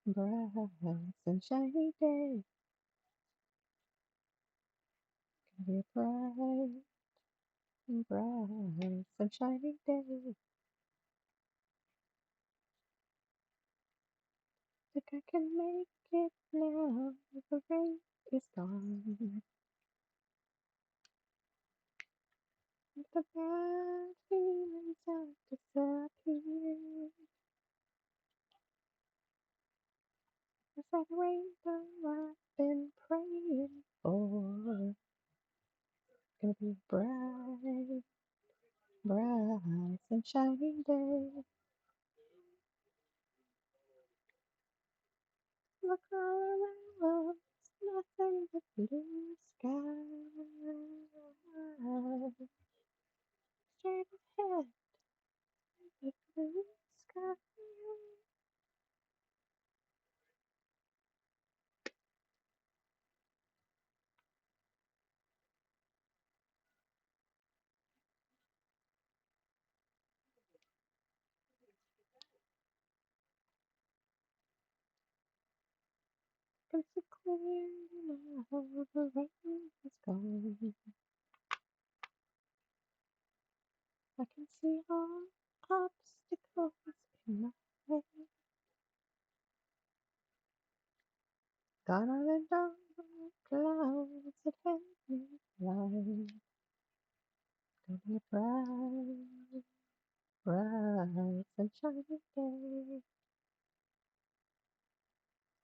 bright sunshiny day can be bright. bright sunshiny day. Think I can make it now. The rain is gone. The bad feelings have disappeared. It's that rainbow I've been praying for. It's gonna be a bright, bright sunshiny day. Look all around, nothing but blue sky. Straight ahead, the blue sky. Can see clearly now the rain is gone. I can see all obstacles in my way. Gone are the dark clouds that held me blind. Gonna be a bright, bright sunshiny day.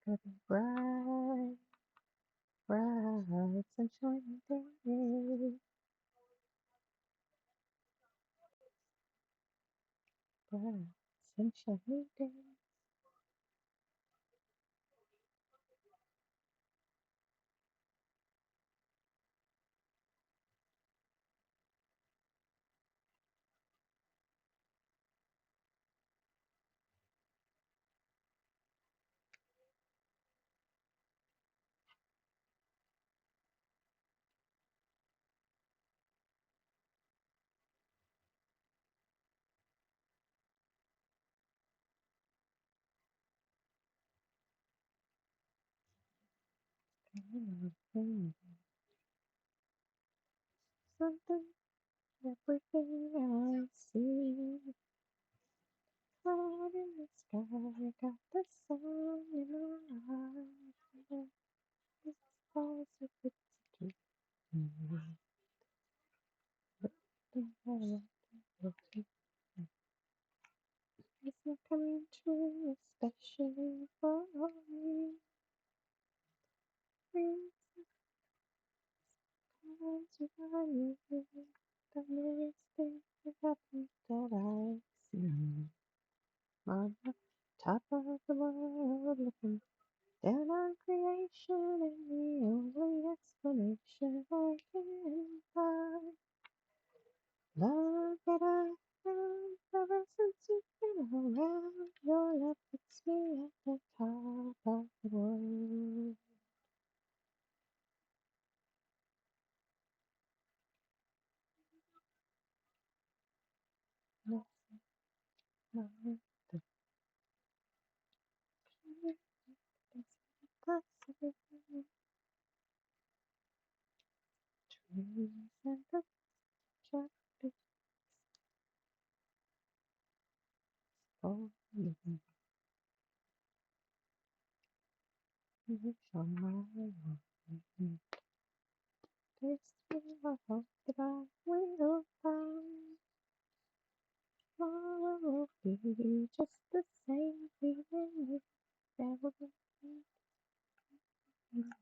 Gonna be a bright, bright sunshiny day. Bright sunshiny day. Something, everything I see. Cloud in the sky, got the sun in my eyes. This falls if it's a dream. But the world is not coming true, especially for me. Dreams come to my the nearest thing that happens that I see. On the top of the world, looking down on creation, and the only explanation I can find. Love that I found ever since you've been around. Your love puts me at the top of the world. Nothing more than pure impossible. Trees and the tropics falling. Wish on my own. There's still a hope that I will find. Tomorrow will be just the same, even if there will be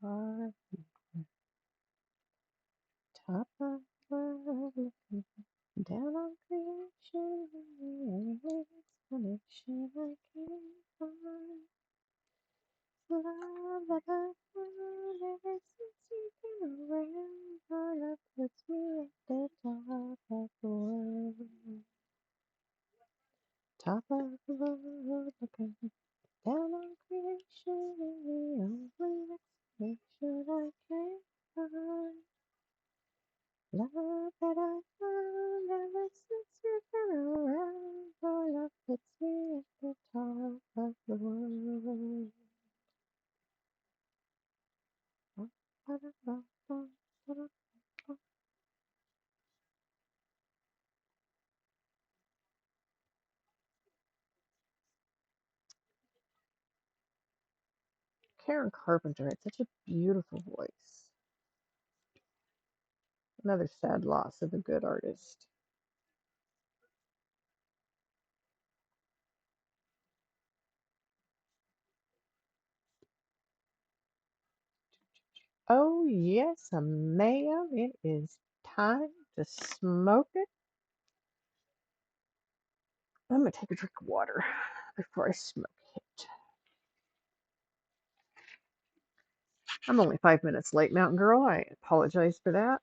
more. Top of the world, looking down on creation, and the only explanation I can find. Love that I found ever since you've been around. Your love puts me at the top of the world. Top of the world, looking down on creation, and the only explanation I can find. Love that I found ever since you've been around. Your love puts me at the top of the world. Ba-da-ba-ba, ba-da-ba-ba. Karen Carpenter had such a beautiful voice. Another sad loss of a good artist. Oh, yes, ma'am. It is time to smoke it. I'm going to take a drink of water before I smoke it. I'm only 5 minutes late, Mountain Girl. I apologize for that.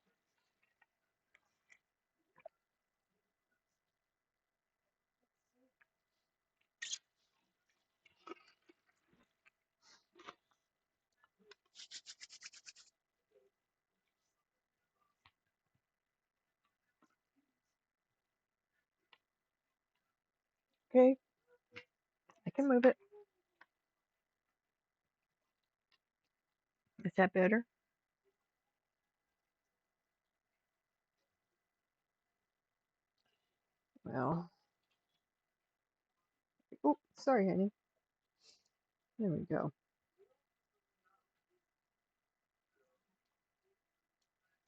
Okay, I can move it. Is that better? Well, oh, sorry, honey. There we go.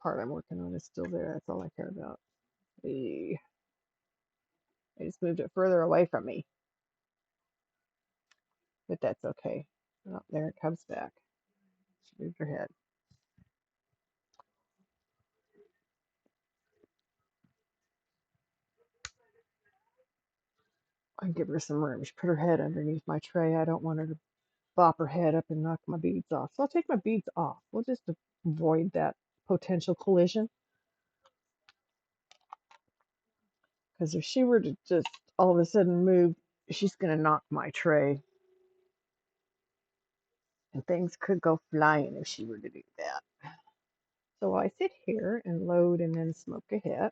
Part I'm working on is still there. That's all I care about. I just moved it further away from me, but that's okay. Oh, there it comes back. She moved her head. I can give her some room. She put her head underneath my tray. I don't want her to bop her head up and knock my beads off. So I'll take my beads off. We'll just avoid that potential collision. Because if she were to just all of a sudden move, she's going to knock my tray. And things could go flying if she were to do that. So I sit here and load and then smoke a hit.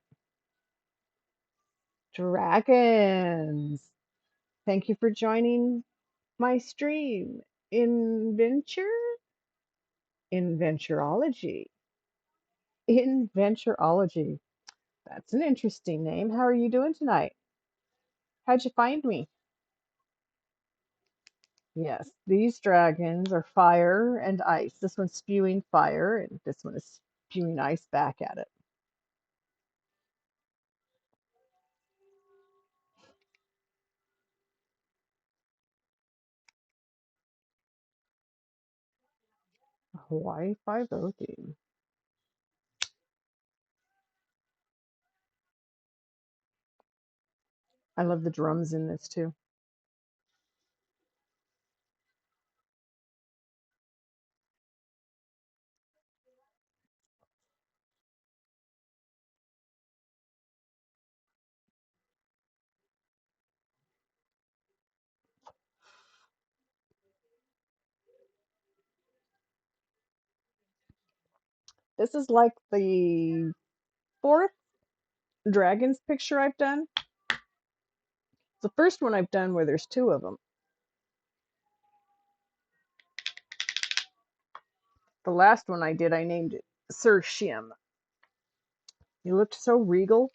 Dragons! Thank you for joining my stream. Inventure? Inventurology. Inventurology. That's an interesting name. How are you doing tonight? How'd you find me? Yes, these dragons are fire and ice. This one's spewing fire, and this one is spewing ice back at it. Hawaii 5 theme. I love the drums in this too. This is like the fourth dragons picture I've done. It's the first one I've done where there's two of them. The last one I did, I named it Sir Shim. He looked so regal.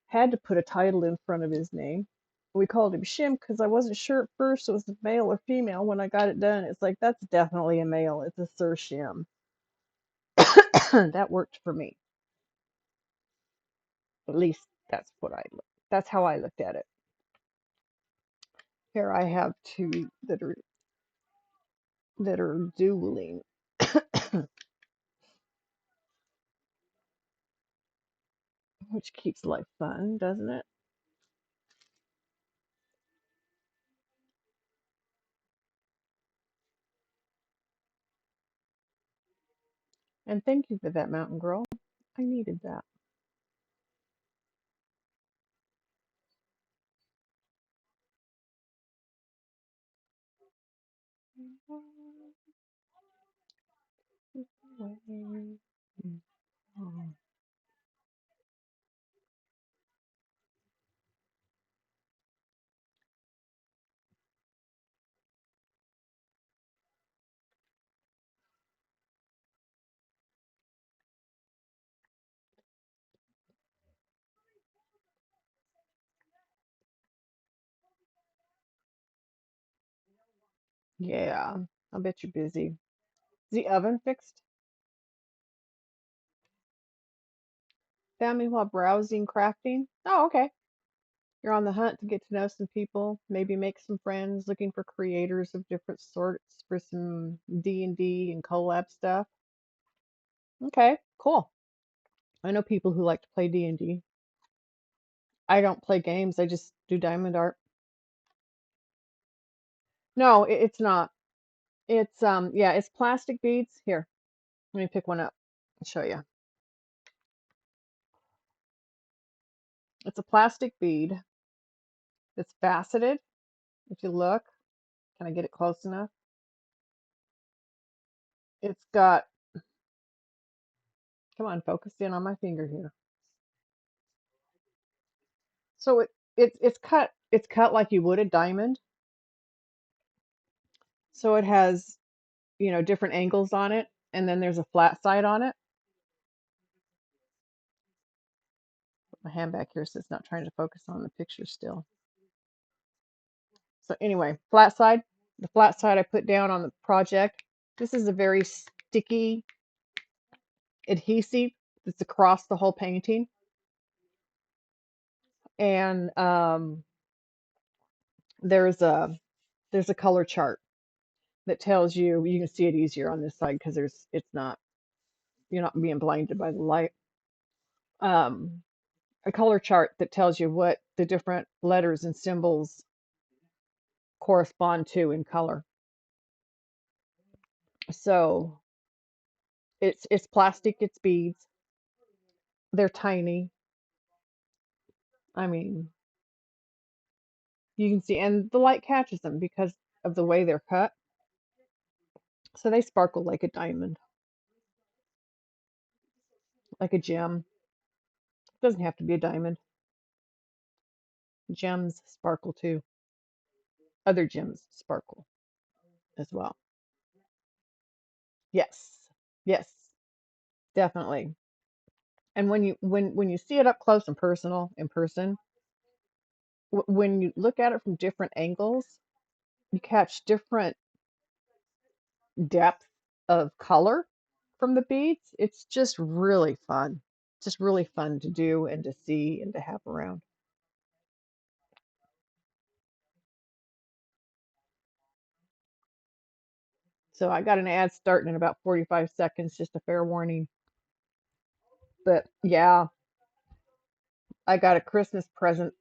Had to put a title in front of his name. We called him Shim because I wasn't sure at first it was a male or female. When I got it done, it's like, that's definitely a male. It's a Sir Shim. That worked for me. At least that's how I looked at it. Here I have two that are dueling. Which keeps life fun, doesn't it? And thank you for that, Mountain Girl. I needed that. Yeah, I bet you're busy. Is the oven fixed? Family while browsing, crafting. Oh, okay. You're on the hunt to get to know some people, maybe make some friends, looking for creators of different sorts for some D&D and collab stuff. Okay, cool. I know people who like to play D&D. I don't play games, I just do diamond art. No, it's not. It's yeah, it's plastic beads. Here, let me pick one up and show you. It's a plastic bead that's faceted. If you look, can I get it close enough? It's got, come on, focus in on my finger here. So it's cut like you would a diamond. So it has, different angles on it, and then there's a flat side on it. Put my hand back here so it's not trying to focus on the picture still. So anyway, flat side. The flat side I put down on the project. This is a very sticky adhesive that's across the whole painting. And there's a there's a color chart that tells you can see it easier on this side because it's not, you're not being blinded by the light. Um, a color chart that tells you what the different letters and symbols correspond to in color. So it's plastic, it's beads. They're tiny. I mean, you can see, and the light catches them because of the way they're cut. So they sparkle like a diamond, like a gem. It doesn't have to be a diamond. Gems sparkle too. Other gems sparkle as well. Yes. Yes, definitely. And when you see it up close and personal in person, when you look at it from different angles, you catch different depth of color from the beads. It's just really fun. Just really fun to do and to see and to have around. So I got an ad starting in about 45 seconds, just a fair warning. But yeah, I got a Christmas present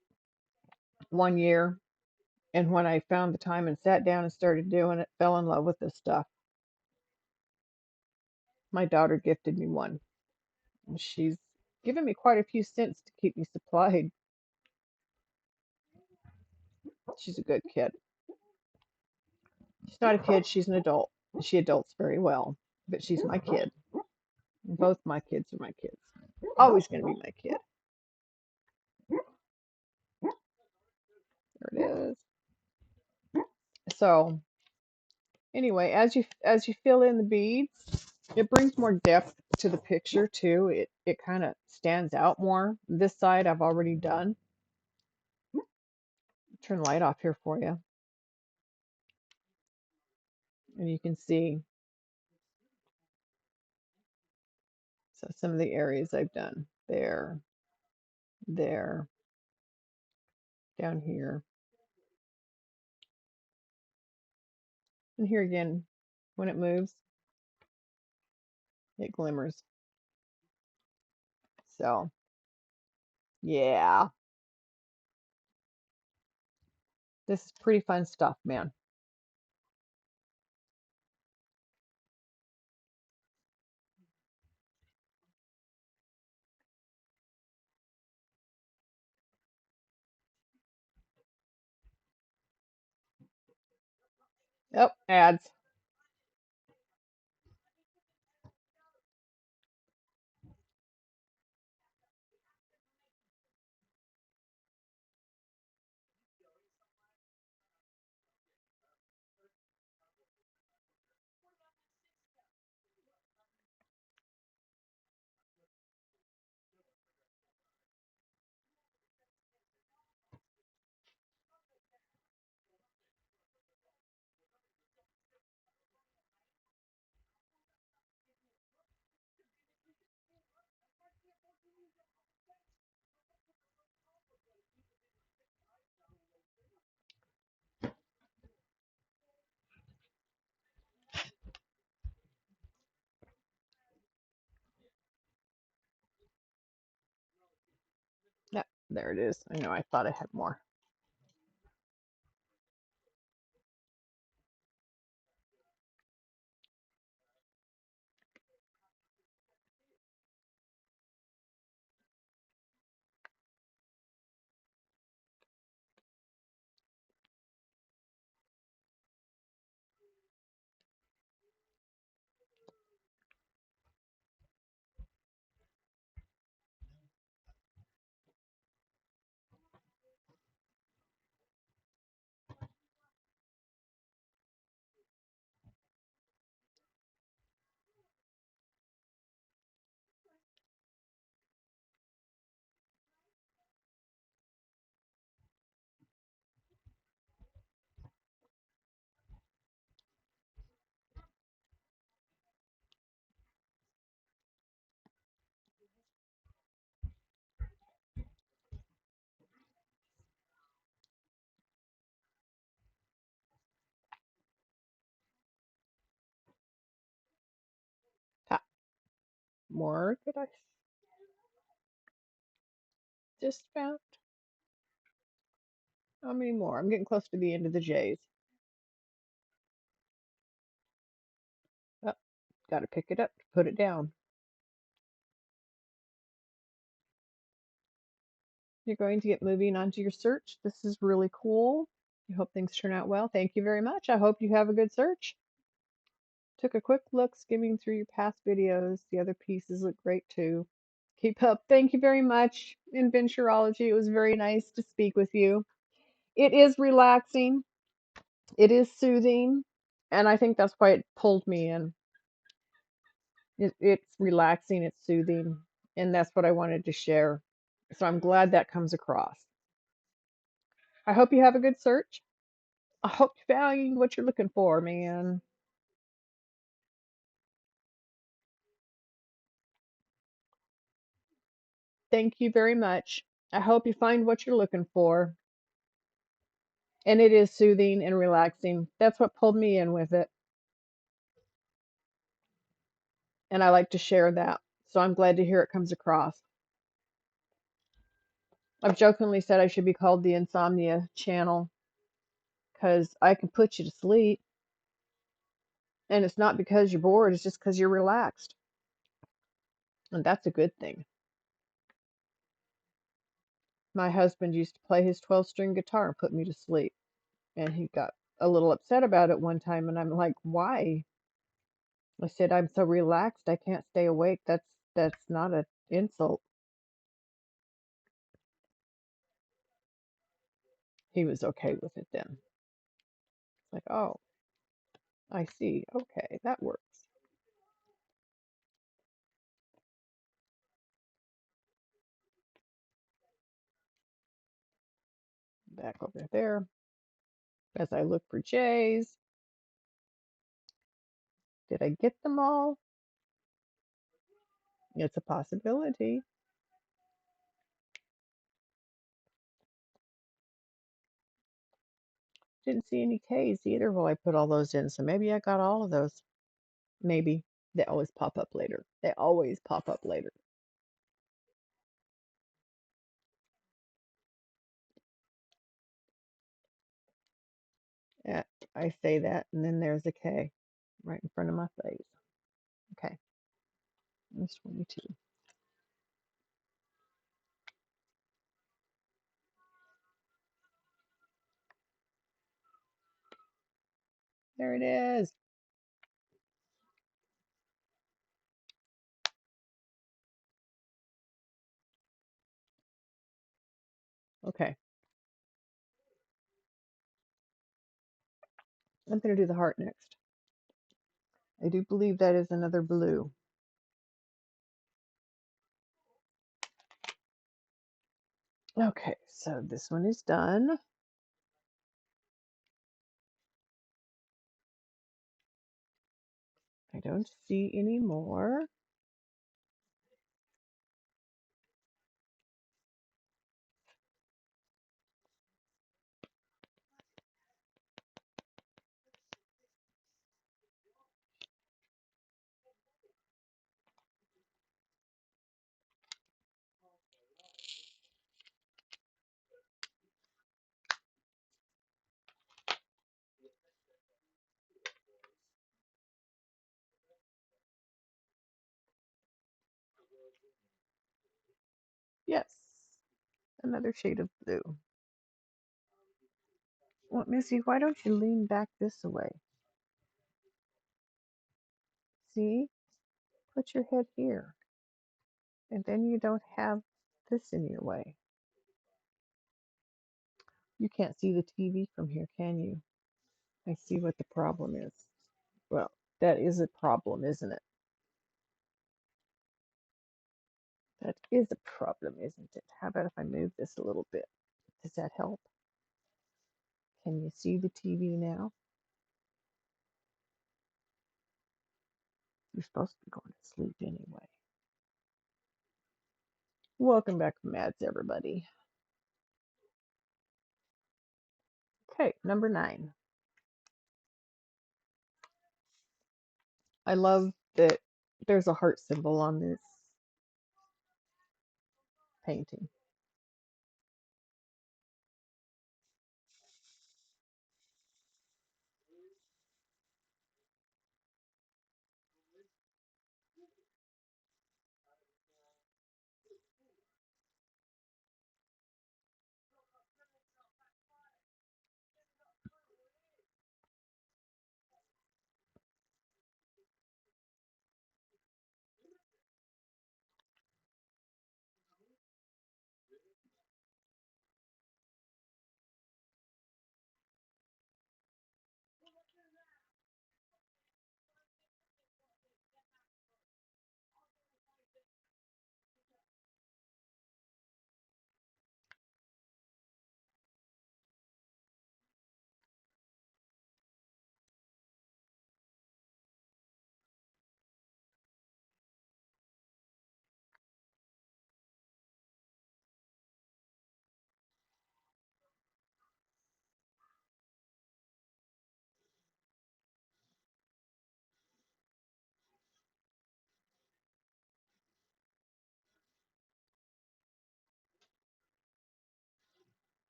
one year, and when I found the time and sat down and started doing it, fell in love with this stuff. My daughter gifted me one. And she's given me quite a few cents to keep me supplied. She's a good kid. She's not a kid, she's an adult. She adults very well, but she's my kid. Both my kids are my kids. Always going to be my kid. There it is. So anyway, as you fill in the beads, it brings more depth to the picture too. It kind of stands out more. This side I've already done. Turn the light off here for you, and you can see, so some of the areas I've done there, there, down here, and here again. When it moves, it glimmers. So yeah, this is pretty fun stuff, man. Yep, ads. There it is. I know, I thought I had more. Ah, more that I just found. How many more? I'm getting close to the end of the J's. Oh, got to pick it up to put it down. You're going to get moving onto your search. This is really cool. I hope things turn out well. Thank you very much. I hope you have a good search. Took a quick look skimming through your past videos. The other pieces look great too. Keep up. Thank you very much, Inventurology. It was very nice to speak with you. It is relaxing. It is soothing. And I think that's why it pulled me in. It's relaxing, it's soothing, and that's what I wanted to share. So I'm glad that comes across. I hope you have a good search. I hope you found what you're looking for, man. Thank you very much. I hope you find what you're looking for. And it is soothing and relaxing. That's what pulled me in with it. And I like to share that. So I'm glad to hear it comes across. I've jokingly said I should be called the Insomnia Channel because I can put you to sleep. And it's not because you're bored, it's just because you're relaxed. And that's a good thing. My husband used to play his 12-string guitar and put me to sleep. And he got a little upset about it one time. And I'm like, why? I said, I'm so relaxed, I can't stay awake. That's not an insult. He was okay with it then. It's like, oh, I see. Okay, that works. Back over there. As I look for J's, did I get them all? It's a possibility. Didn't see any K's either while I put all those in, so maybe I got all of those. Maybe. They always pop up later. They always pop up later. Yeah, I say that, and then there's a K right in front of my face. Okay, it's 22. There it is. Okay, I'm going to do the heart next. I do believe that is another blue. Okay, so this one is done. I don't see any more. Another shade of blue. Well, Missy, why don't you lean back this way? See? Put your head here. And then you don't have this in your way. You can't see the TV from here, can you? I see what the problem is. Well, that is a problem, isn't it? That is a problem, isn't it? How about if I move this a little bit? Does that help? Can you see the TV now? You're supposed to be going to sleep anyway. Welcome back to Mads, everybody. Okay, number 9. I love that there's a heart symbol on this painting.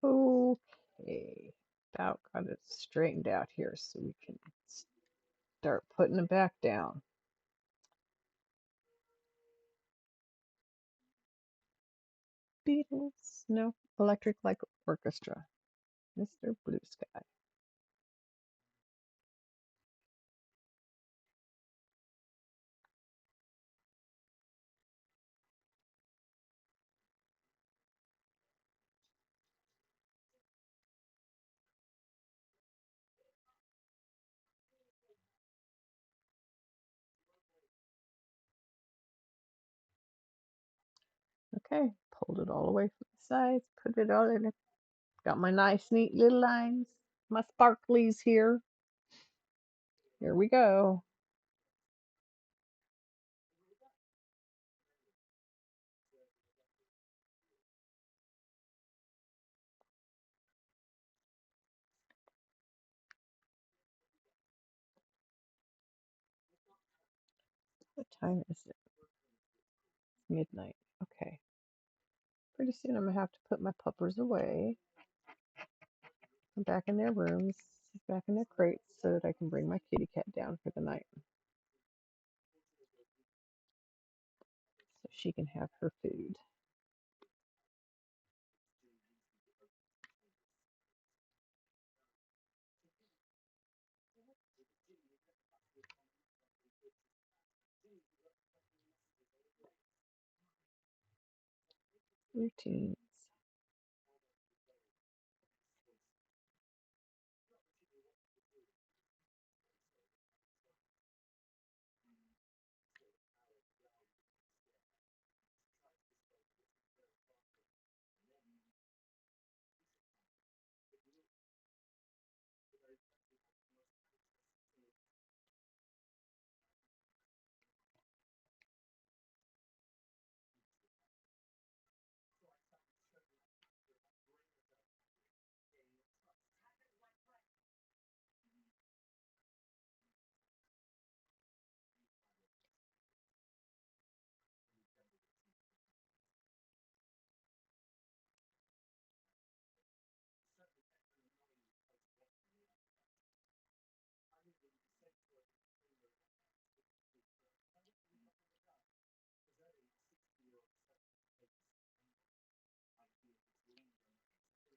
Okay, about got it straightened out here so we can start putting it back down. Beatles, no, Electric Light Orchestra, Mr. Blue Sky. Okay, pulled it all away from the sides, put it all in it. Got my nice, neat little lines, my sparklies here. Here we go. What time is it? Midnight. Okay. Pretty soon I'm gonna have to put my puppers away. Back in their rooms, back in their crates, so that I can bring my kitty cat down for the night. So she can have her food. Routines.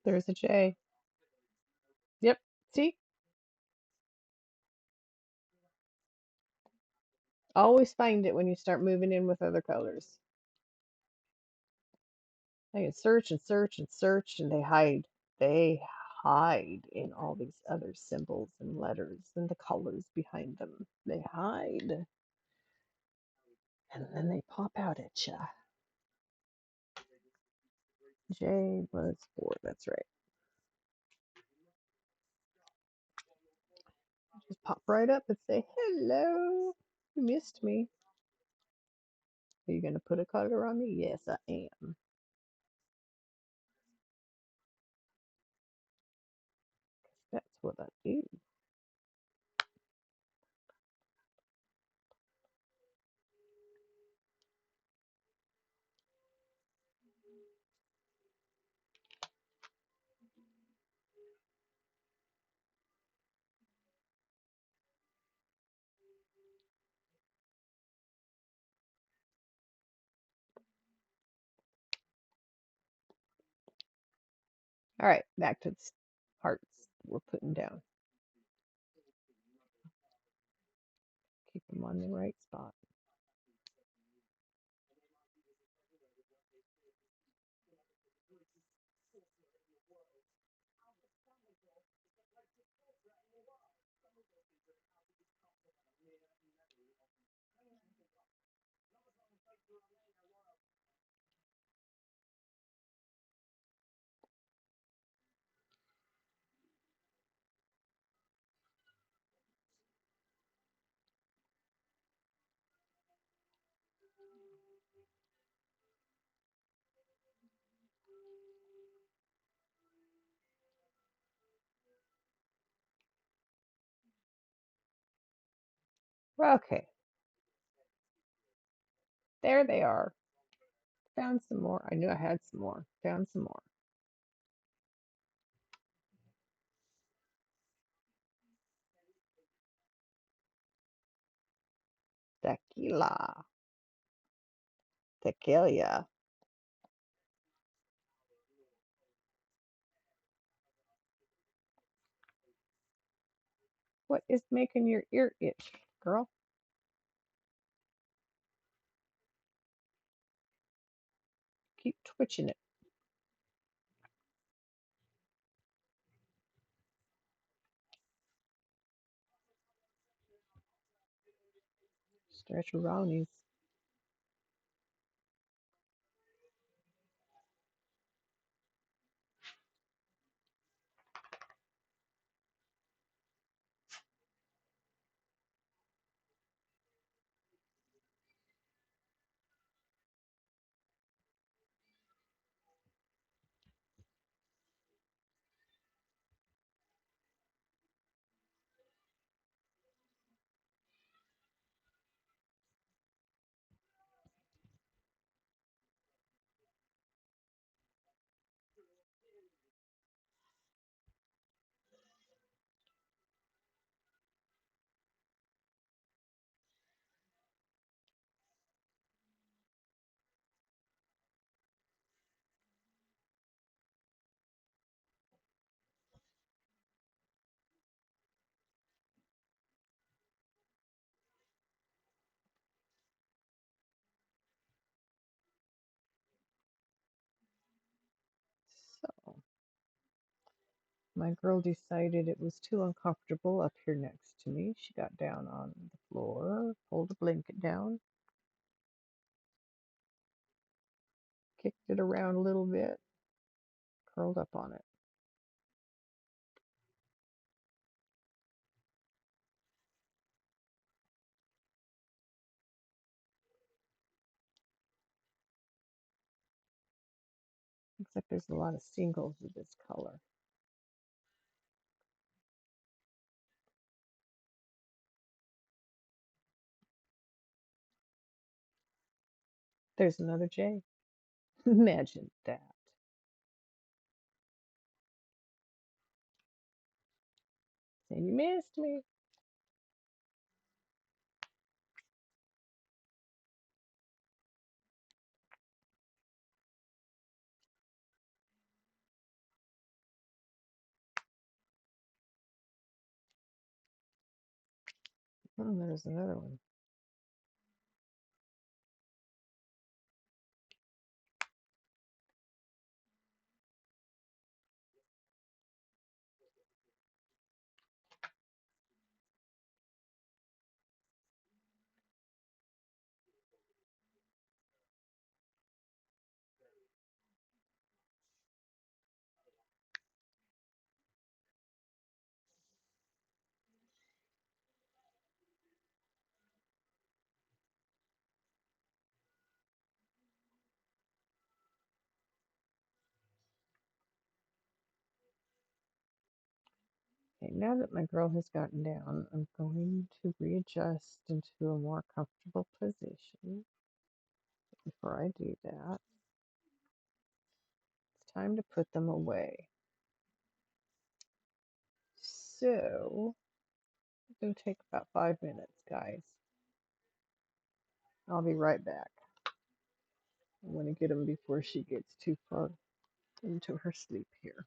There's a J. Yep. See? Always find it when you start moving in with other colors. I can search and search and search, and they hide. They hide in all these other symbols and letters and the colors behind them. They hide, and then they pop out at you. J was 4. That's right. Just pop right up and say, hello. You missed me. Are you going to put a color on me? Yes, I am. That's what I do. All right, back to the hearts we're putting down. Keep them on the right spot. Okay, there they are. Found some more. I knew I had some more. Found some more. Tequila. Tequila. What is making your ear itch, girl? Keep twitching it. Stretch around. So my girl decided it was too uncomfortable up here next to me. She got down on the floor, pulled the blanket down, kicked it around a little bit, curled up on it. Looks like there's a lot of singles of this color. There's another J. Imagine that. And you missed me. Oh, there's another one. Okay, now that my girl has gotten down, I'm going to readjust into a more comfortable position. Before I do that, it's time to put them away. So, it's going to take about 5 minutes, guys. I'll be right back. I want to get them before she gets too far into her sleep here.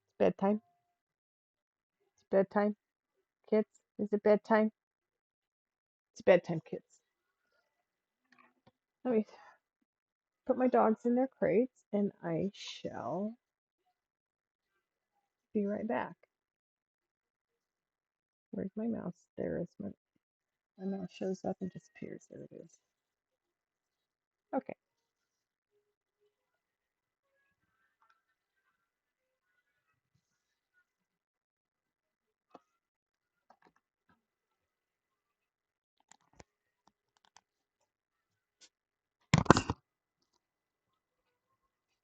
It's bedtime. It's bedtime, kids. Is it bedtime? It's bedtime, kids. Let me put my dogs in their crates and I shall be right back. Where's my mouse? There is my mouse shows up and disappears. There it is. Okay.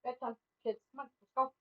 Bedtime, kids. Come on, let's go.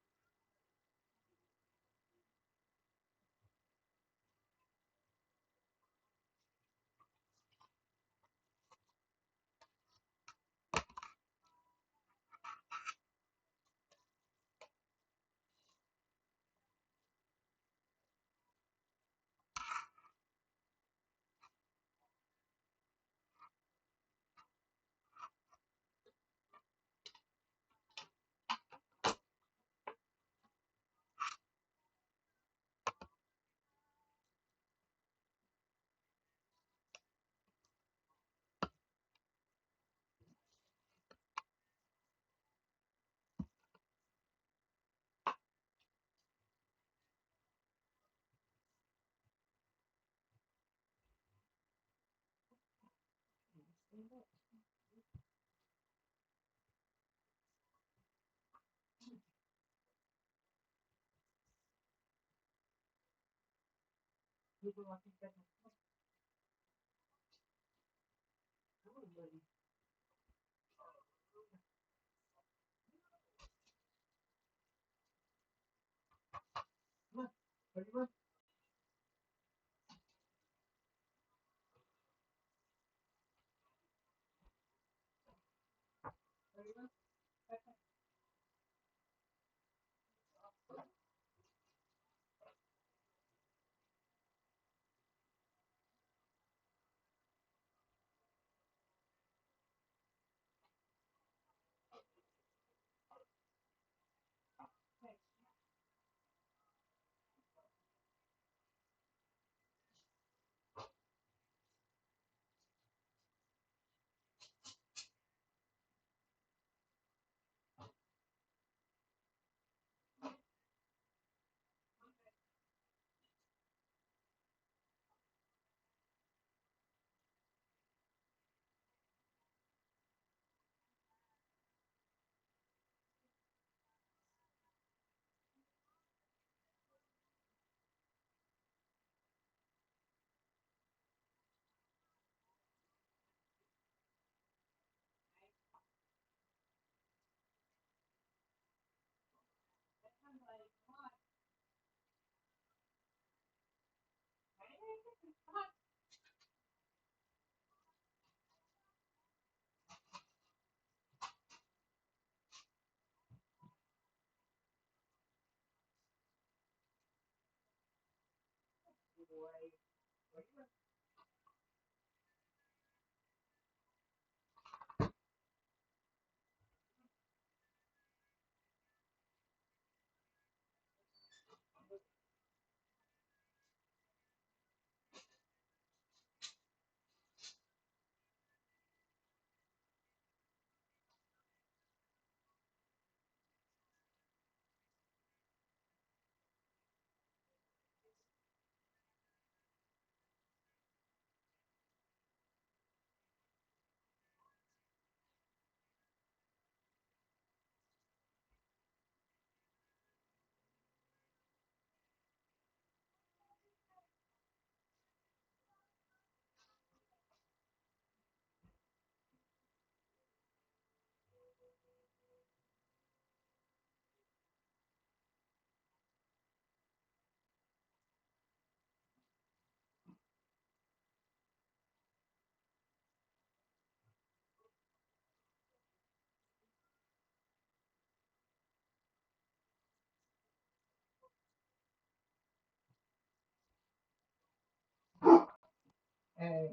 A.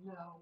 No.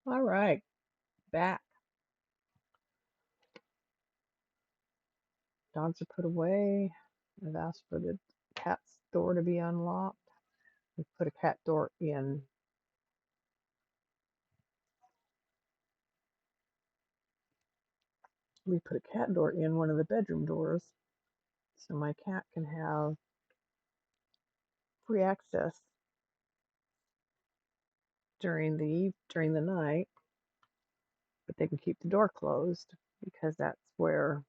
All right, back. Dogs are put away. I've asked for the cat's door to be unlocked. We put a cat door in. We put a cat door in one of the bedroom doors so my cat can have free access during the night, but they can keep the door closed because that's where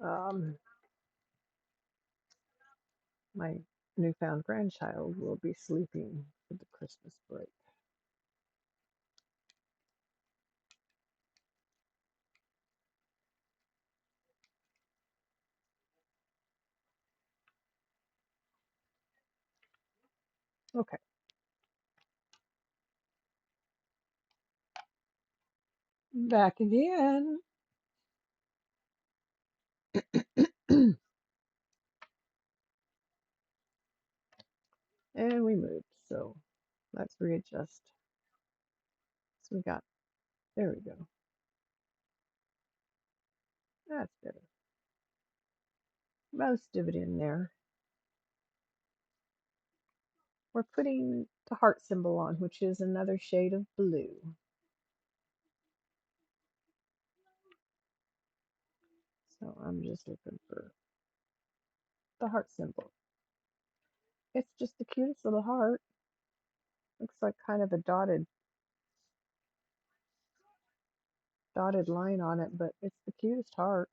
um, my newfound grandchild will be sleeping for the Christmas break. Okay, back again. And we moved, so let's readjust. So we got, there we go. That's better. Most of it in there. We're putting the heart symbol on, which is another shade of blue. So I'm just looking for the heart symbol. It's just the cutest little heart. Looks like kind of a dotted line on it, but it's the cutest heart.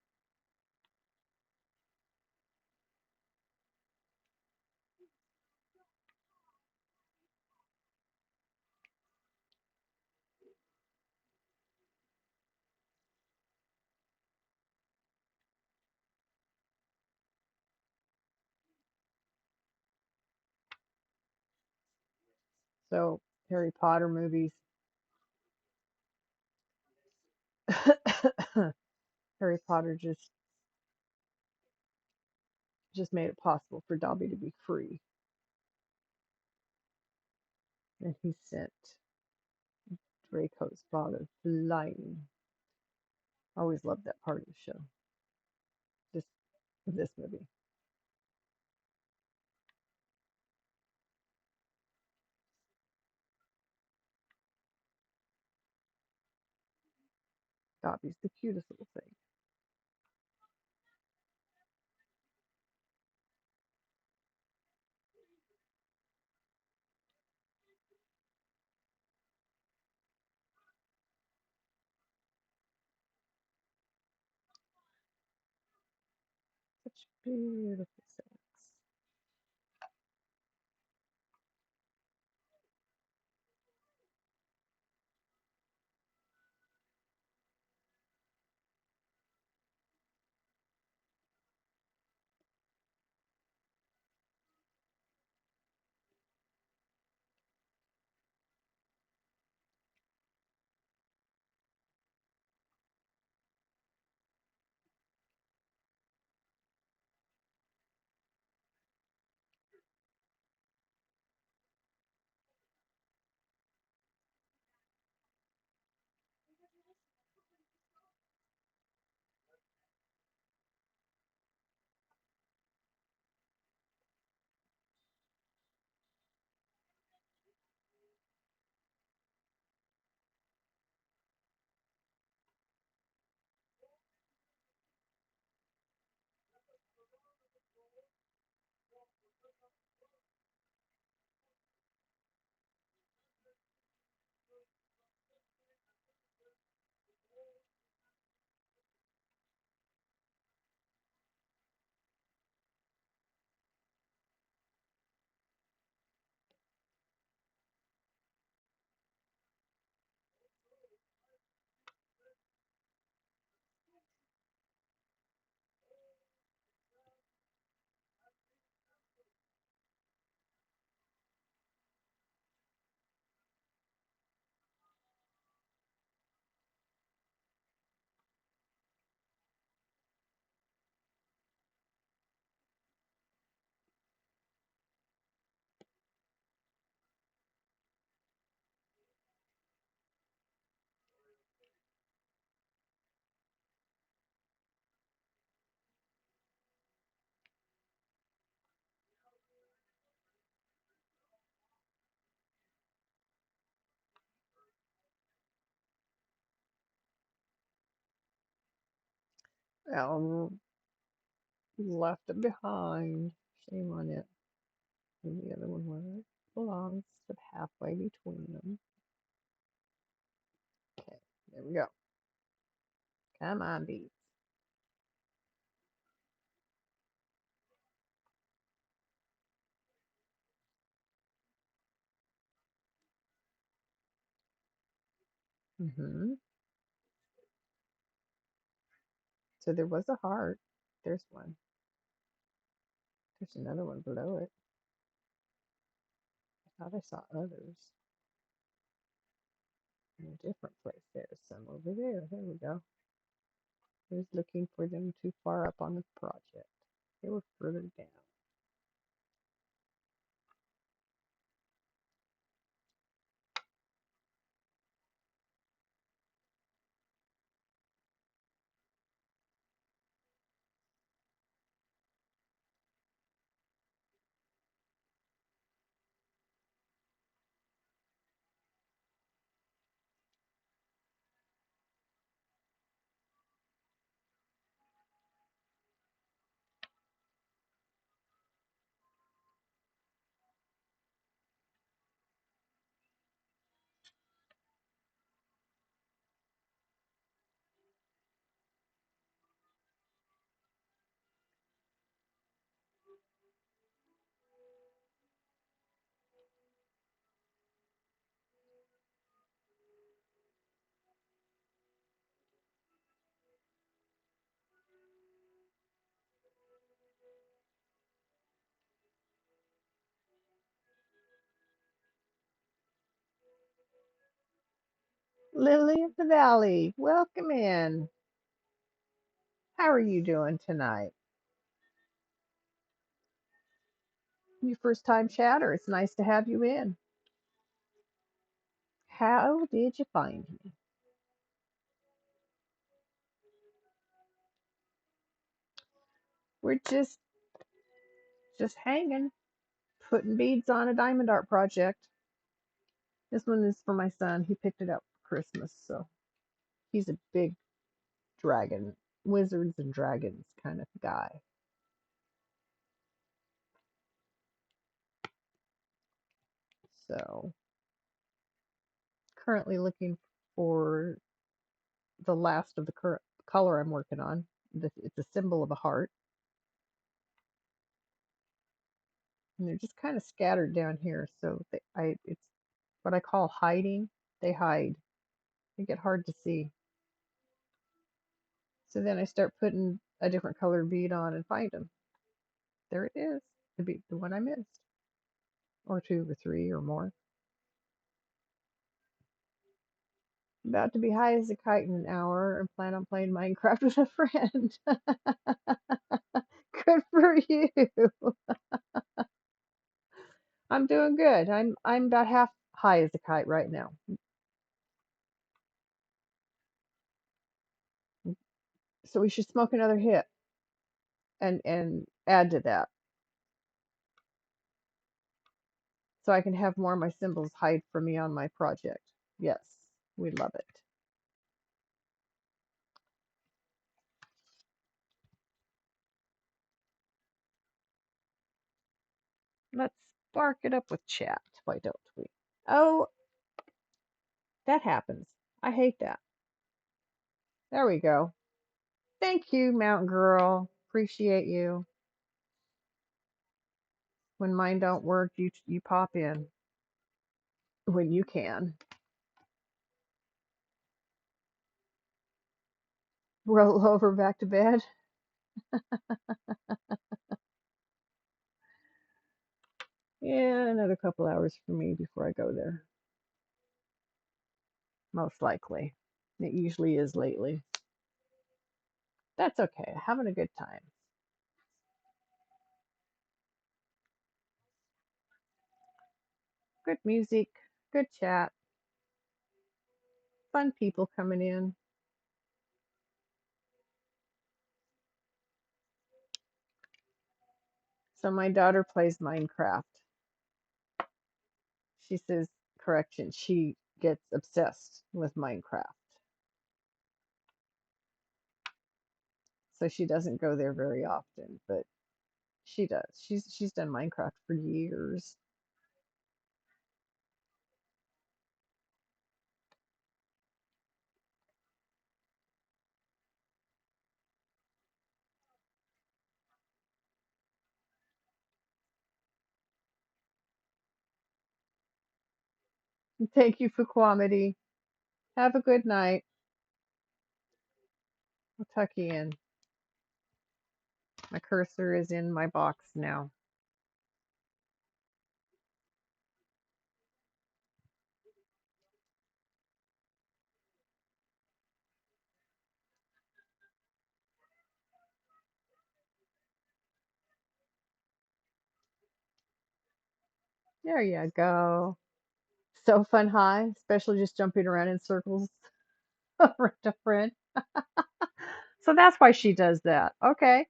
So Harry Potter movies. Harry Potter just made it possible for Dobby to be free, and he sent Draco's father flying. I always loved that part of the show. This this movie. Dobby's the cutest little thing. Such beautiful things. Elm left it behind. Shame on it. And the other one where it belongs, but halfway between them. Okay, there we go. Come on, bees. Hmm. So there was a heart. There's one. There's another one below it. I thought I saw others in a different place. There's some over there. There we go. I was looking for them too far up on the project. They were further down. Lily of the Valley, welcome in. How are you doing tonight? Your first time chatter. It's nice to have you in. How did you find me? We're just hanging, putting beads on a diamond art project. This one is for my son. He picked it up for Christmas, so he's a big dragon, wizards and dragons kind of guy. So currently looking for the last of the color I'm working on. It's a symbol of a heart, and they're just kind of scattered down here. So it's what I call hiding. They hide. They get hard to see. So then I start putting a different colored bead on and find them. There it is, the one I missed, or two or three or more. About to be high as a kite in an hour and plan on playing Minecraft with a friend. Good for you. I'm doing good. I'm about half high as a kite right now. So we should smoke another hit and add to that so I can have more of my symbols hide from me on my project. Yes, we love it. Let's spark it up with chat. Why don't we? Oh, that happens. I hate that. There we go. Thank you, Mountain Girl. Appreciate you. When mine don't work, you pop in when you can. Roll over back to bed. Yeah, another couple hours for me before I go there. Most likely. It usually is lately. That's okay. Having a good time. Good music, good chat, fun people coming in. So my daughter plays Minecraft. She says, correction, she gets obsessed with Minecraft. so she doesn't go there very often, but she does. She's done Minecraft for years. Thank you for Fuquamity. Have a good night. I'll tuck you in. My cursor is in my box now. There you go. So fun high, especially just jumping around in circles around a friend. So that's why she does that. Okay.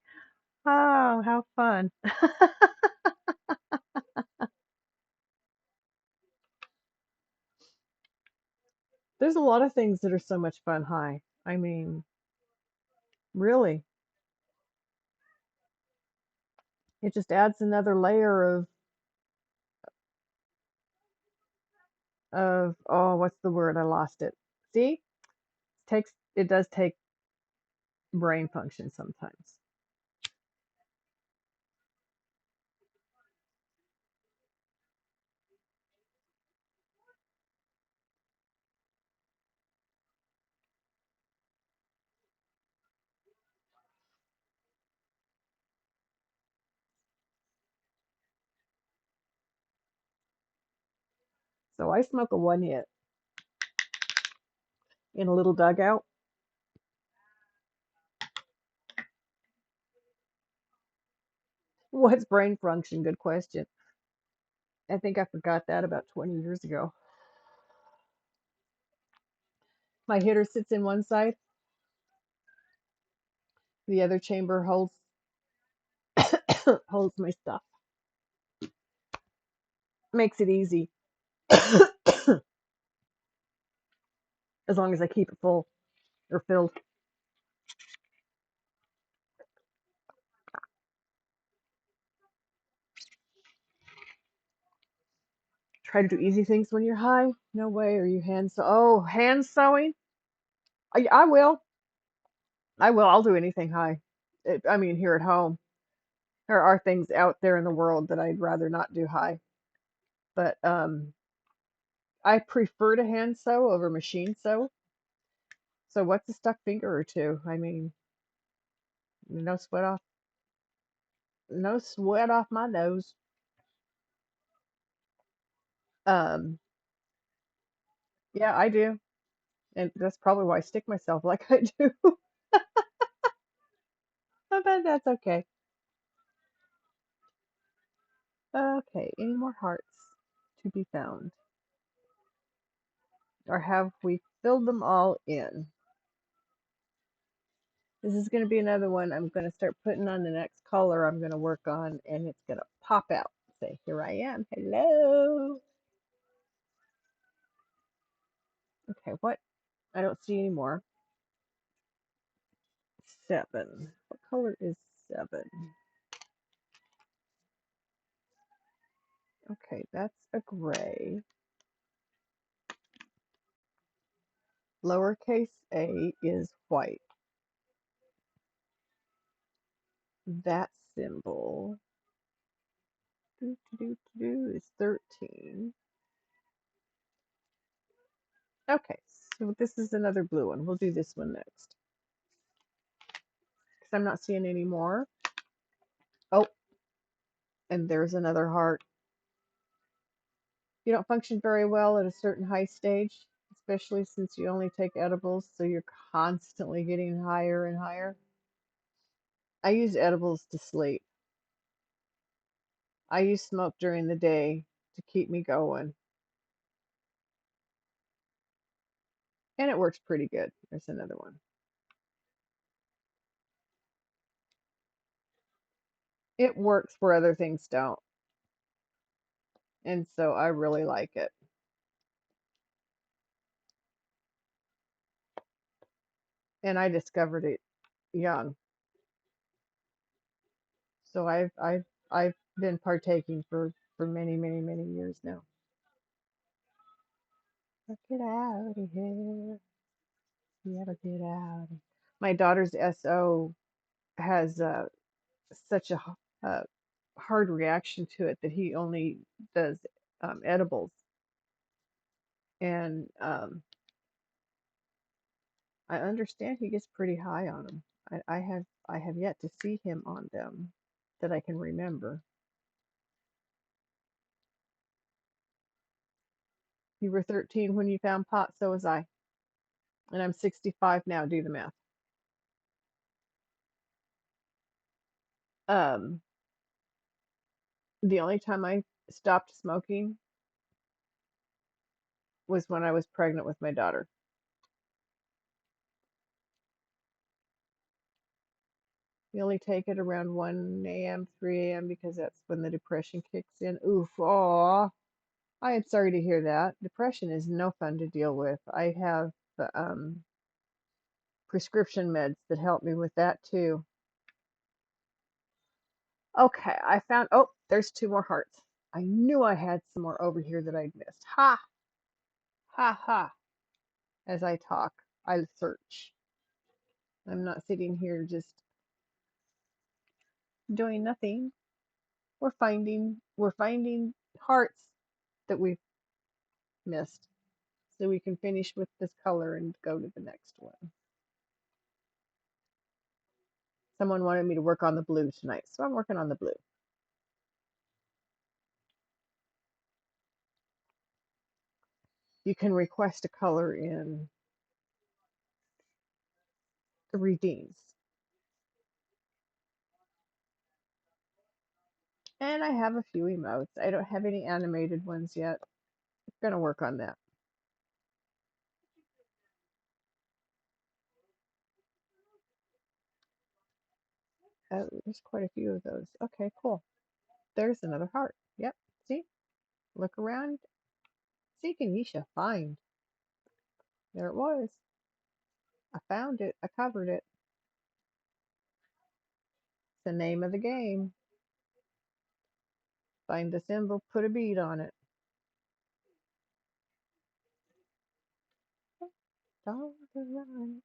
Oh, how fun. There's a lot of things that are so much fun high. I mean, really, it just adds another layer of oh, what's the word? I lost it. See? It does take brain function sometimes. So I smoke a one hit in a little dugout. What's brain function? Good question. I think I forgot that about 20 years ago. My hitter sits in one side, the other chamber holds holds my stuff. Makes it easy. As long as I keep it full or filled. Try to do easy things when you're high. No way. Are you hand sew? Oh, hand sewing? I will. I will. I'll do anything high. I mean, here at home. There are things out there in the world that I'd rather not do high. But I prefer to hand sew over machine sew. So what's a stuck finger or two? I mean, no sweat off, no sweat off my nose. Um, yeah, I do, and that's probably why I stick myself like I do. But that's okay. Okay, any more hearts to be found, or have we filled them all in? This is going to be another one I'm going to start putting on the next color I'm going to work on, and it's going to pop out. Say, here I am. Hello. Okay, what? I don't see any more. 7. What color is 7? Okay, that's a gray. Lowercase a is white. That symbol is 13. Okay, so this is another blue one. We'll do this one next because I'm not seeing any more. Oh, and there's another heart. You don't function very well at a certain high stage, especially since you only take edibles, so you're constantly getting higher and higher. I use edibles to sleep. I use smoke during the day to keep me going, and it works pretty good. There's another one. It works where other things don't, and so I really like it. And I discovered it young. So I've been partaking for many, many, many years now. Let's get out of here. We gotta get out. My daughter's SO has such a uh, hard reaction to it that he only does edibles, and I understand he gets pretty high on them. I have yet to see him on them that I can remember. You were 13 when you found pot, so was I, and I'm 65 now. Do the math. Um, the only time I stopped smoking was when I was pregnant with my daughter. You only take it around 1 a.m., 3 a.m. because that's when the depression kicks in. Oof, aw. I am sorry to hear that. Depression is no fun to deal with. I have prescription meds that help me with that too. Okay, I found, oh, there's two more hearts. I knew I had some more over here that I'd missed. Ha, ha, ha. As I talk, I search. I'm not sitting here just doing nothing. We're finding hearts that we've missed so we can finish with this color and go to the next one. Someone wanted me to work on the blue tonight, so I'm working on the blue. You can request a color in the redeems. And I have a few emotes. I don't have any animated ones yet. I'm gonna work on that. Oh, there's quite a few of those. Okay, cool. There's another heart. Yep. See? Look around. Seek and ye shall find. There it was. I found it. I covered it. It's the name of the game. Find the symbol, put a bead on it. Down the line.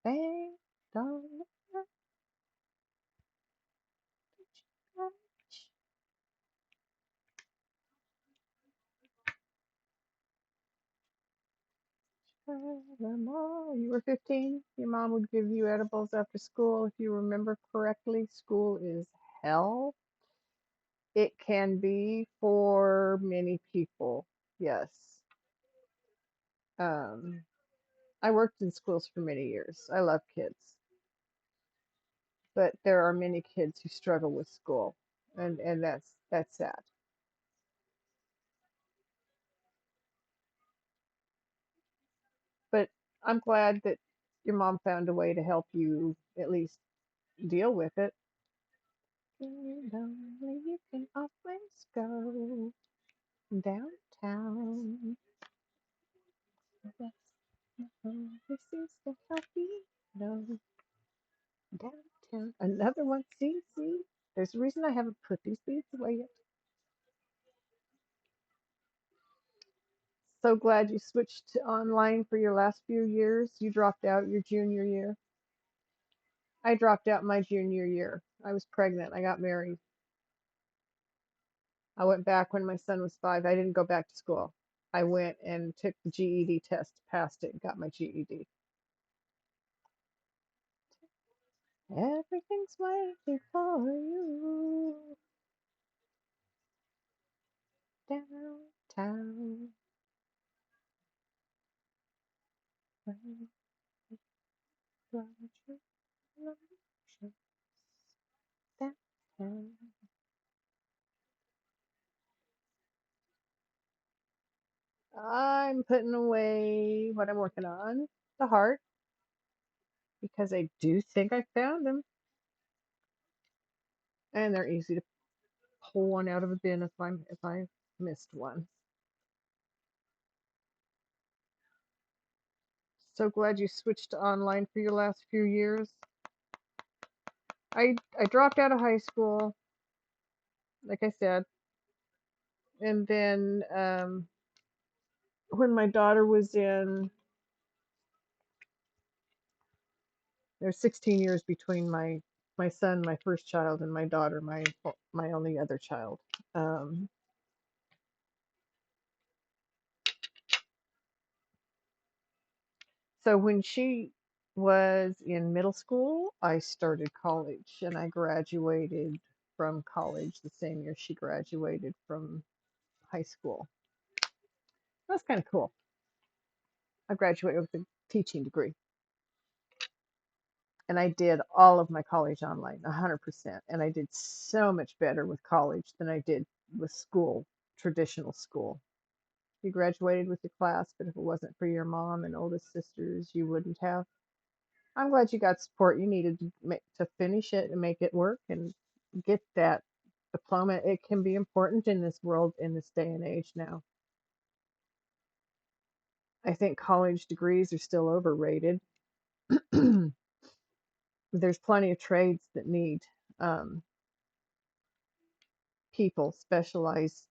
Bang. Down the line. You were 15. Your mom would give you edibles after school. If you remember correctly, school is hell. It can be for many people. Yes. Um, I worked in schools for many years. I love kids, but there are many kids who struggle with school, and that's sad. But I'm glad that your mom found a way to help you at least deal with it. When you're lonely, you can always go downtown. That's this is the healthy no downtown. Another one. See. There's a reason I haven't put these beads away yet. So glad you switched to online for your last few years. You dropped out your junior year. I dropped out my junior year. I was pregnant. I got married. I went back when my son was 5. I didn't go back to school. I went and took the GED test, passed it, got my GED. Everything's waiting for you downtown. Downtown. I'm putting away what I'm working on, the heart, because I do think I found them, and they're easy to pull one out of a bin if I missed one. So glad you switched to online for your last few years. I dropped out of high school, like I said, and then when my daughter was in, there's 16 years between my son, my first child, and my daughter, my only other child. Um, so when she was in middle school, I started college, and I graduated from college the same year she graduated from high school. That's kind of cool. I graduated with a teaching degree, and I did all of my college online, 100%. And I did so much better with college than I did with school, traditional school. You graduated with your class, but if it wasn't for your mom and oldest sisters, you wouldn't have. I'm glad you got support you needed to finish it and make it work and get that diploma. It can be important in this world, in this day and age now. I think college degrees are still overrated. There's plenty of trades that need um, people, specialized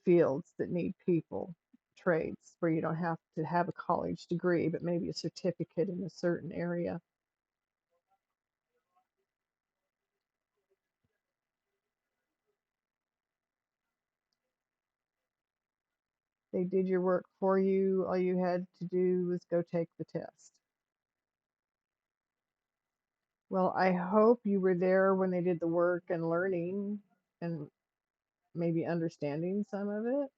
fields that need people, trades where you don't have to have a college degree, but maybe a certificate in a certain area. They did your work for you. All you had to do was go take the test. Well, I hope you were there when they did the work and learning and maybe understanding some of it.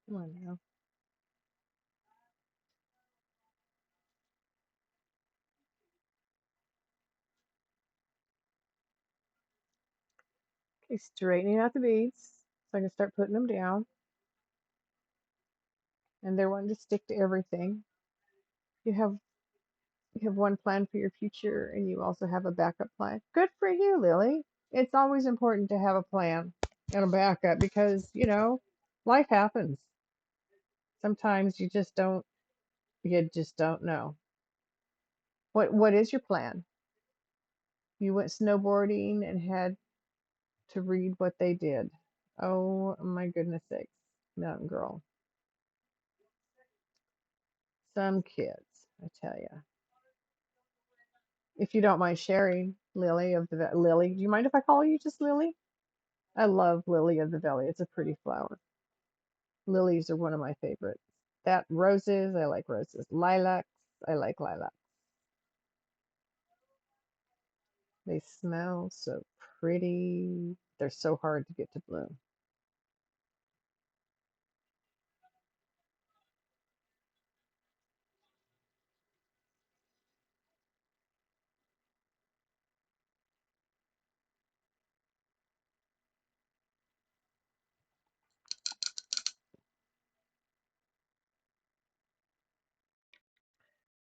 Come on now. Okay, straightening out the beads so I can start putting them down. And they're wanting to stick to everything. You have you have one plan for your future and you also have a backup plan. Good for you, Lily. It's always important to have a plan and a backup because, life happens. Sometimes you just don't know. What is your plan? You went snowboarding and had to read what they did. Oh my goodness sakes, mountain girl. Some kids, I tell you. If you don't mind sharing, Lily, do you mind if I call you just Lily? I love lily of the valley. It's a pretty flower. Lilies are one of my favorites. That roses, I like roses. Lilacs, I like lilacs. They smell so pretty. They're so hard to get to bloom.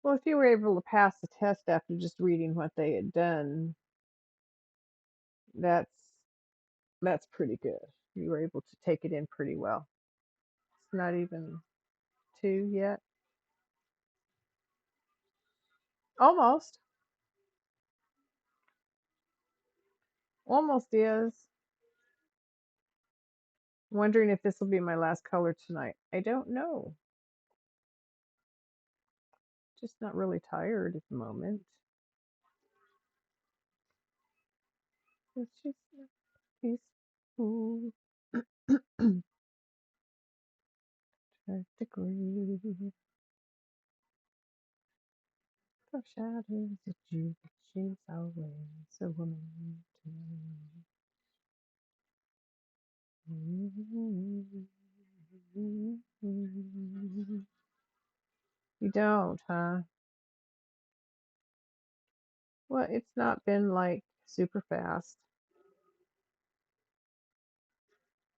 Well, if you were able to pass the test after just reading what they had done, that's that's pretty good. You were able to take it in pretty well. It's not even two yet. Almost. Almost is. Wondering if this will be my last color tonight. I don't know. Just not really tired at the moment. It's just peaceful. Try to grieve for shadows that you could chase away. So woman to me. You don't, huh? Well, it's not been like super fast,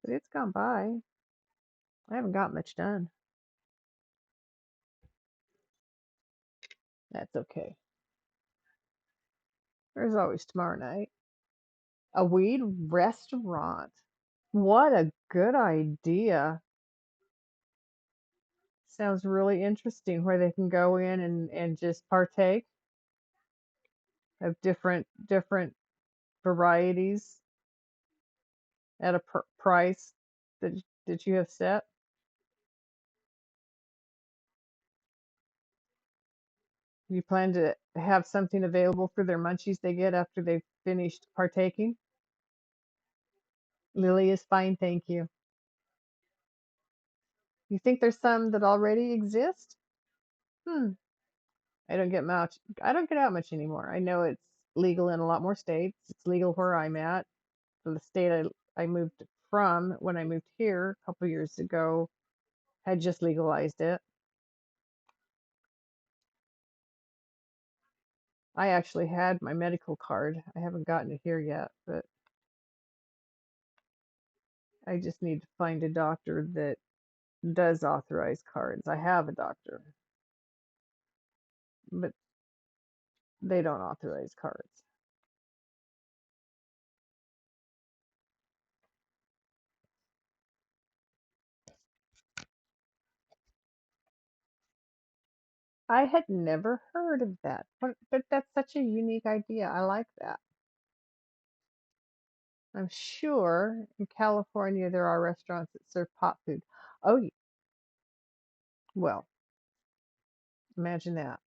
but it's gone by. I haven't got much done. That's okay. There's always tomorrow night. A weed restaurant. What a good idea. sounds really interesting where they can go in and just partake of different varieties at a price that you have set. You plan to have something available for their munchies they get after they've finished partaking? Lily is fine, thank you. You think there's some that already exist? Hmm. I don't get much. I don't get out much anymore. I know it's legal in a lot more states. It's legal where I'm at. The state I moved from when I moved here a couple years ago had just legalized it. I actually had my medical card. I haven't gotten it here yet, but I just need to find a doctor that does authorize cards. I have a doctor, but they don't authorize cards. I had never heard of that, but that's such a unique idea. I like that. I'm sure in California there are restaurants that serve pot food. Oh, well, imagine that.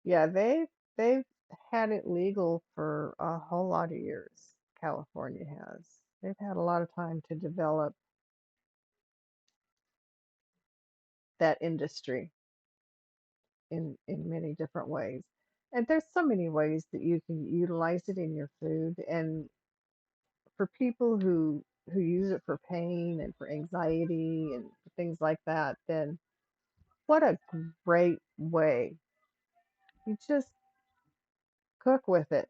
Yeah, they've had it legal for a whole lot of years. California has. They've had a lot of time to develop that industry in many different ways. And there's so many ways that you can utilize it in your food. And for people who use it for pain and for anxiety and things like that, then what a great way. You just cook with it.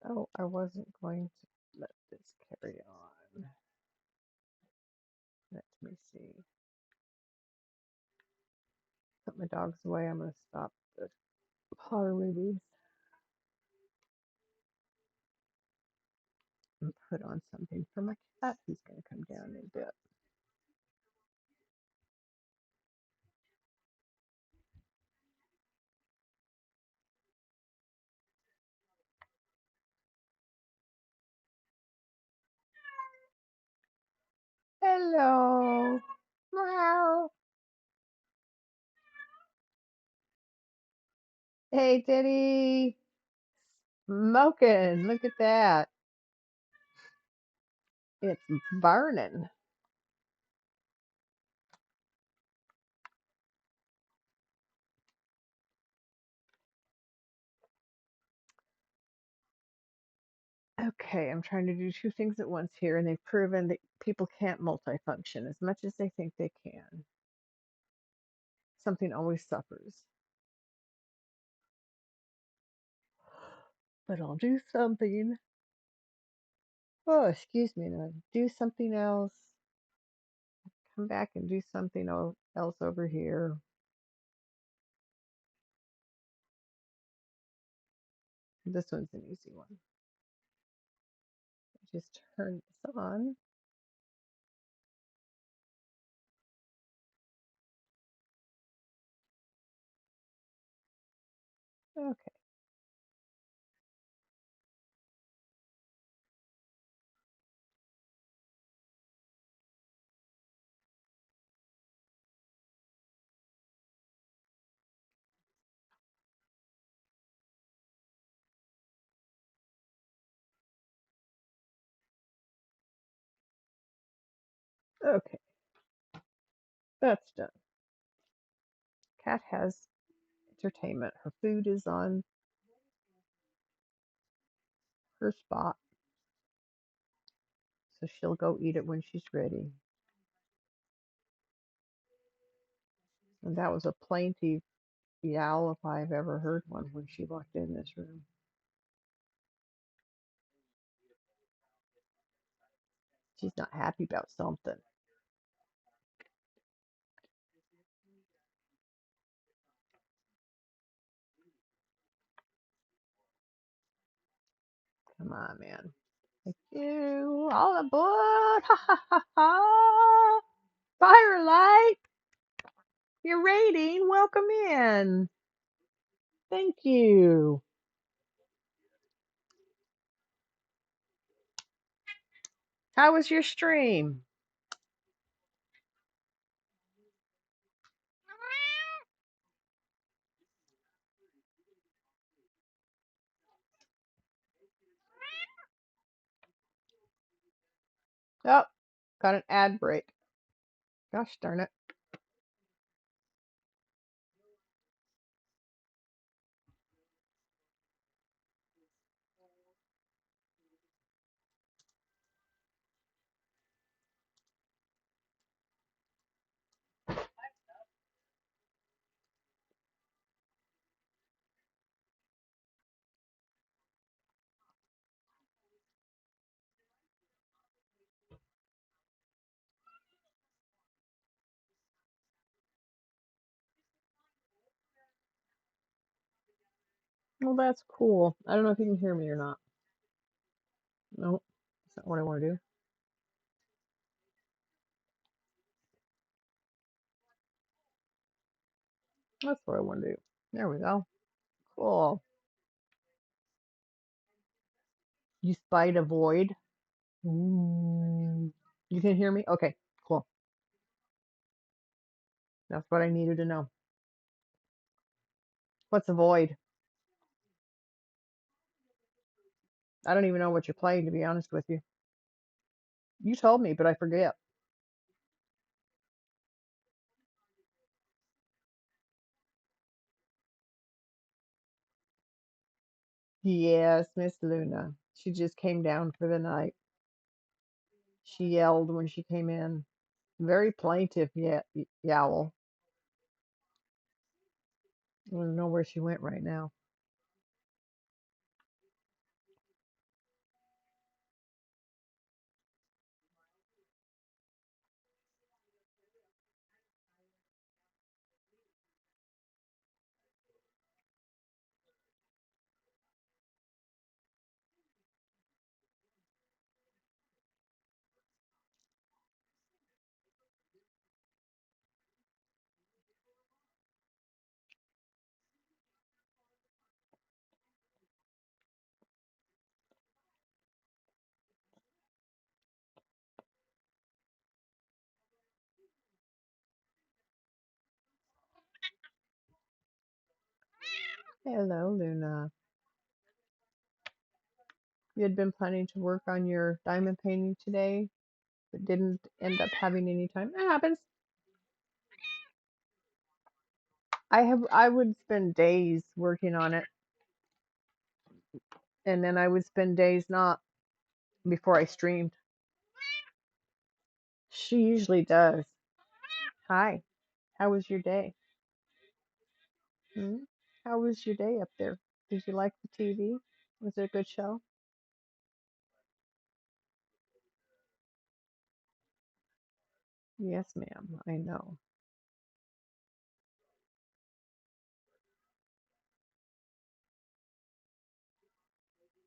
Oh, I wasn't going to let this carry on. Let me see. Put my dogs away. I'm going to stop the horror movies and put on something for my cat who's going to come down in a bit. Hello. Meow. Hey, Diddy. Smoking. Look at that. It's burning. Okay, I'm trying to do two things at once here, and they've proven that people can't multifunction as much as they think they can. Something always suffers. But I'll do something. Oh, excuse me, now do something else. Come back and do something else over here. This one's an easy one. Just turn this on. Okay. Okay, that's done. Cat has entertainment. Her food is on her spot, so she'll go eat it when she's ready. And that was a plaintive yowl if I've ever heard one when she walked in this room. She's not happy about something. Come on, man. Thank you. All aboard. Ha ha ha ha. Firelight, you're rating. Welcome in. Thank you. How was your stream? Oh, got an ad break. Gosh darn it. Well, that's cool. I don't know if you can hear me or not. No, that's not what I want to do. That's what I want to do. There we go. Cool. You spied a void. Ooh. You can hear me? Okay, cool. That's what I needed to know. What's a void? I don't even know what you're playing, to be honest with you. You told me, but I forget. Yes, Miss Luna. She just came down for the night. She yelled when she came in. Very plaintive yowl. I don't know where she went right now. Hello, Luna. You had been planning to work on your diamond painting today, but didn't end up having any time. That happens. I would spend days working on it, and then I would spend days not before I streamed. She usually does. Hi. How was your day? Hmm? How was your day up there? Did you like the TV? Was it a good show? Yes, ma'am. I know.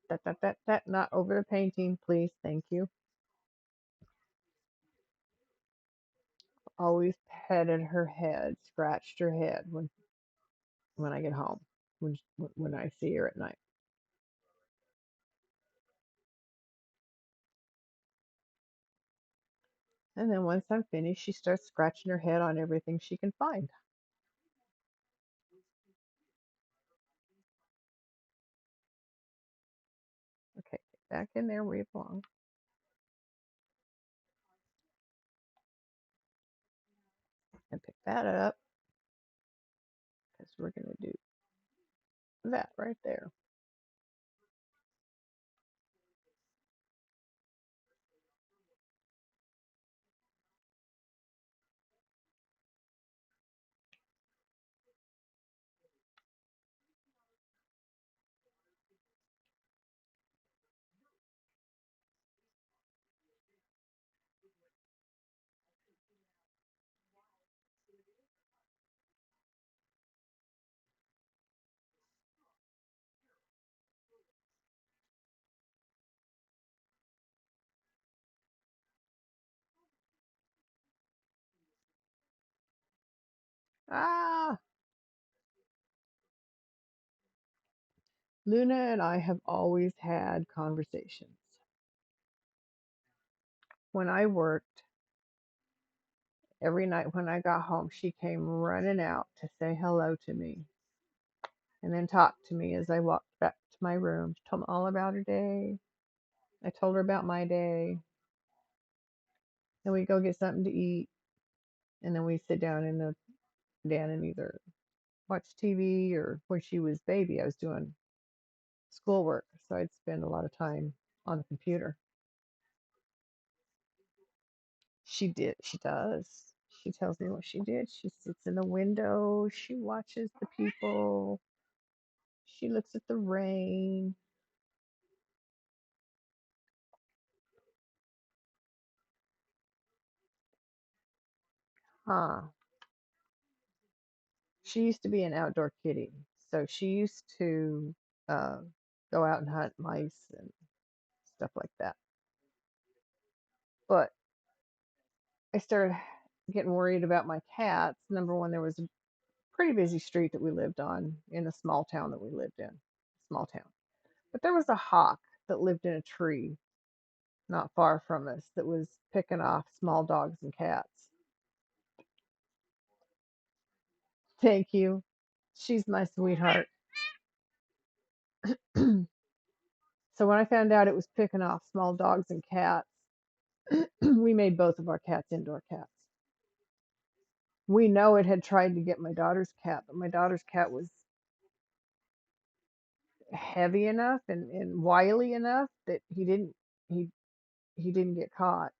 That. Not over the painting, please. Thank you. Always petted her head, scratched her head when I get home, when I see her at night. And then once I'm finished, she starts scratching her head on everything she can find. Okay, get back in there where you belong. that up because we're going to do that right there. Ah, Luna and I have always had conversations. When I worked, every night when I got home, she came running out to say hello to me and then talk to me as I walked back to my room. She told me all about her day. I told her about my day. Then we go get something to eat, and then we sit down in the den and either watch TV, or when she was baby, I was doing schoolwork, so I'd spend a lot of time on the computer. She did. She does. She tells me what she did. She sits in the window. She watches the people. She looks at the rain. Huh. She used to be an outdoor kitty, so she used to uh, go out and hunt mice and stuff like that. But I started getting worried about my cats. Number one, there was a pretty busy street that we lived on in the small town that we lived in. Small town. But there was a hawk that lived in a tree not far from us that was picking off small dogs and cats. Thank you. She's my sweetheart. So when I found out it was picking off small dogs and cats, we made both of our cats indoor cats. We know it had tried to get my daughter's cat, but my daughter's cat was heavy enough and wily enough that he he didn't get caught.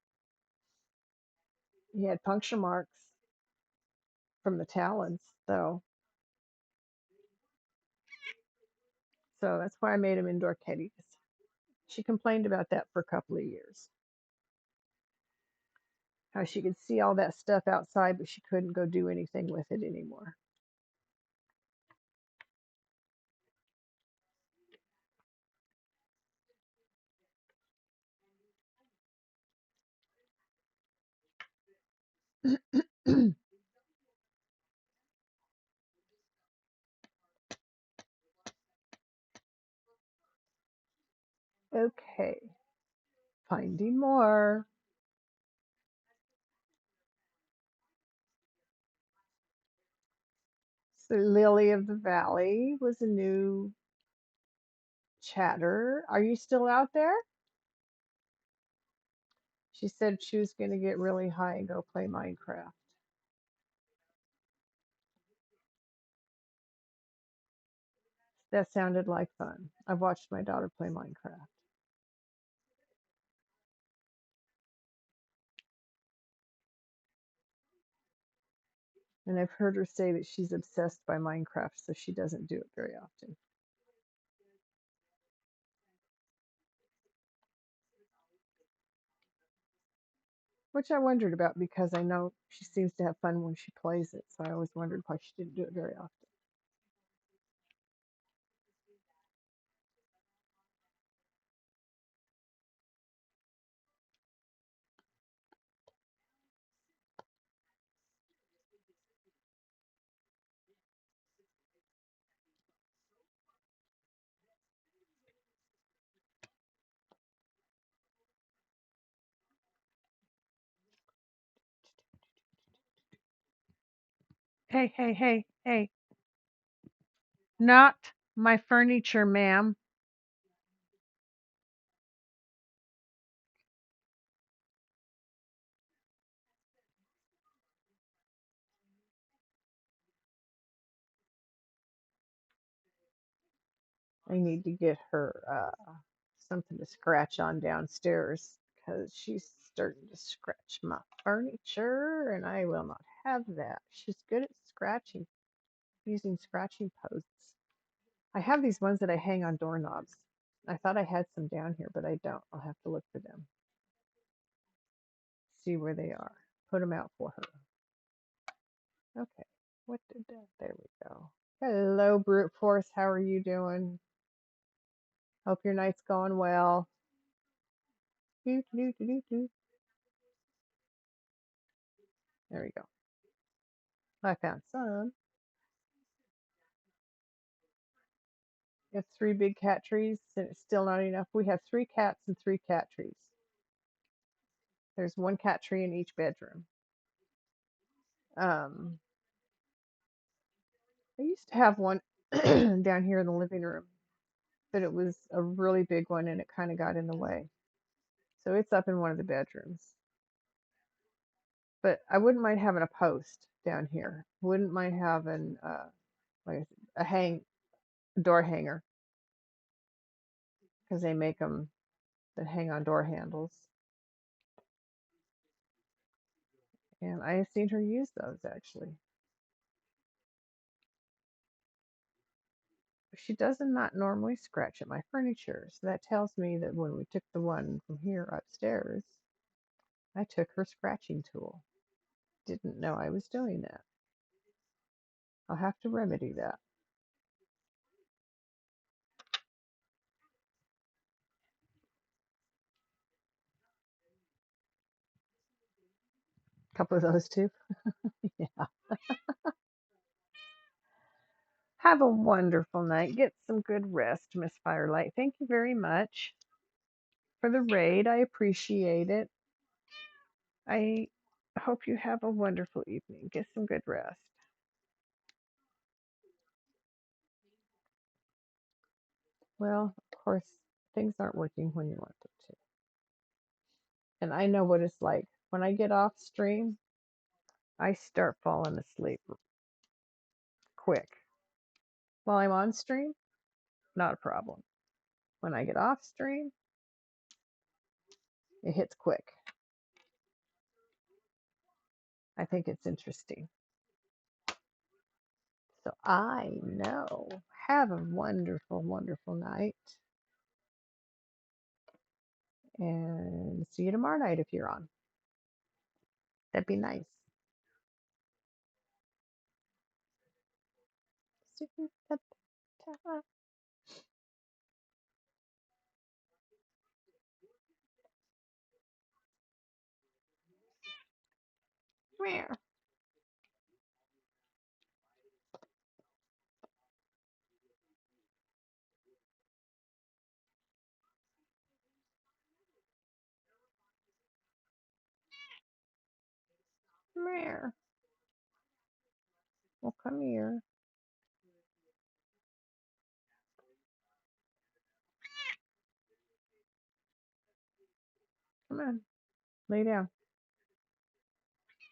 He had puncture marks from the talons, though. So that's why I made him indoor kitties. She complained about that for a couple of years. How she could see all that stuff outside, but she couldn't go do anything with it anymore. Okay, finding more. So Lily of the Valley was a new chatter. Are you still out there? She said she was going to get really high and go play Minecraft. That sounded like fun. I've watched my daughter play Minecraft. And I've heard her say that she's obsessed by Minecraft, so she doesn't do it very often. Which I wondered about because I know she seems to have fun when she plays it, so I always wondered why she didn't do it very often. Hey, hey, hey, hey. Not my furniture, ma'am. I need to get her something to scratch on downstairs because she's starting to scratch my furniture, and I will not have that. She's good at scratching, using scratching posts. I have these ones that I hang on doorknobs. I thought I had some down here, but I don't. I'll have to look for them, see where they are, put them out for her. Okay, what did that? There we go. Hello, brute force. How are you doing? Hope your night's going well. Doo, doo, doo, doo, doo. There we go. I found some. We have three big cat trees, and it's still not enough. We have three cats and three cat trees. There's one cat tree in each bedroom. Um, I used to have one down here in the living room, but it was a really big one and it kind of got in the way. So it's up in one of the bedrooms. But I wouldn't mind having a post down here. Wouldn't mind having like a door hanger because they make them that hang on door handles. And I have seen her use those actually. She does not normally scratch at my furniture, so that tells me that when we took the one from here upstairs, I took her scratching tool. Didn't know I was doing that. I'll have to remedy that. A couple of those too. Yeah. Have a wonderful night. Get some good rest, Miss Firelight. Thank you very much for the raid. I appreciate it. I hope you have a wonderful evening. Get some good rest. Well, of course, things aren't working when you want them to. And I know what it's like. When I get off stream, I start falling asleep quick. While I'm on stream, not a problem. When I get off stream, it hits quick. I think it's interesting. So I know. Have a wonderful, wonderful night. And see you tomorrow night if you're on. That'd be nice. Where? Where? Well, come here. Come on. Lay down.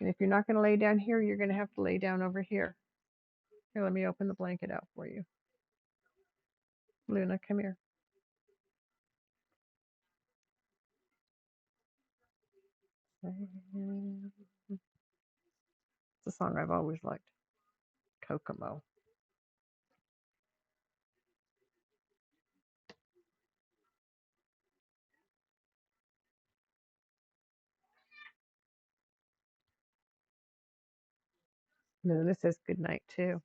And if you're not going to lay down here, you're going to have to lay down over here. Here, let me open the blanket out for you. Luna, come here. It's a song I've always liked. Kokomo. Luna says good night too.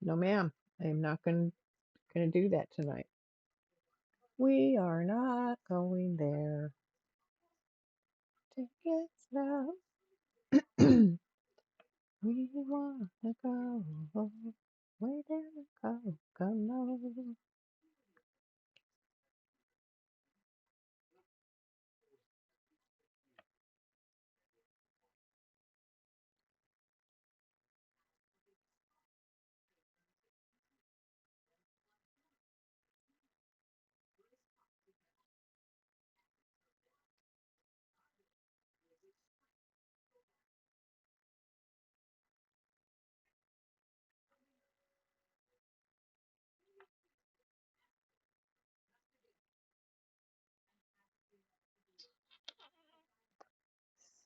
No, ma'am. I am not going to do that tonight. We are not going there. Take it slow. We want to go way down the Kokomo.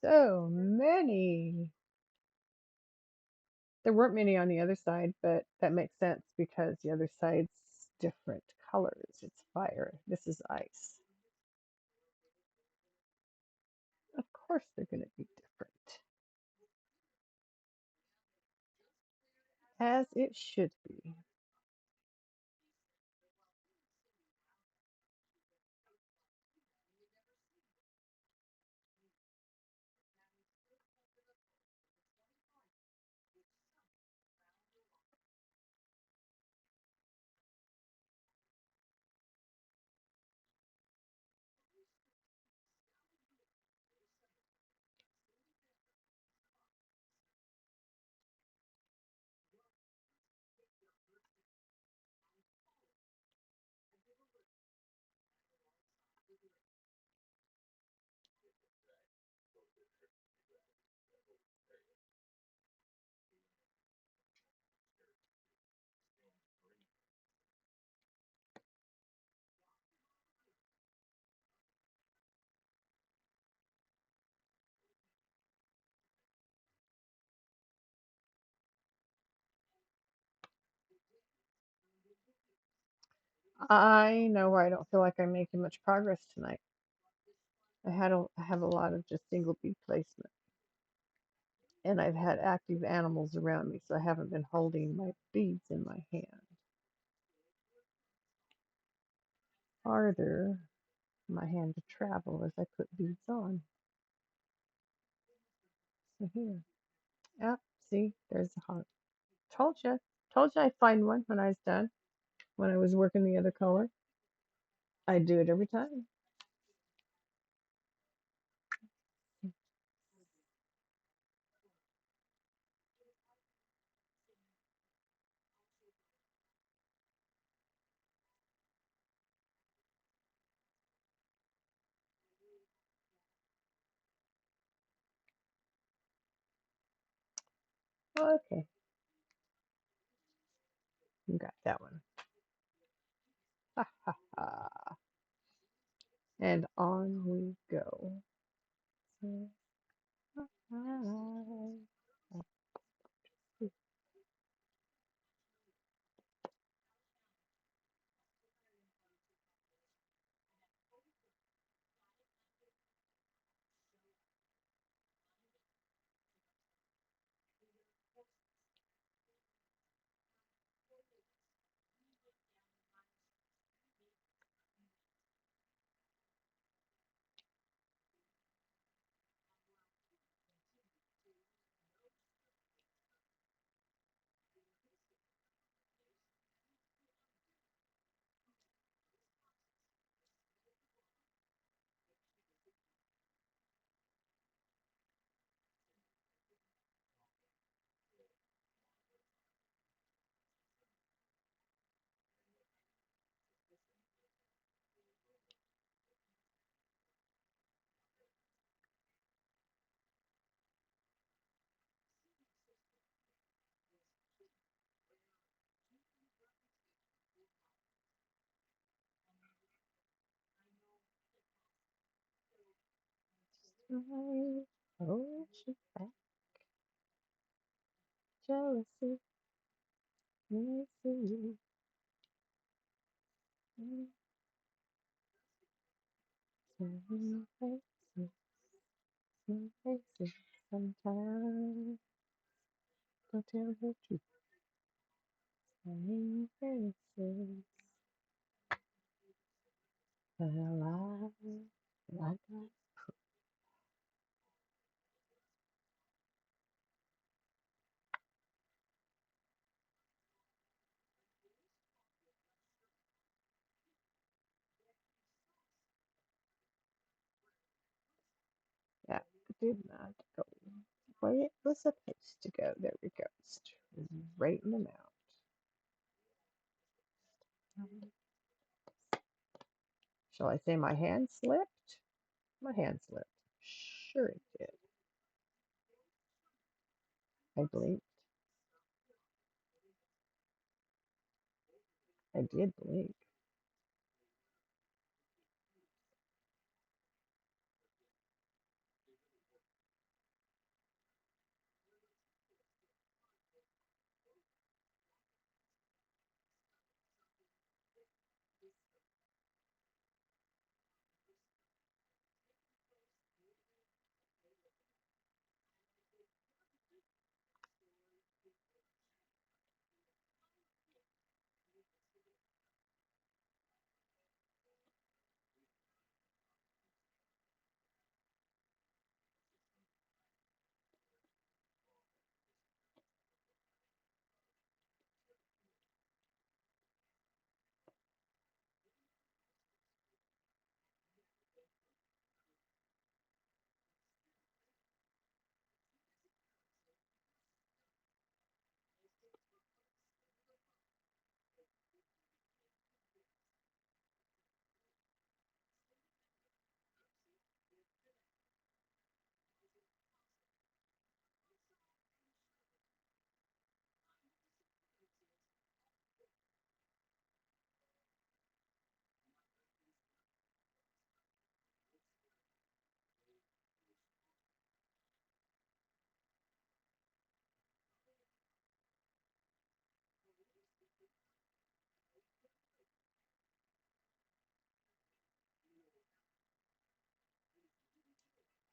So many. There weren't many on the other side, but that makes sense because the other side's different colors. It's fire. This is ice. Of course they're going to be different. As it should be. I know where I don't feel like I'm making much progress tonight. I have a lot of just single bead placement, and I've had active animals around me, so I haven't been holding my beads in my hand. Farther my hand to travel as I put beads on. So here. Yep, see, there's the heart. Told you. Told you I'd find one when I was done. When I was working the other color, I do it every time. Okay, you got that one. Ha ha ha. And on we go. Hold you back, jealousy, missing you, some faces, some faces, sometimes don't tell the truth, some faces, a lie, like that. Yeah, did not go where it was supposed to go. There we go. Straighten them out. Shall I say my hand slipped? My hand slipped. Sure it did. I blinked. I did blink.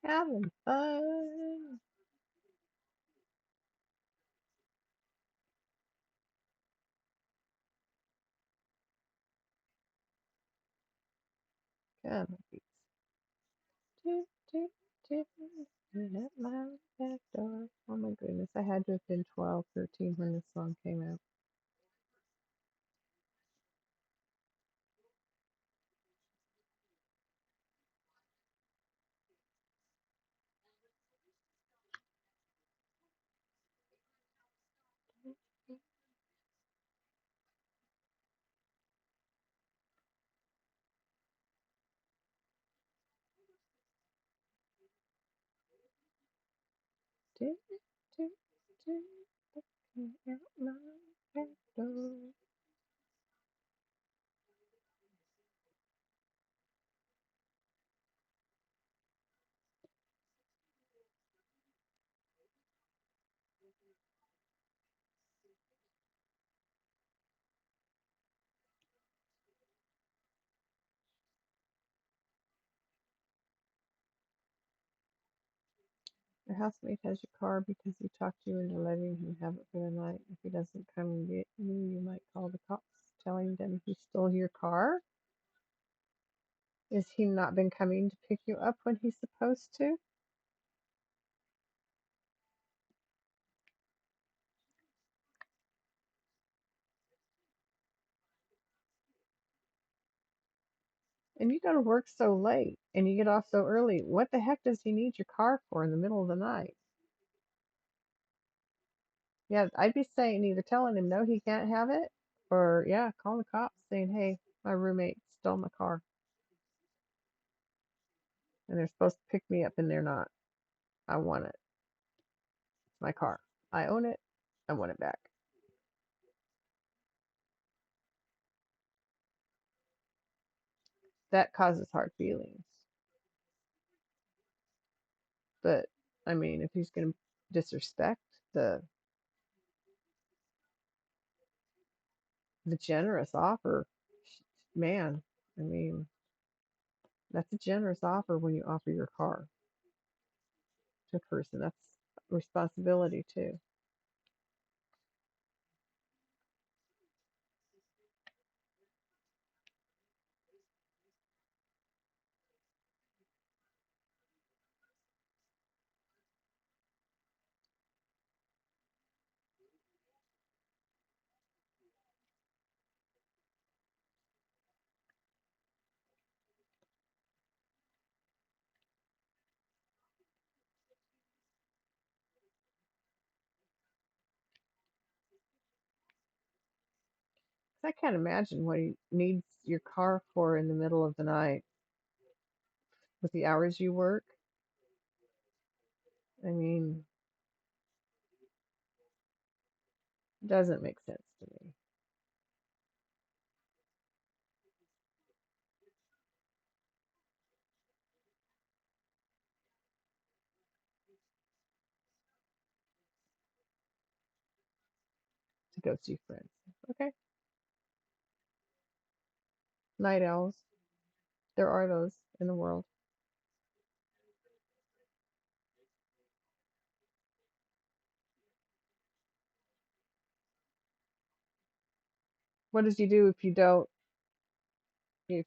Having fun. Come on, beats. Do, do, do. At my back door. Oh my goodness, I had to have been 12, 13 when this song came out. Do, do, do. At my back door. Your housemate has your car because he talked you into letting him have it for the night. If he doesn't come and get you, you might call the cops, telling them he stole your car. Is he not been coming to pick you up when he's supposed to? And you go to work so late and you get off so early. What the heck does he need your car for in the middle of the night? Yeah, I'd be saying either telling him no, he can't have it, or yeah, calling the cops saying, hey, my roommate stole my car and they're supposed to pick me up and they're not. I want it. It's my car. I own it. I want it back. That causes hard feelings. But I mean, if he's going to disrespect the the generous offer, man, I mean, that's a generous offer when you offer your car to a person. That's responsibility too. I can't imagine what he needs your car for in the middle of the night with the hours you work. I mean, it doesn't make sense to me. To go see friends. Okay, night owls. There are those in the world. What does he do if you don't? If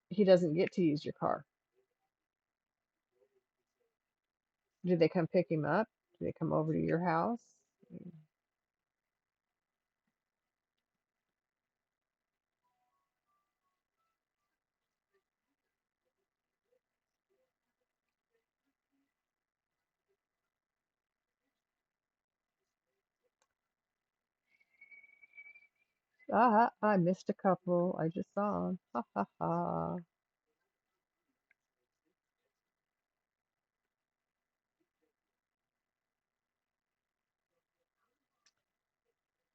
he doesn't get to use your car, do they come pick him up? Do they come over to your house? Ah, I missed a couple. I just saw them. Ha ha ha.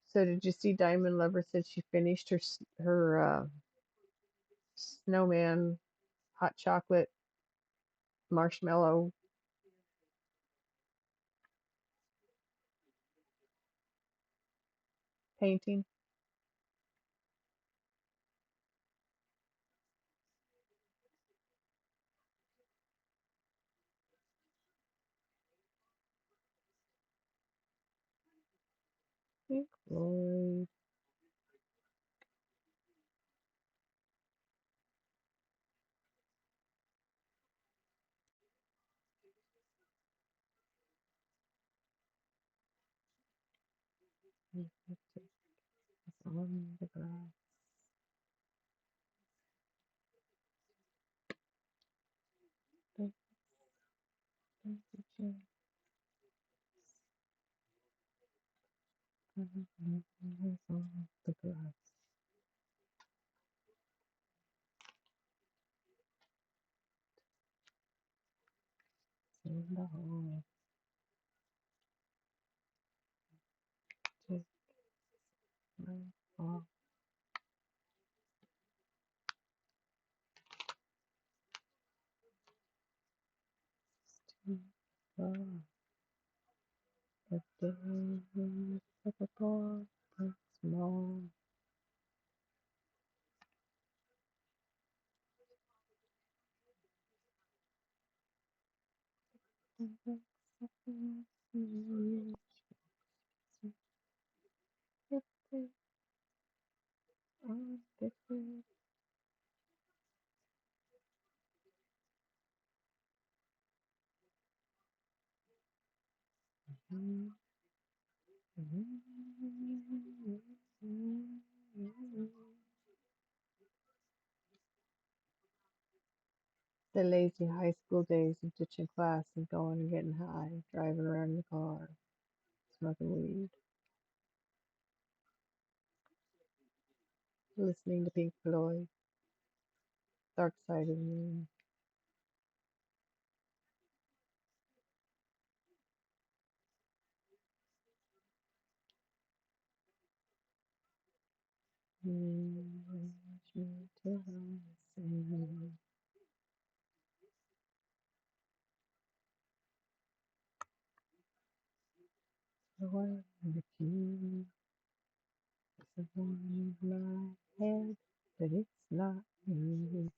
So did you see Diamond Lover said she finished her snowman hot chocolate marshmallow painting? Floyd. On the grass. On the grass. In the hall. Take my heart to the the days of a boy and small. The lazy high school days of ditching class and going and getting high, driving around in the car, smoking weed, listening to Pink Floyd, Dark Side of the Moon. Watch me till I sing. The one with you is the one in my head, but it's not me.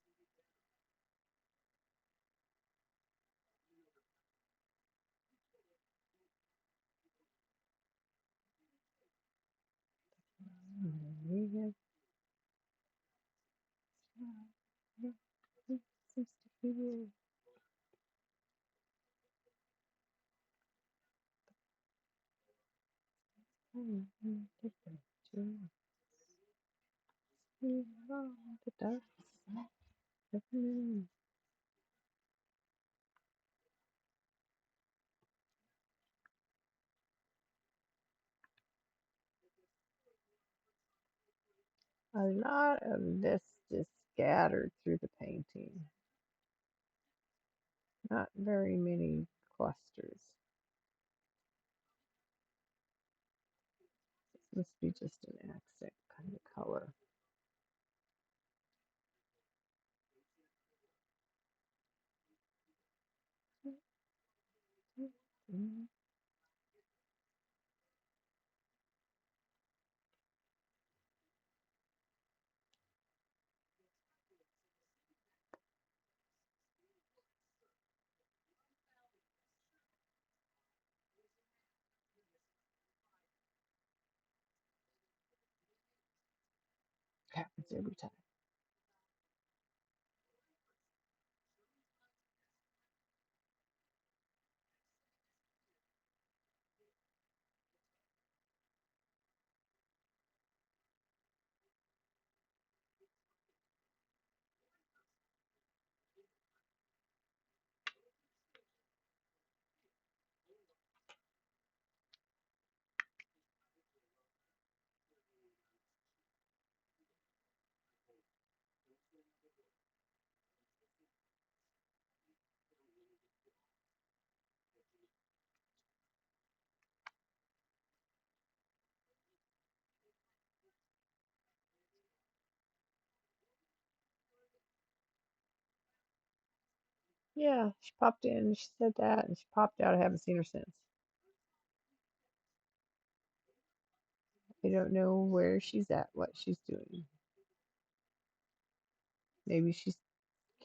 We have tried since the year. Different too. We are the dark side of the moon. A lot of this just scattered through the painting. Not very many clusters. This must be just an accent kind of color. Happens every time. Yeah, she popped in, she said that, and she popped out. I haven't seen her since. I don't know where she's at, what she's doing. Maybe she's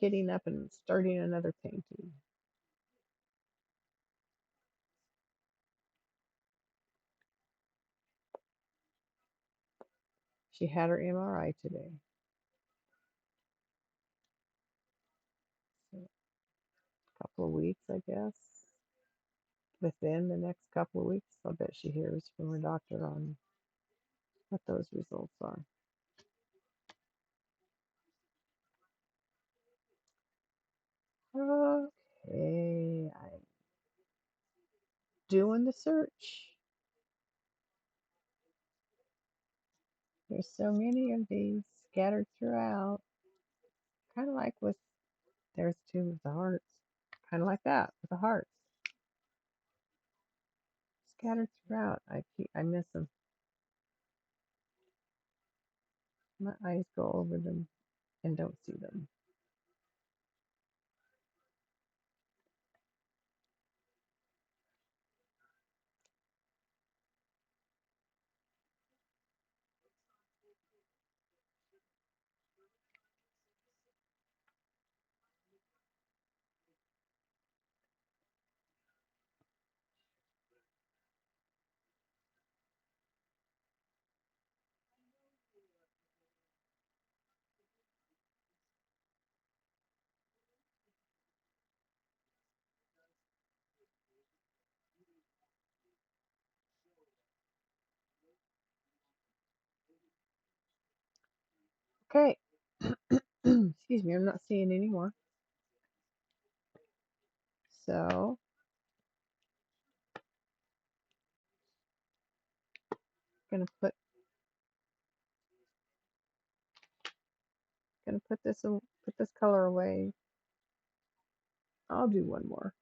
kitting up and starting another painting. She had her MRI today. So a couple of weeks, I guess. Within the next couple of weeks, I'll bet she hears from her doctor on what those results are. Okay, I'm doing the search. There's so many of these scattered throughout. Kind of like with, there's two with the hearts. Kind of like that with the hearts. Scattered throughout. I miss them. My eyes go over them and don't see them. Okay. Excuse me, I'm not seeing any more. So, gonna put put this color away. I'll do one more.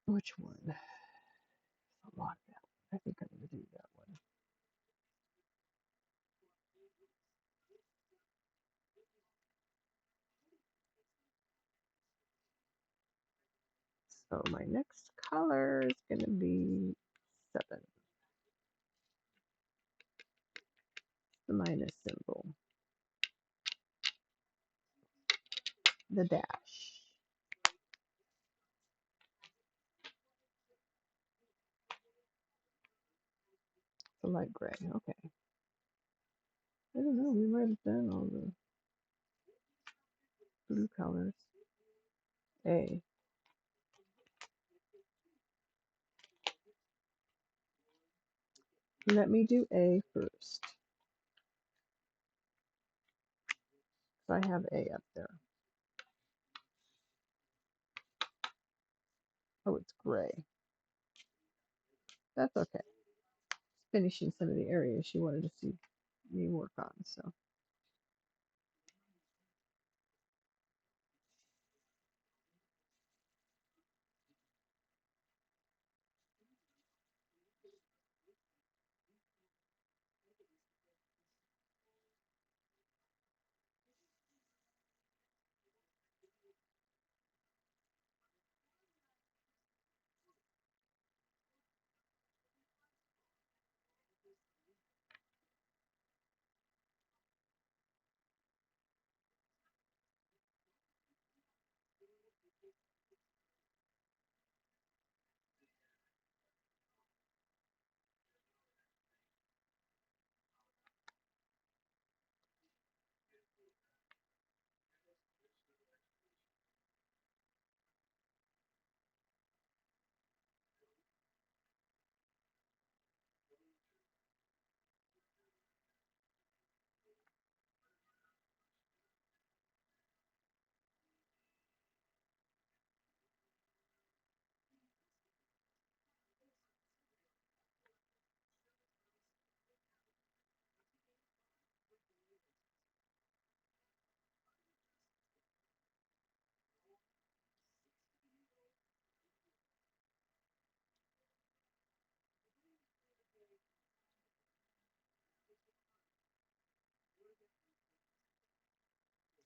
Which one? A lot of that. I think I'm gonna do that one. So my next color is gonna be 7. The minus symbol. The dash. The light gray. Okay. I don't know. We might have done all the blue colors. A. Let me do A first. So I have A up there. Oh, it's gray. That's okay. Finishing some of the areas she wanted to see me work on. So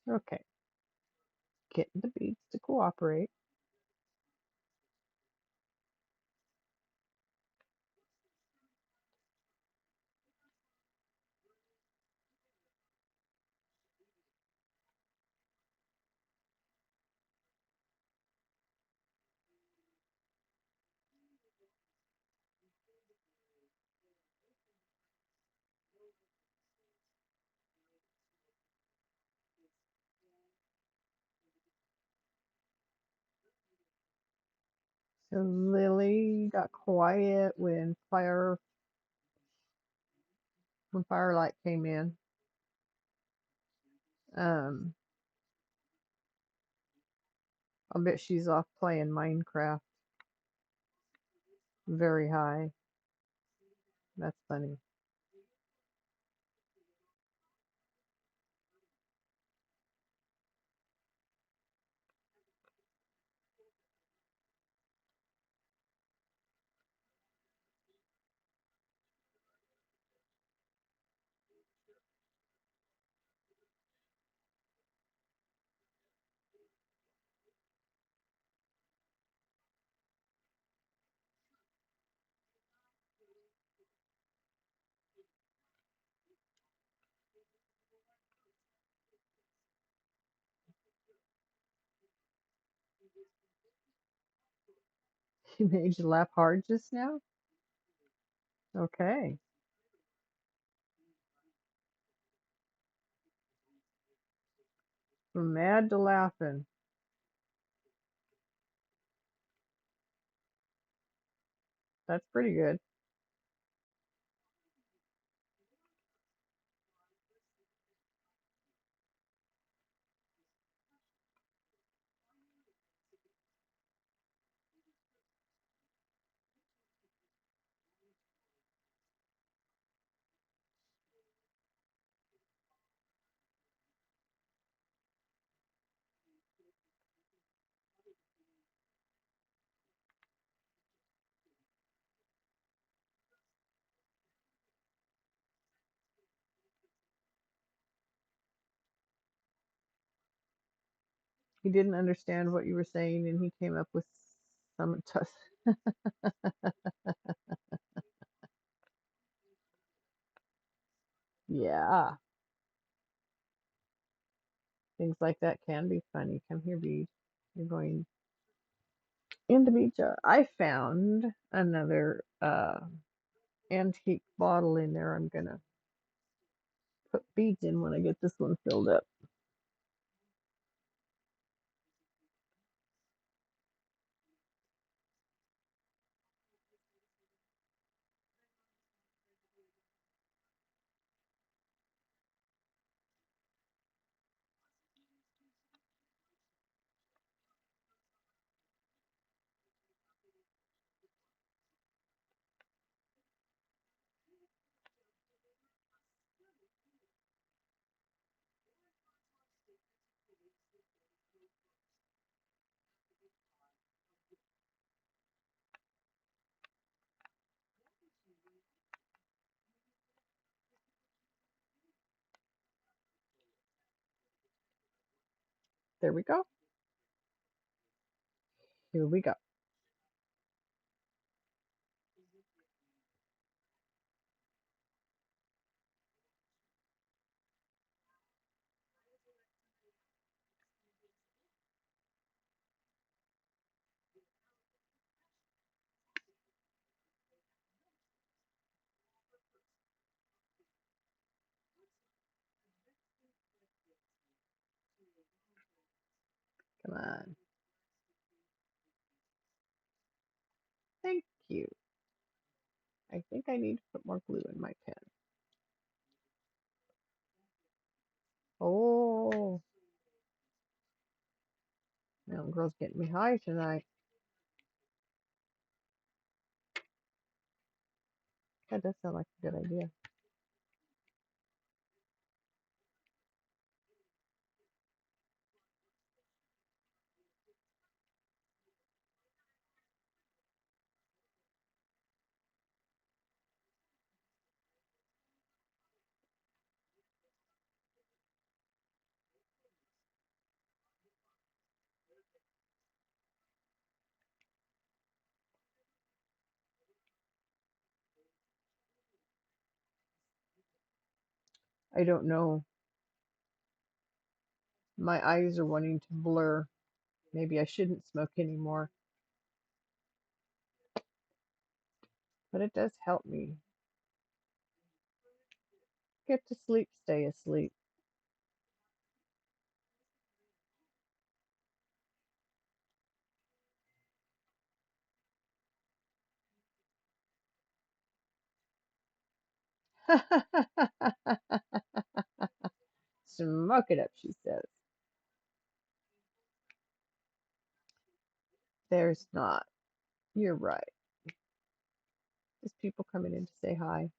okay. Getting the beads to cooperate. Lily got quiet when Firelight came in. Um, I'll bet she's off playing Minecraft very high. That's funny. She made you laugh hard just now? Okay. From mad to laughing. That's pretty good. He didn't understand what you were saying and he came up with some yeah. Things like that can be funny. Come here, Bee. You're going into beach. I found another antique bottle in there. I'm gonna put beads in when I get this one filled up. There we go. Here we go. Come on. Thank you. I think I need to put more glue in my pen. Oh, that girl's getting me high tonight. That does sound like a good idea. I don't know. My eyes are wanting to blur. Maybe I shouldn't smoke anymore, but it does help me get to sleep, stay asleep. Smoke it up, she says. There's not. You're right. Just people coming in to say hi.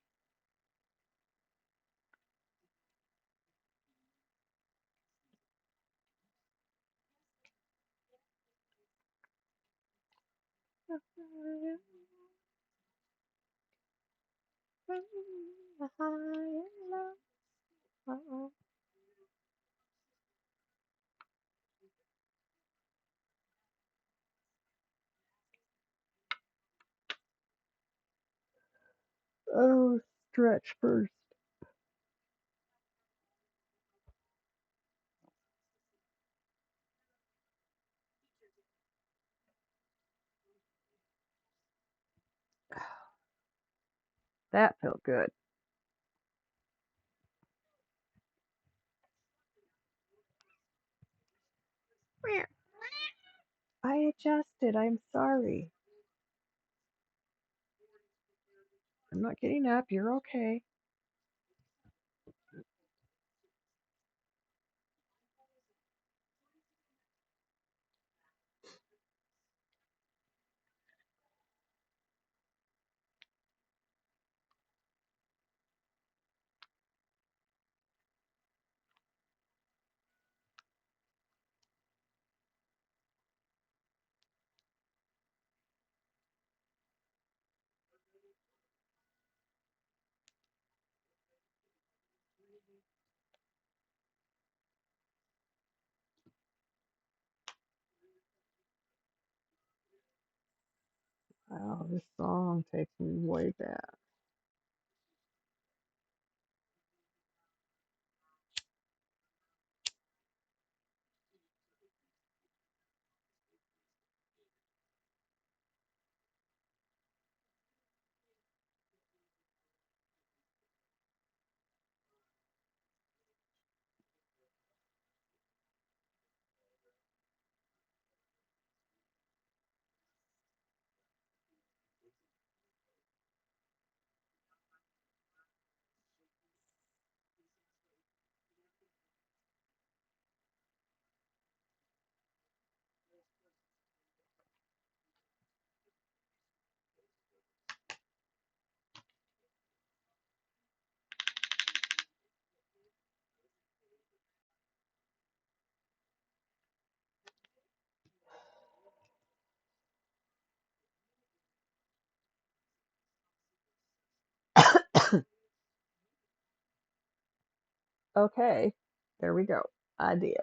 Oh, stretch first. That felt good. I adjusted. I'm sorry. I'm not getting up. You're okay. Wow, this song takes me way back. Okay, there we go. I did.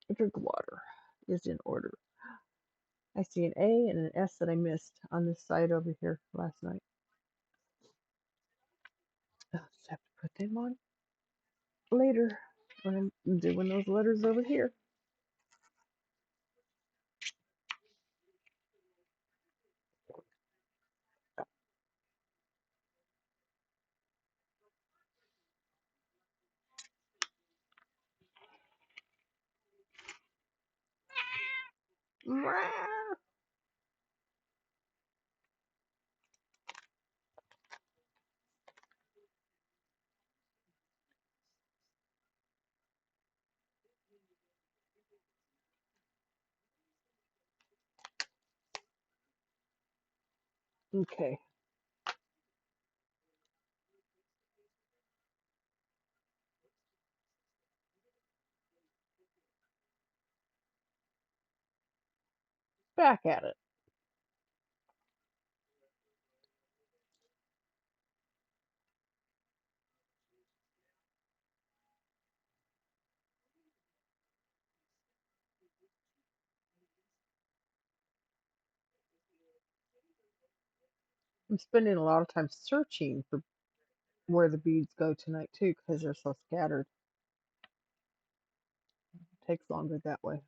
A drink of water is in order. I see an A and an S that I missed on this side over here last night. I'll just have to put them on later when I'm doing those letters over here. Okay, back at it. I'm spending a lot of time searching for where the beads go tonight too because they're so scattered. It takes longer that way.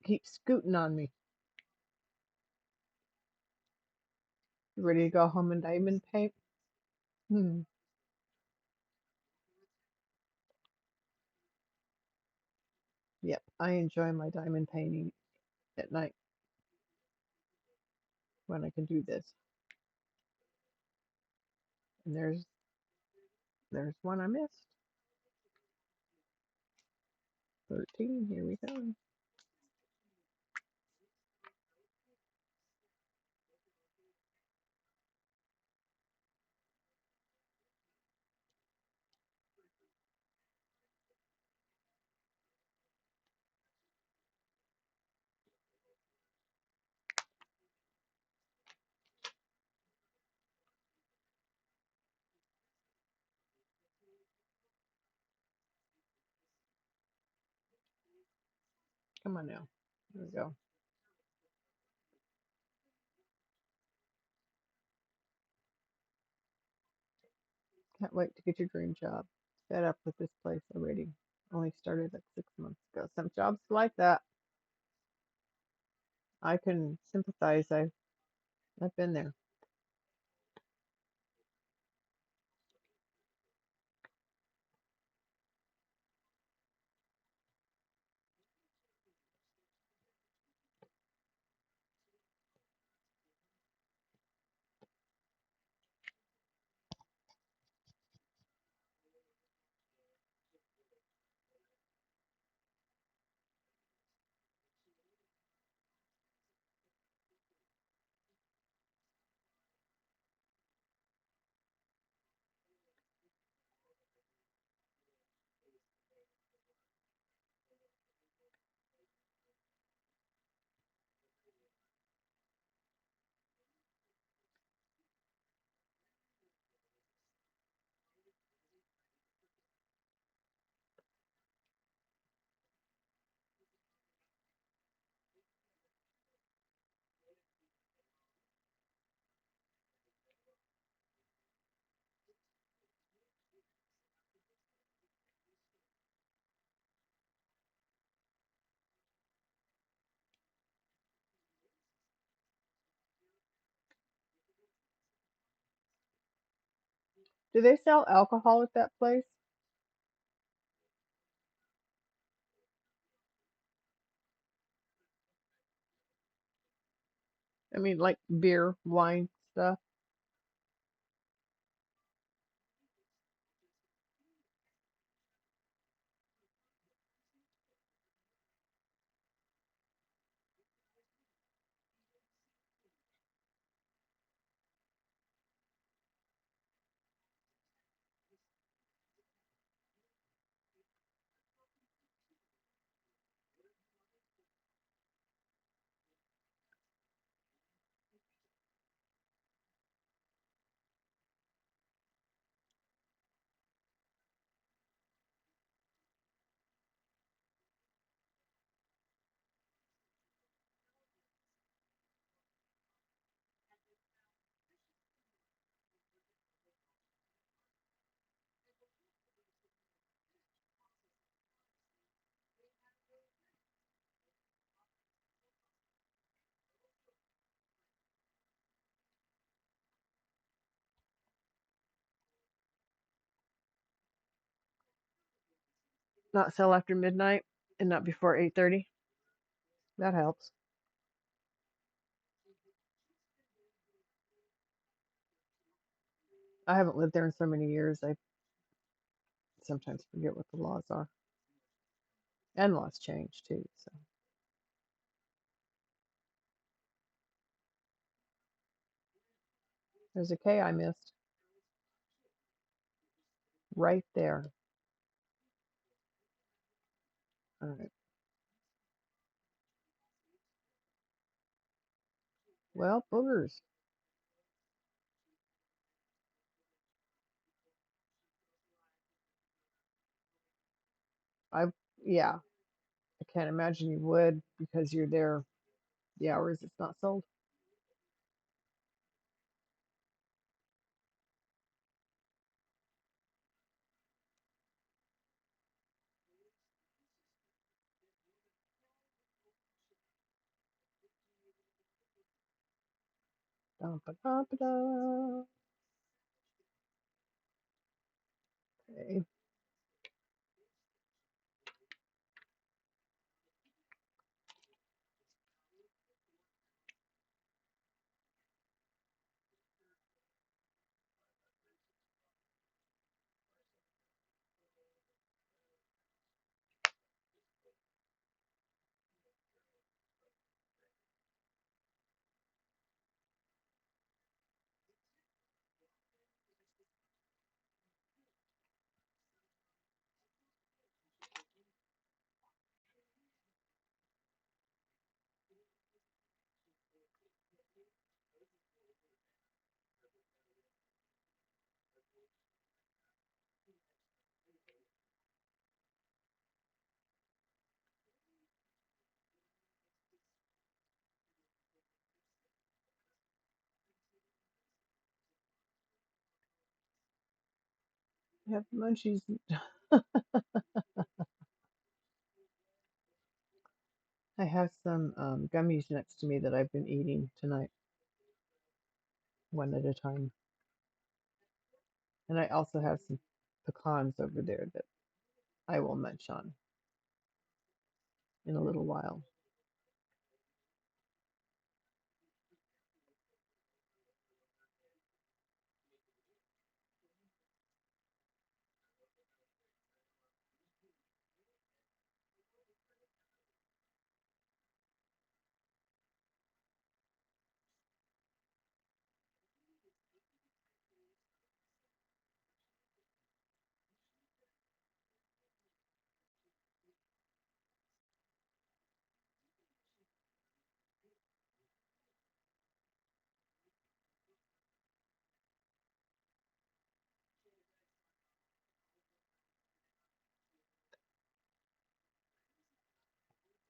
keeps scooting on me. You ready to go home and diamond paint? Hmm. Yep, I enjoy my diamond painting at night when I can do this. And there's one I missed. 13. Here we go. Come on now. There we go. Can't wait to get your dream job. Fed up with this place already. Only started like 6 months ago. Some jobs like that. I can sympathize. I've been there. Do they sell alcohol at that place? I mean, like beer, wine stuff. Not sell after midnight and not before 8:30. That helps. I haven't lived there in so many years. I sometimes forget what the laws are. And laws change too. So there's a K I missed right there. All right. Well, boogers. I Yeah. I can't imagine you would because you're there the hours it's not sold. Dum, ba, da, ba, da. Okay. I have munchies. I have some gummies next to me that I've been eating tonight, one at a time. And I also have some pecans over there that I will munch on in a little while.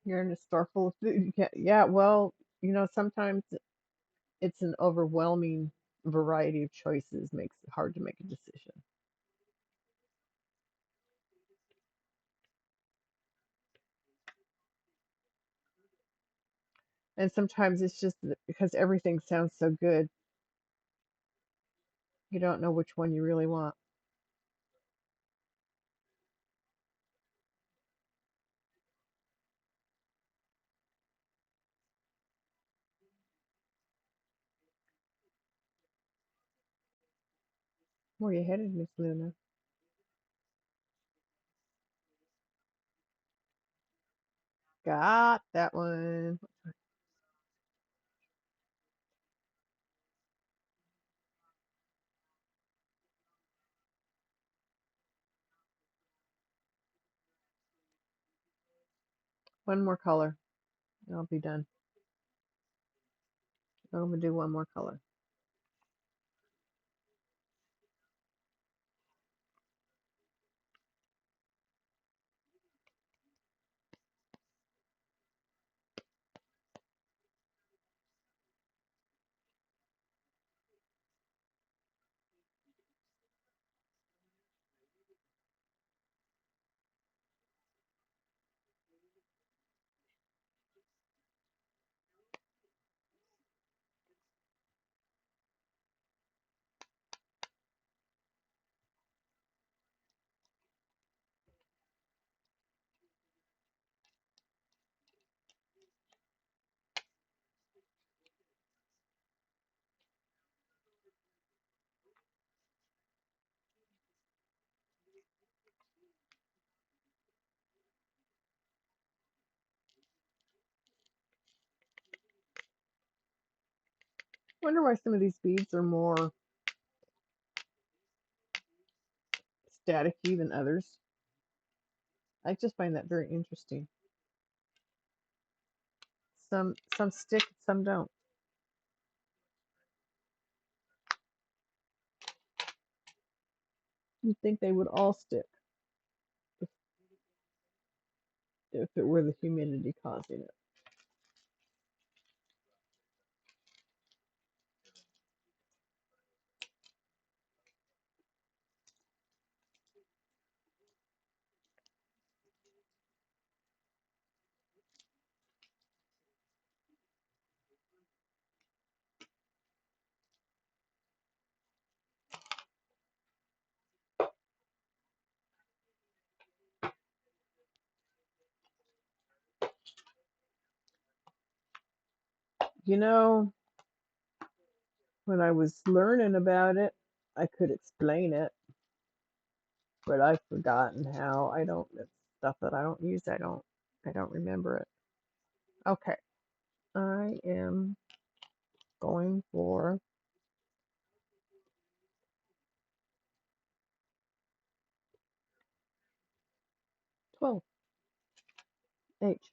You're in a store full of food. You can't, yeah, well, sometimes it's an overwhelming variety of choices makes it hard to make a decision. And sometimes it's just that because everything sounds so good, you don't know which one you really want. Where you headed, Miss Luna? Got that one. One more color, and I'll be done. I'm gonna do one more color. Wonder why some of these beads are more staticky than others. I just find that very interesting. Some stick, some don't. You'd think they would all stick if, if it were the humidity causing it. You know, when I was learning about it, I could explain it, but I've forgotten how. I don't, it's stuff that I don't use. I don't remember it. Okay. I am going for 12. H.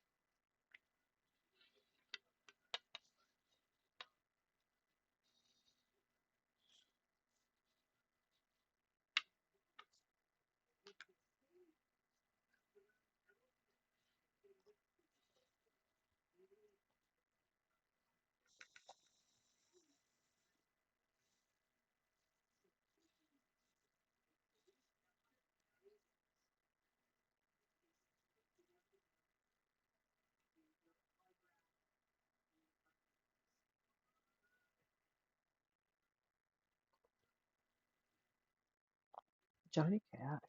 Johnny Cash.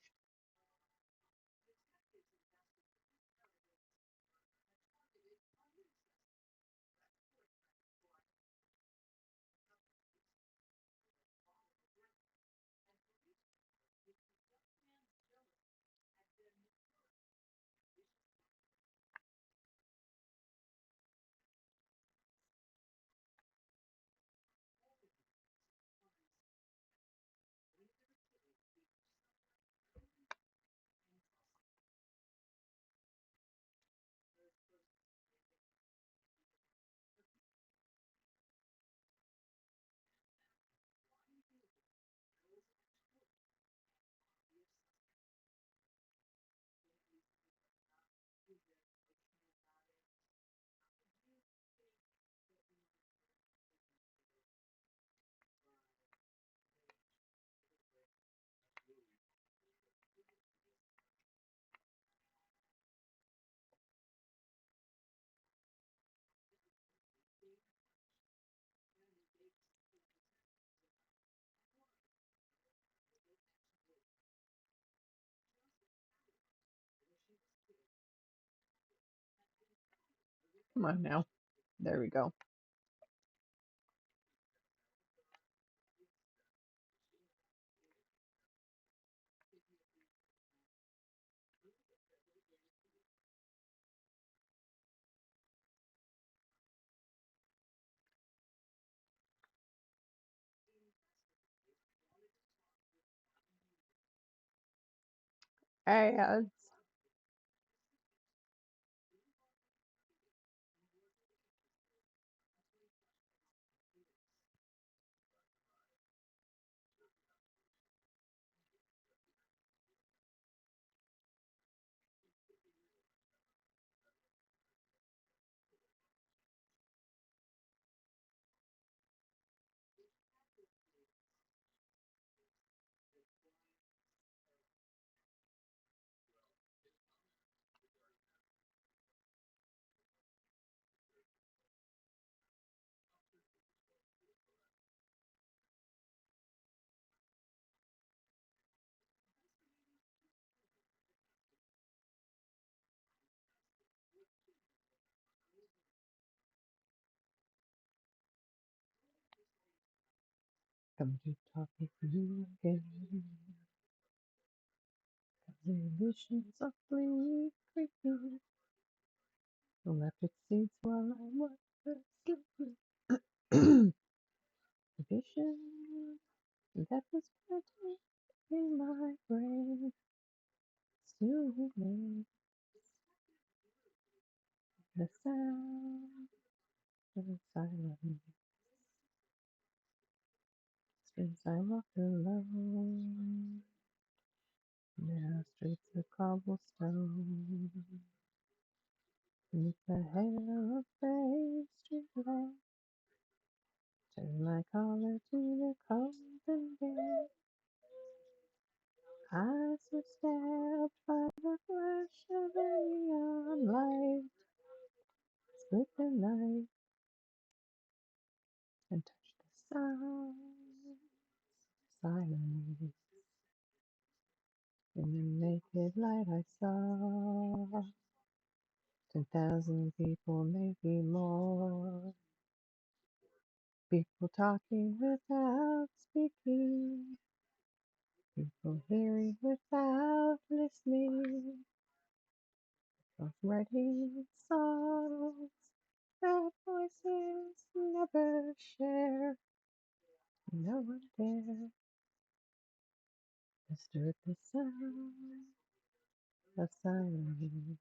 Come on now. There we go. Ads. Come to talk with you again. The vision softly creeping. Left its seeds while I was asleep. The vision that was planted in my brain still remains. The sound of silence since I walked alone. Now streets of cobblestone. Beneath the hair of bay street lamp. Turn my collar to the cold and bare. Eyes were stabbed by the flash of a neon light. Split the night and touched the sound. Silence. In the naked light I saw 10,000 people, maybe more. People talking without speaking. People hearing without listening. Of writing songs that voices never share. No one dare disturb the sound of silence.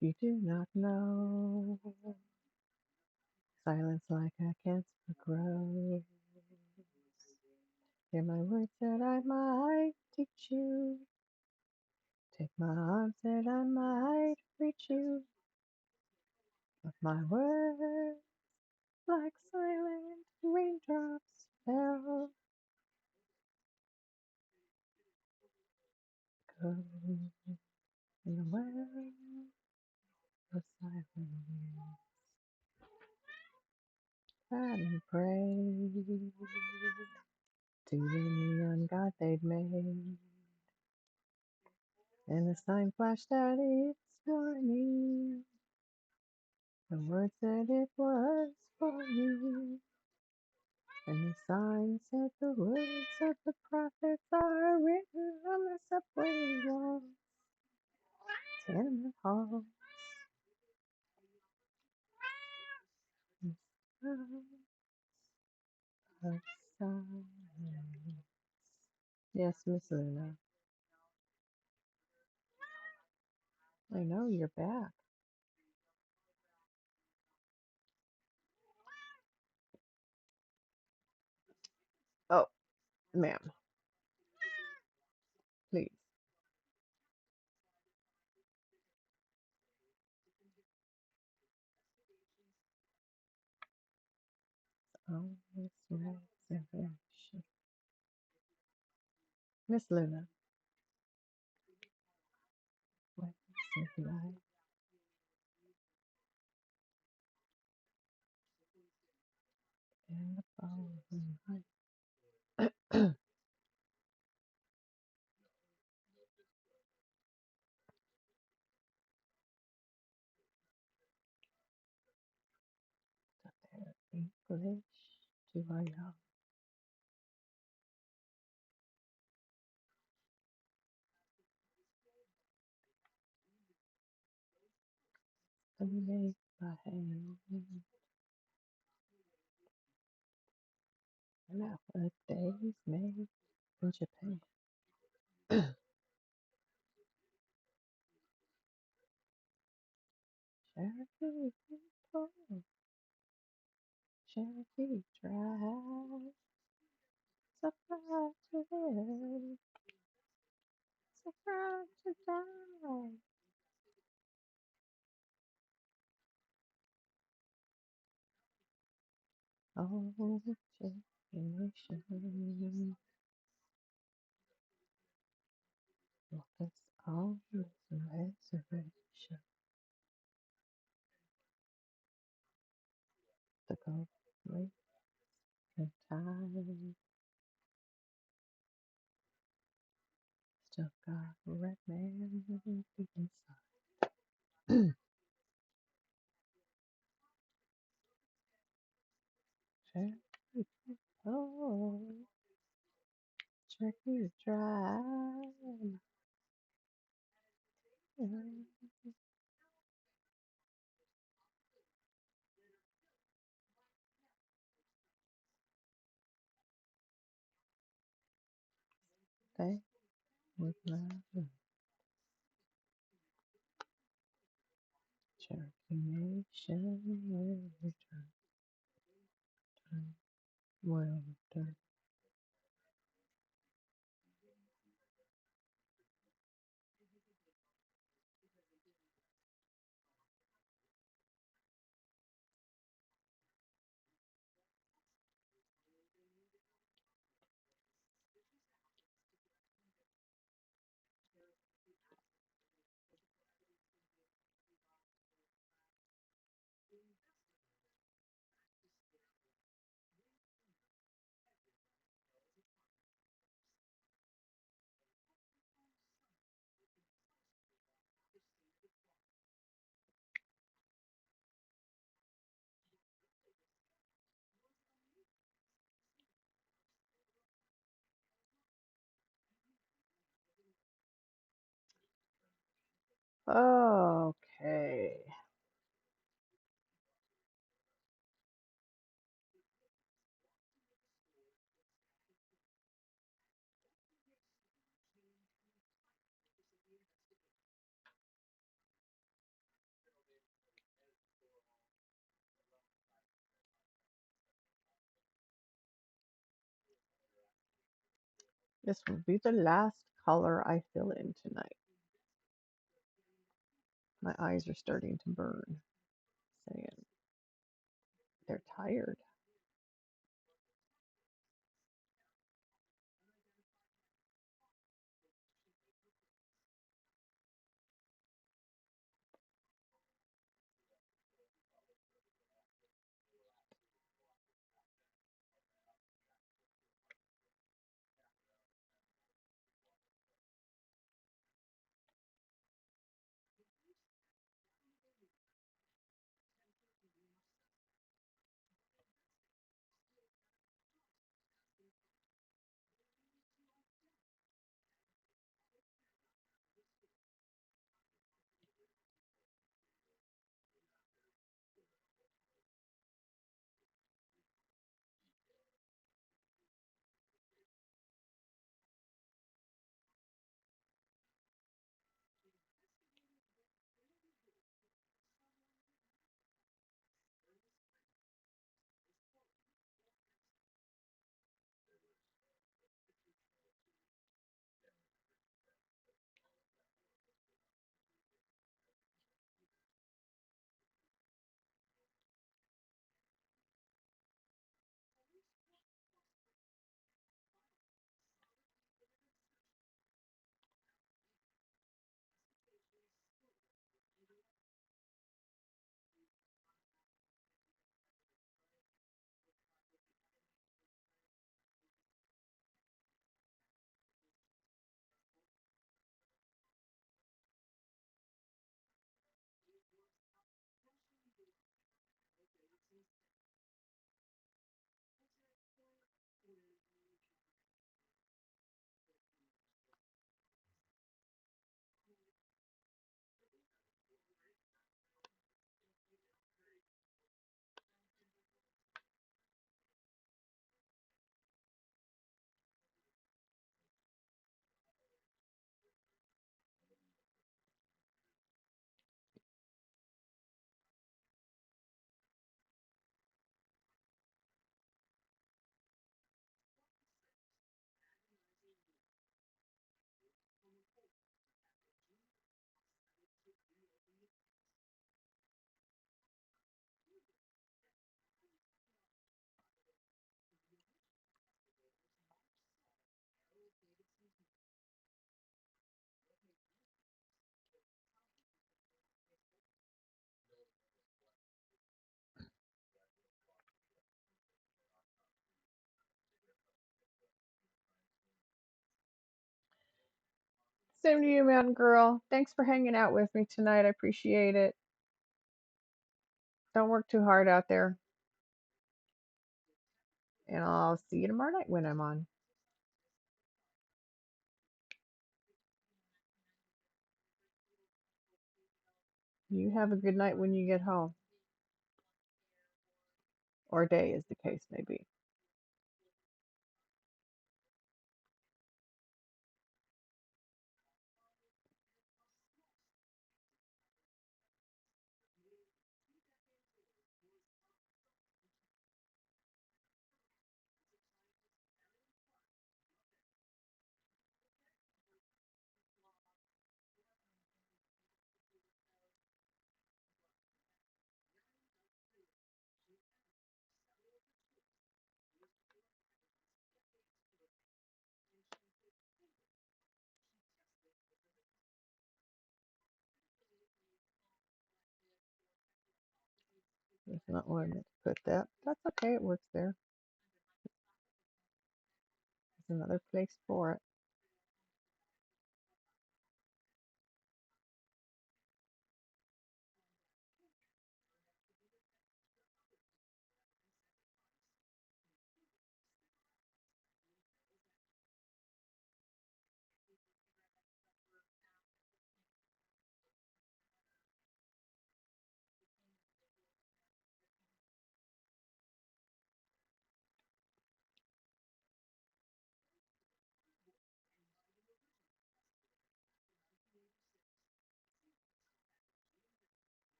You do not know silence like a cancer grows. Hear my words that I might teach you. Take my arms that I might reach you. But my words, like silent raindrops, fell. Go in the well of silence. And pray to the neon god they'd made. And the sign flashed that it's warning. The word said it was for you. And the sign said the words of the prophets are written on the subway walls, tenement halls, and sound of silence. Yes, Miss Luna. I know you're back. Oh, ma'am, please. On this reservation. Miss Luna, what is it like? In the falling light. English to our young. Made by hand. Nowadays made in Japan. Cherokee people, Cherokee drive. Surprise to live, surprise to die. Oh, generation, what is all this reservation? The gold lake and tide still got a red man deep inside. Cherokee people, Cherokee drive. They with love, Cherokee Nation will return, will return. Okay. This will be the last color I fill in tonight. My eyes are starting to burn, saying they're tired. Same to you, Mountain Girl. Thanks for hanging out with me tonight. I appreciate it. Don't work too hard out there. And I'll see you tomorrow night when I'm on. You have a good night when you get home, or day, as the case may be. It's not where I meant to put that. That's okay. It works there. There's another place for it.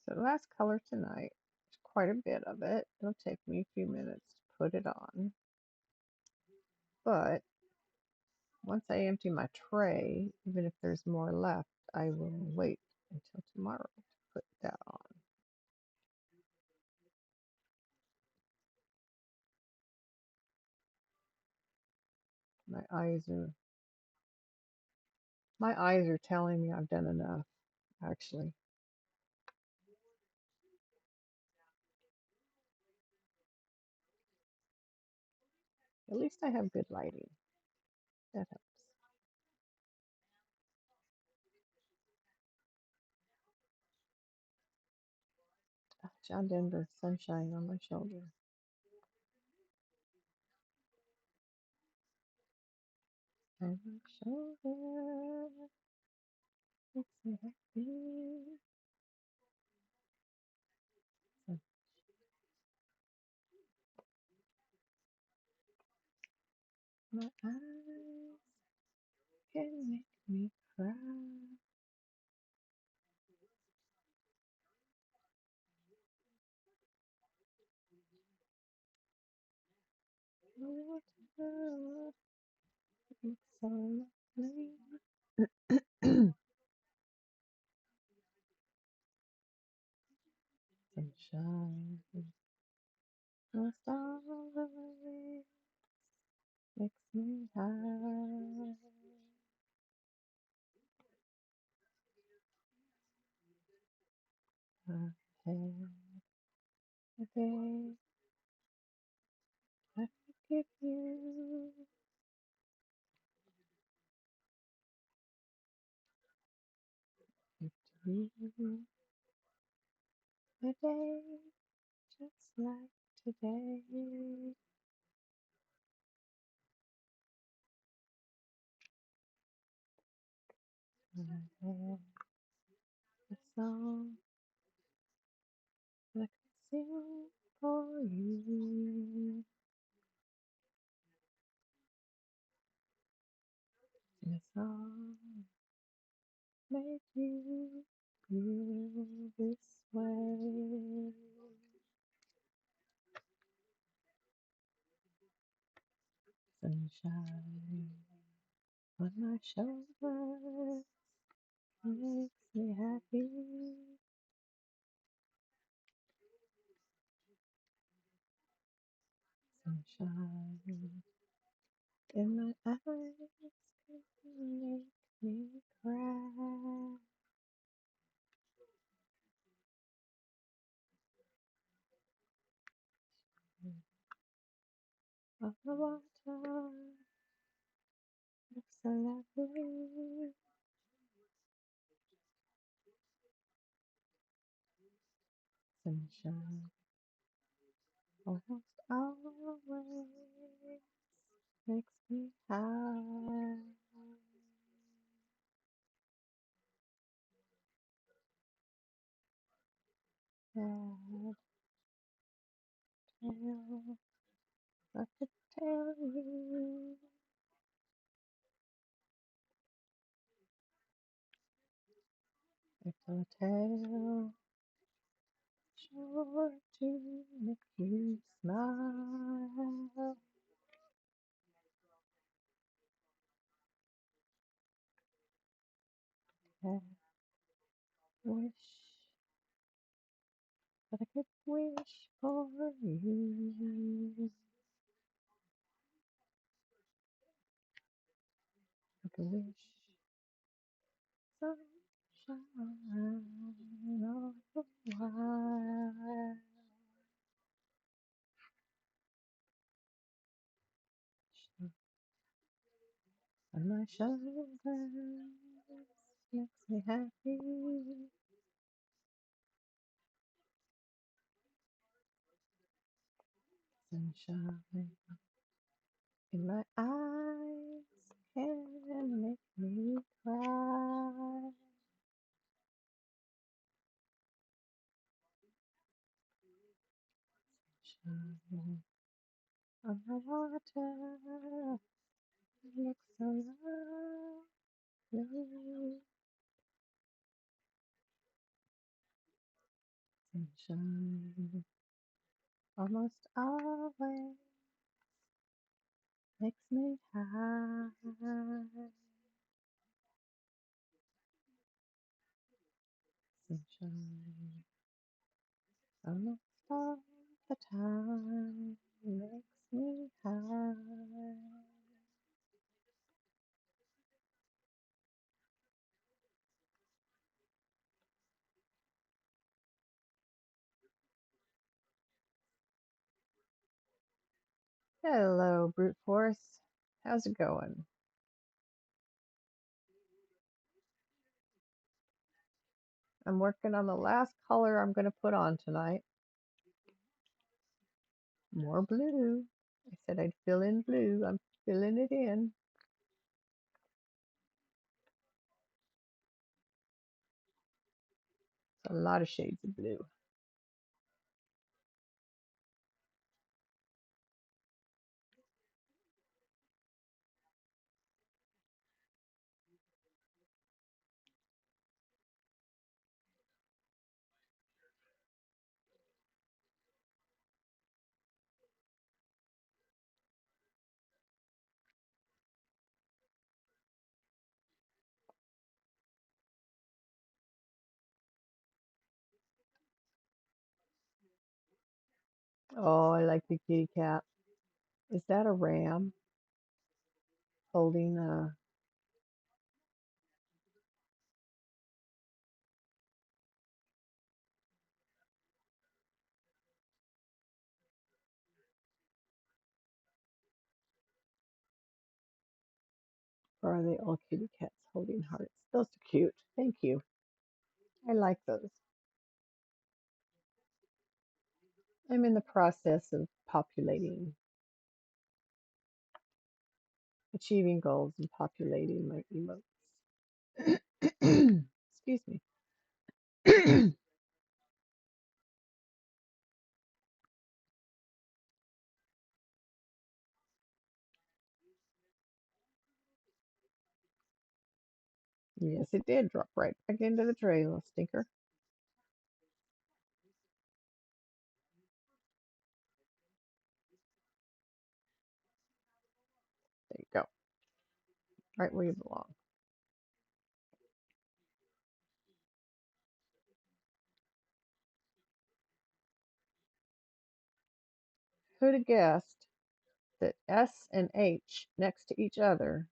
So the last color tonight, there's quite a bit of it. It'll take me a few minutes to put it on. But once I empty my tray, even if there's more left, I will wait until tomorrow to put that on. My eyes are telling me I've done enough, actually. At least I have good lighting. That helps. John Denver, sunshine on my shoulder. On my shoulder makes me happy. So my eyes can make me cry. Water looks so lovely. Sunshine, the starlight makes me high. I had a day I forgive you. Victory, a day just like today. I had a song that I could sing for you. And a song made you feel this way. Sunshine on my shoulder makes me happy. Sunshine in my eyes can make me cry. On the water looks so lovely. Sunshine almost always makes me high. That tale I could tell you. It's a tale sure to make you smile. I wish that I could wish for you. I could wish sunshine all the while. On my shoulders makes me happy. Sunshine in my eyes can make me cry. Sunshine on the water looks so lovely. Sunshine almost always makes me high. Sunshine almost all the time makes me high. Hello, brute force. How's it going? I'm working on the last color I'm going to put on tonight. More blue. I said I'd fill in blue. I'm filling it in. It's a lot of shades of blue. Oh, I like the kitty cat. Is that a ram holding a, or are they all kitty cats holding hearts? Those are cute. Thank you. I like those. I'm in the process of populating, achieving goals and populating my emotes. Excuse me. Yes, it did drop right back into the trail, stinker. There you go. Right where you belong. Who'd have guessed that S and H next to each other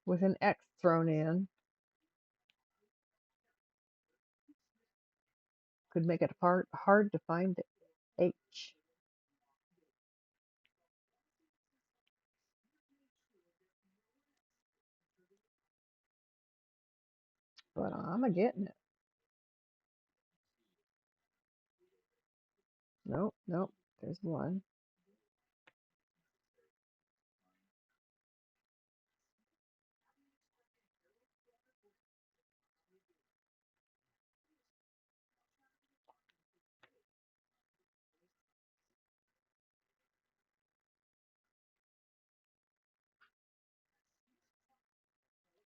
with an X thrown in could make it hard to find the H. But I'm a getting it. Nope, nope. There's one.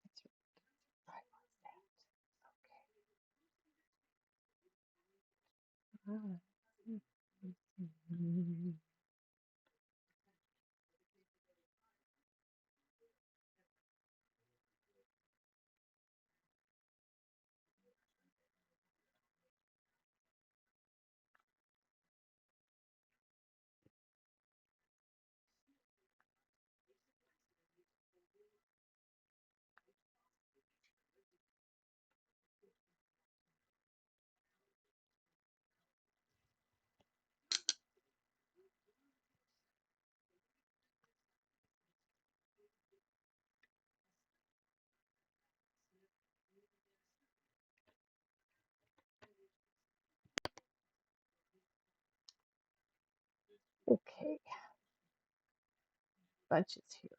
That's right. Okay. Okay. Bunches here.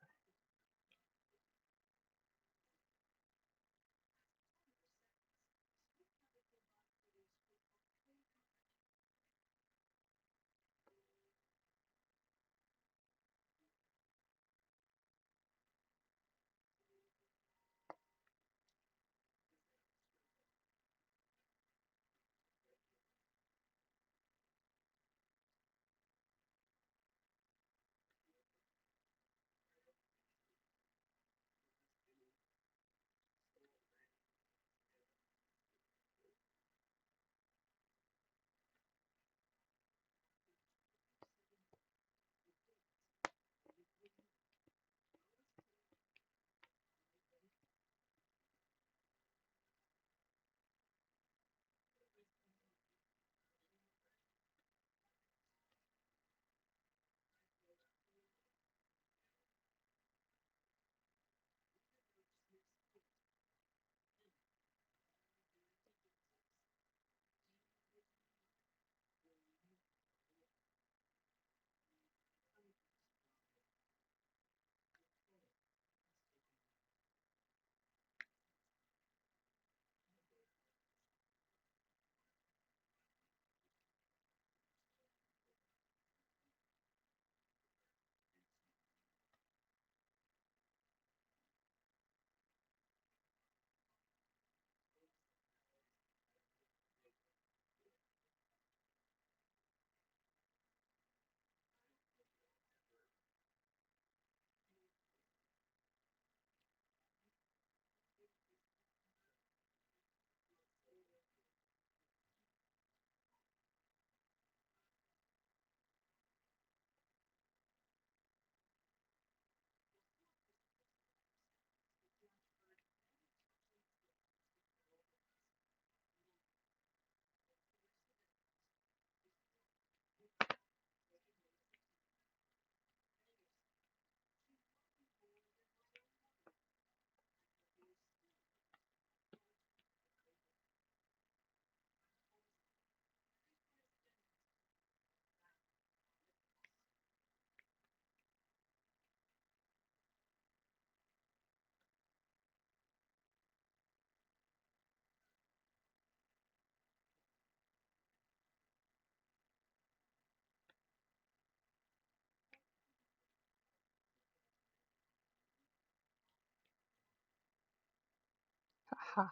Ha!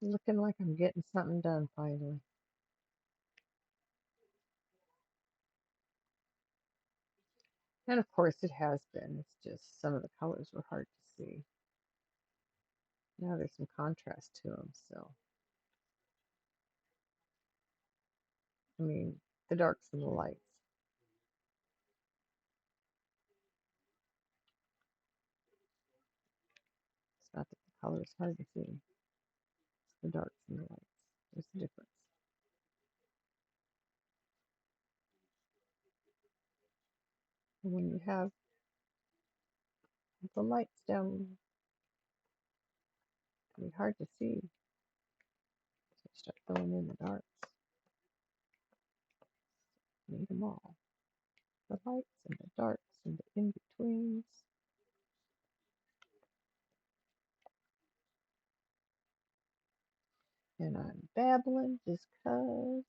Looking like I'm getting something done finally. And of course it has been. It's just some of the colors were hard to see. Now there's some contrast to them, so I mean, the darks and the lights. It's not that the color is hard to see. It's the darks and the lights. There's a difference. And when you have the lights down, it can be hard to see. So you start filling in the darks. Need them all. The lights and the darks and the in-betweens. And I'm babbling just 'cause.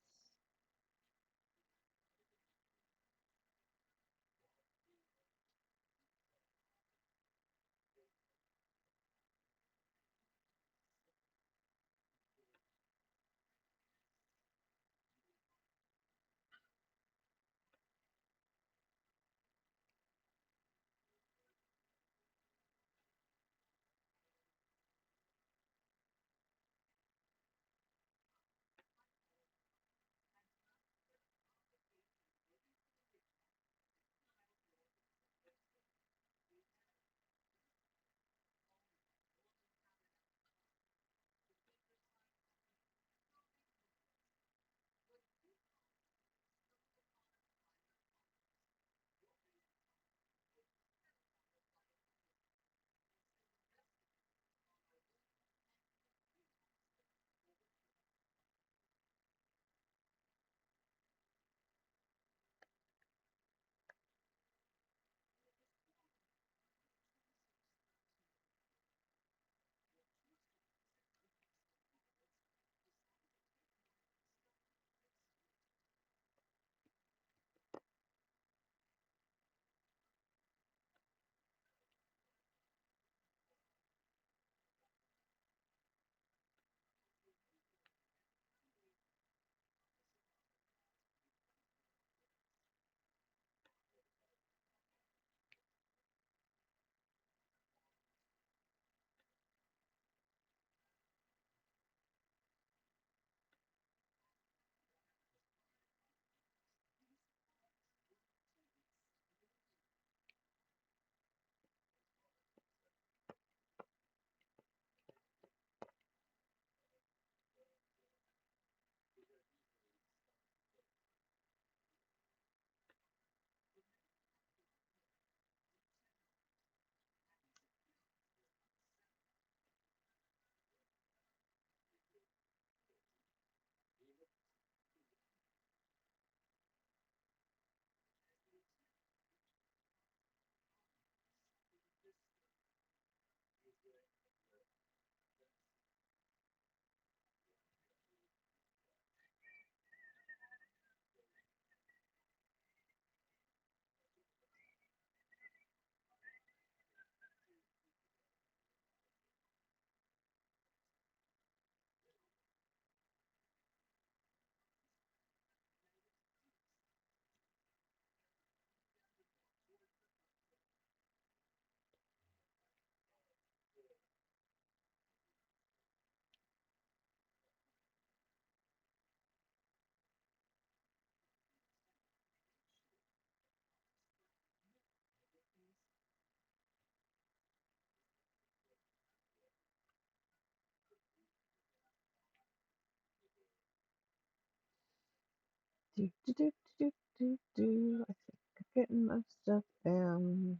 Do, do, do, do, do, do. I think I'm getting my stuff down.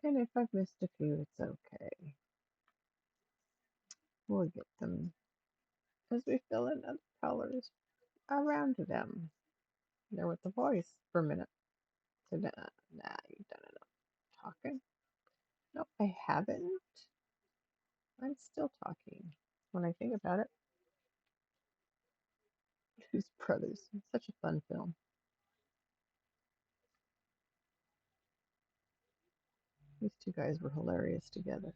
And if I've missed a few, it's okay. We'll get them as we fill in other colors around them. There with the voice for a minute. So, nah, you've done enough talking. No, I haven't. I'm still talking. When I think about it, Blues Brothers. Such a fun film. These two guys were hilarious together.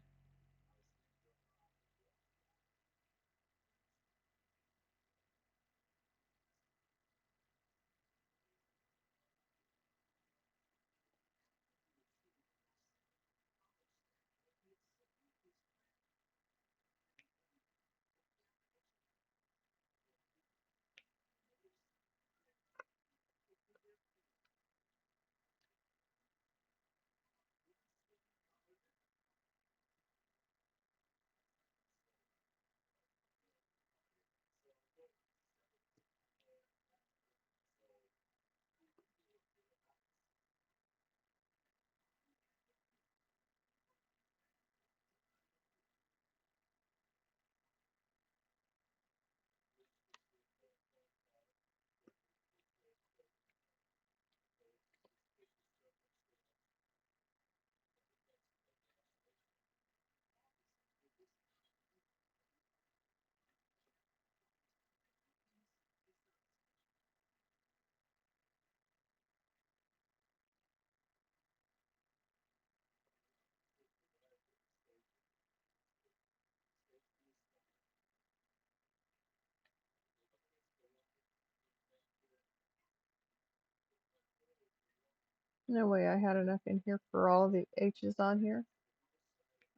No way I had enough in here for all the H's on here.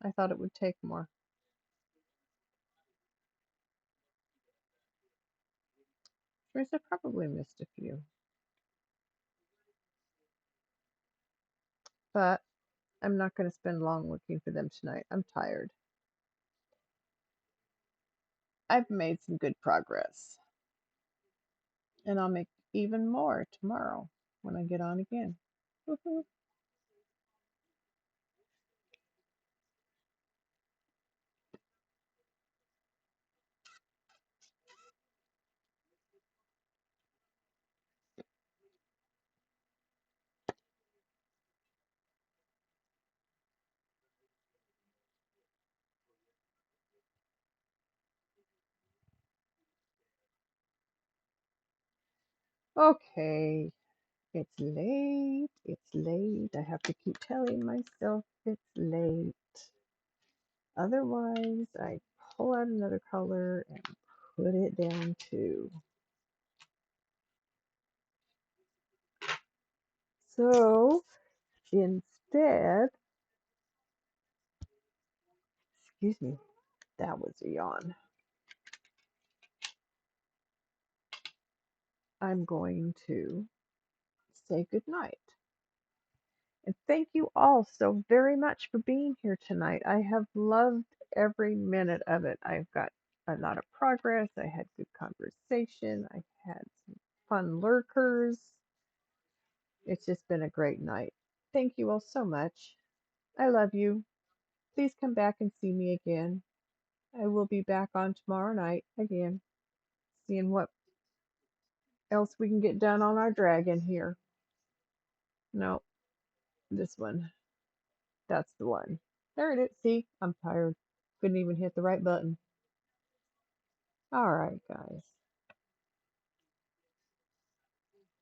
I thought it would take more. Which means I probably missed a few. But I'm not going to spend long looking for them tonight. I'm tired. I've made some good progress. And I'll make even more tomorrow when I get on again. Woohoo. Okay, it's late. It's late. I have to keep telling myself it's late. Otherwise, I pull out another color and put it down too. So instead, excuse me, that was a yawn. I'm going to say goodnight. And thank you all so very much for being here tonight. I have loved every minute of it. I've got a lot of progress. I had good conversation. I had some fun lurkers. It's just been a great night. Thank you all so much. I love you. Please come back and see me again. I will be back on tomorrow night again, seeing what else we can get done on our dragon here. No, this one. That's the one. There it is. See, I'm tired. Couldn't even hit the right button. All right, guys.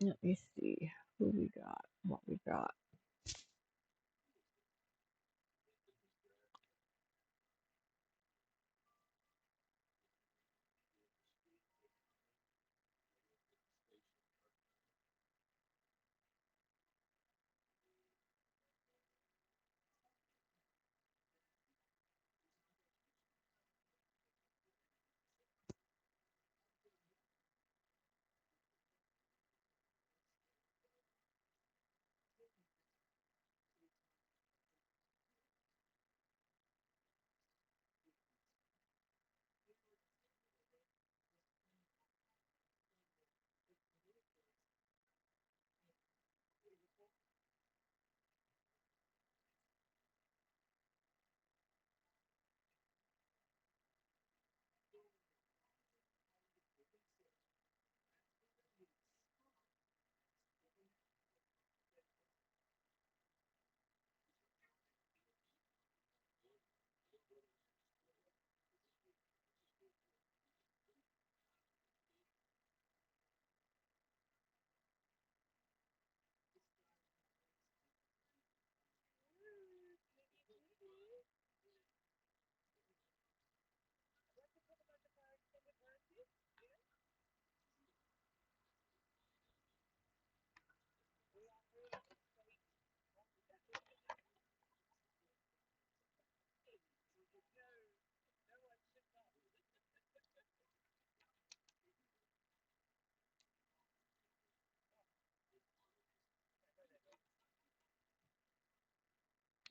Let me see who we got, what we got.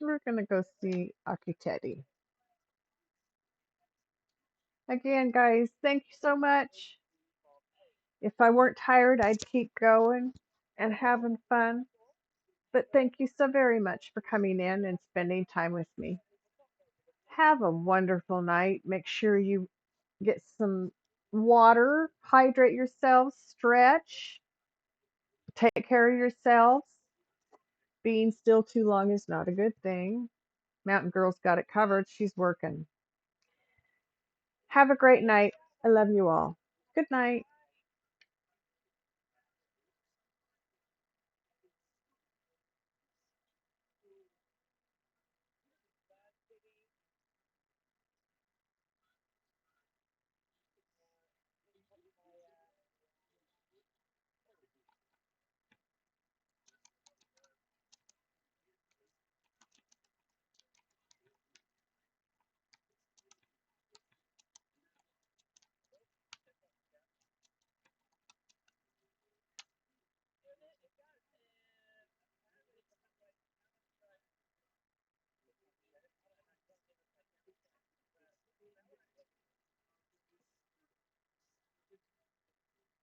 We're going to go see Akitedi. Again, guys, thank you so much. If I weren't tired, I'd keep going and having fun. But thank you so very much for coming in and spending time with me. Have a wonderful night. Make sure you get some water, hydrate yourselves, stretch, take care of yourselves. Being still too long is not a good thing. Mountain Girl's got it covered. She's working. Have a great night. I love you all. Good night.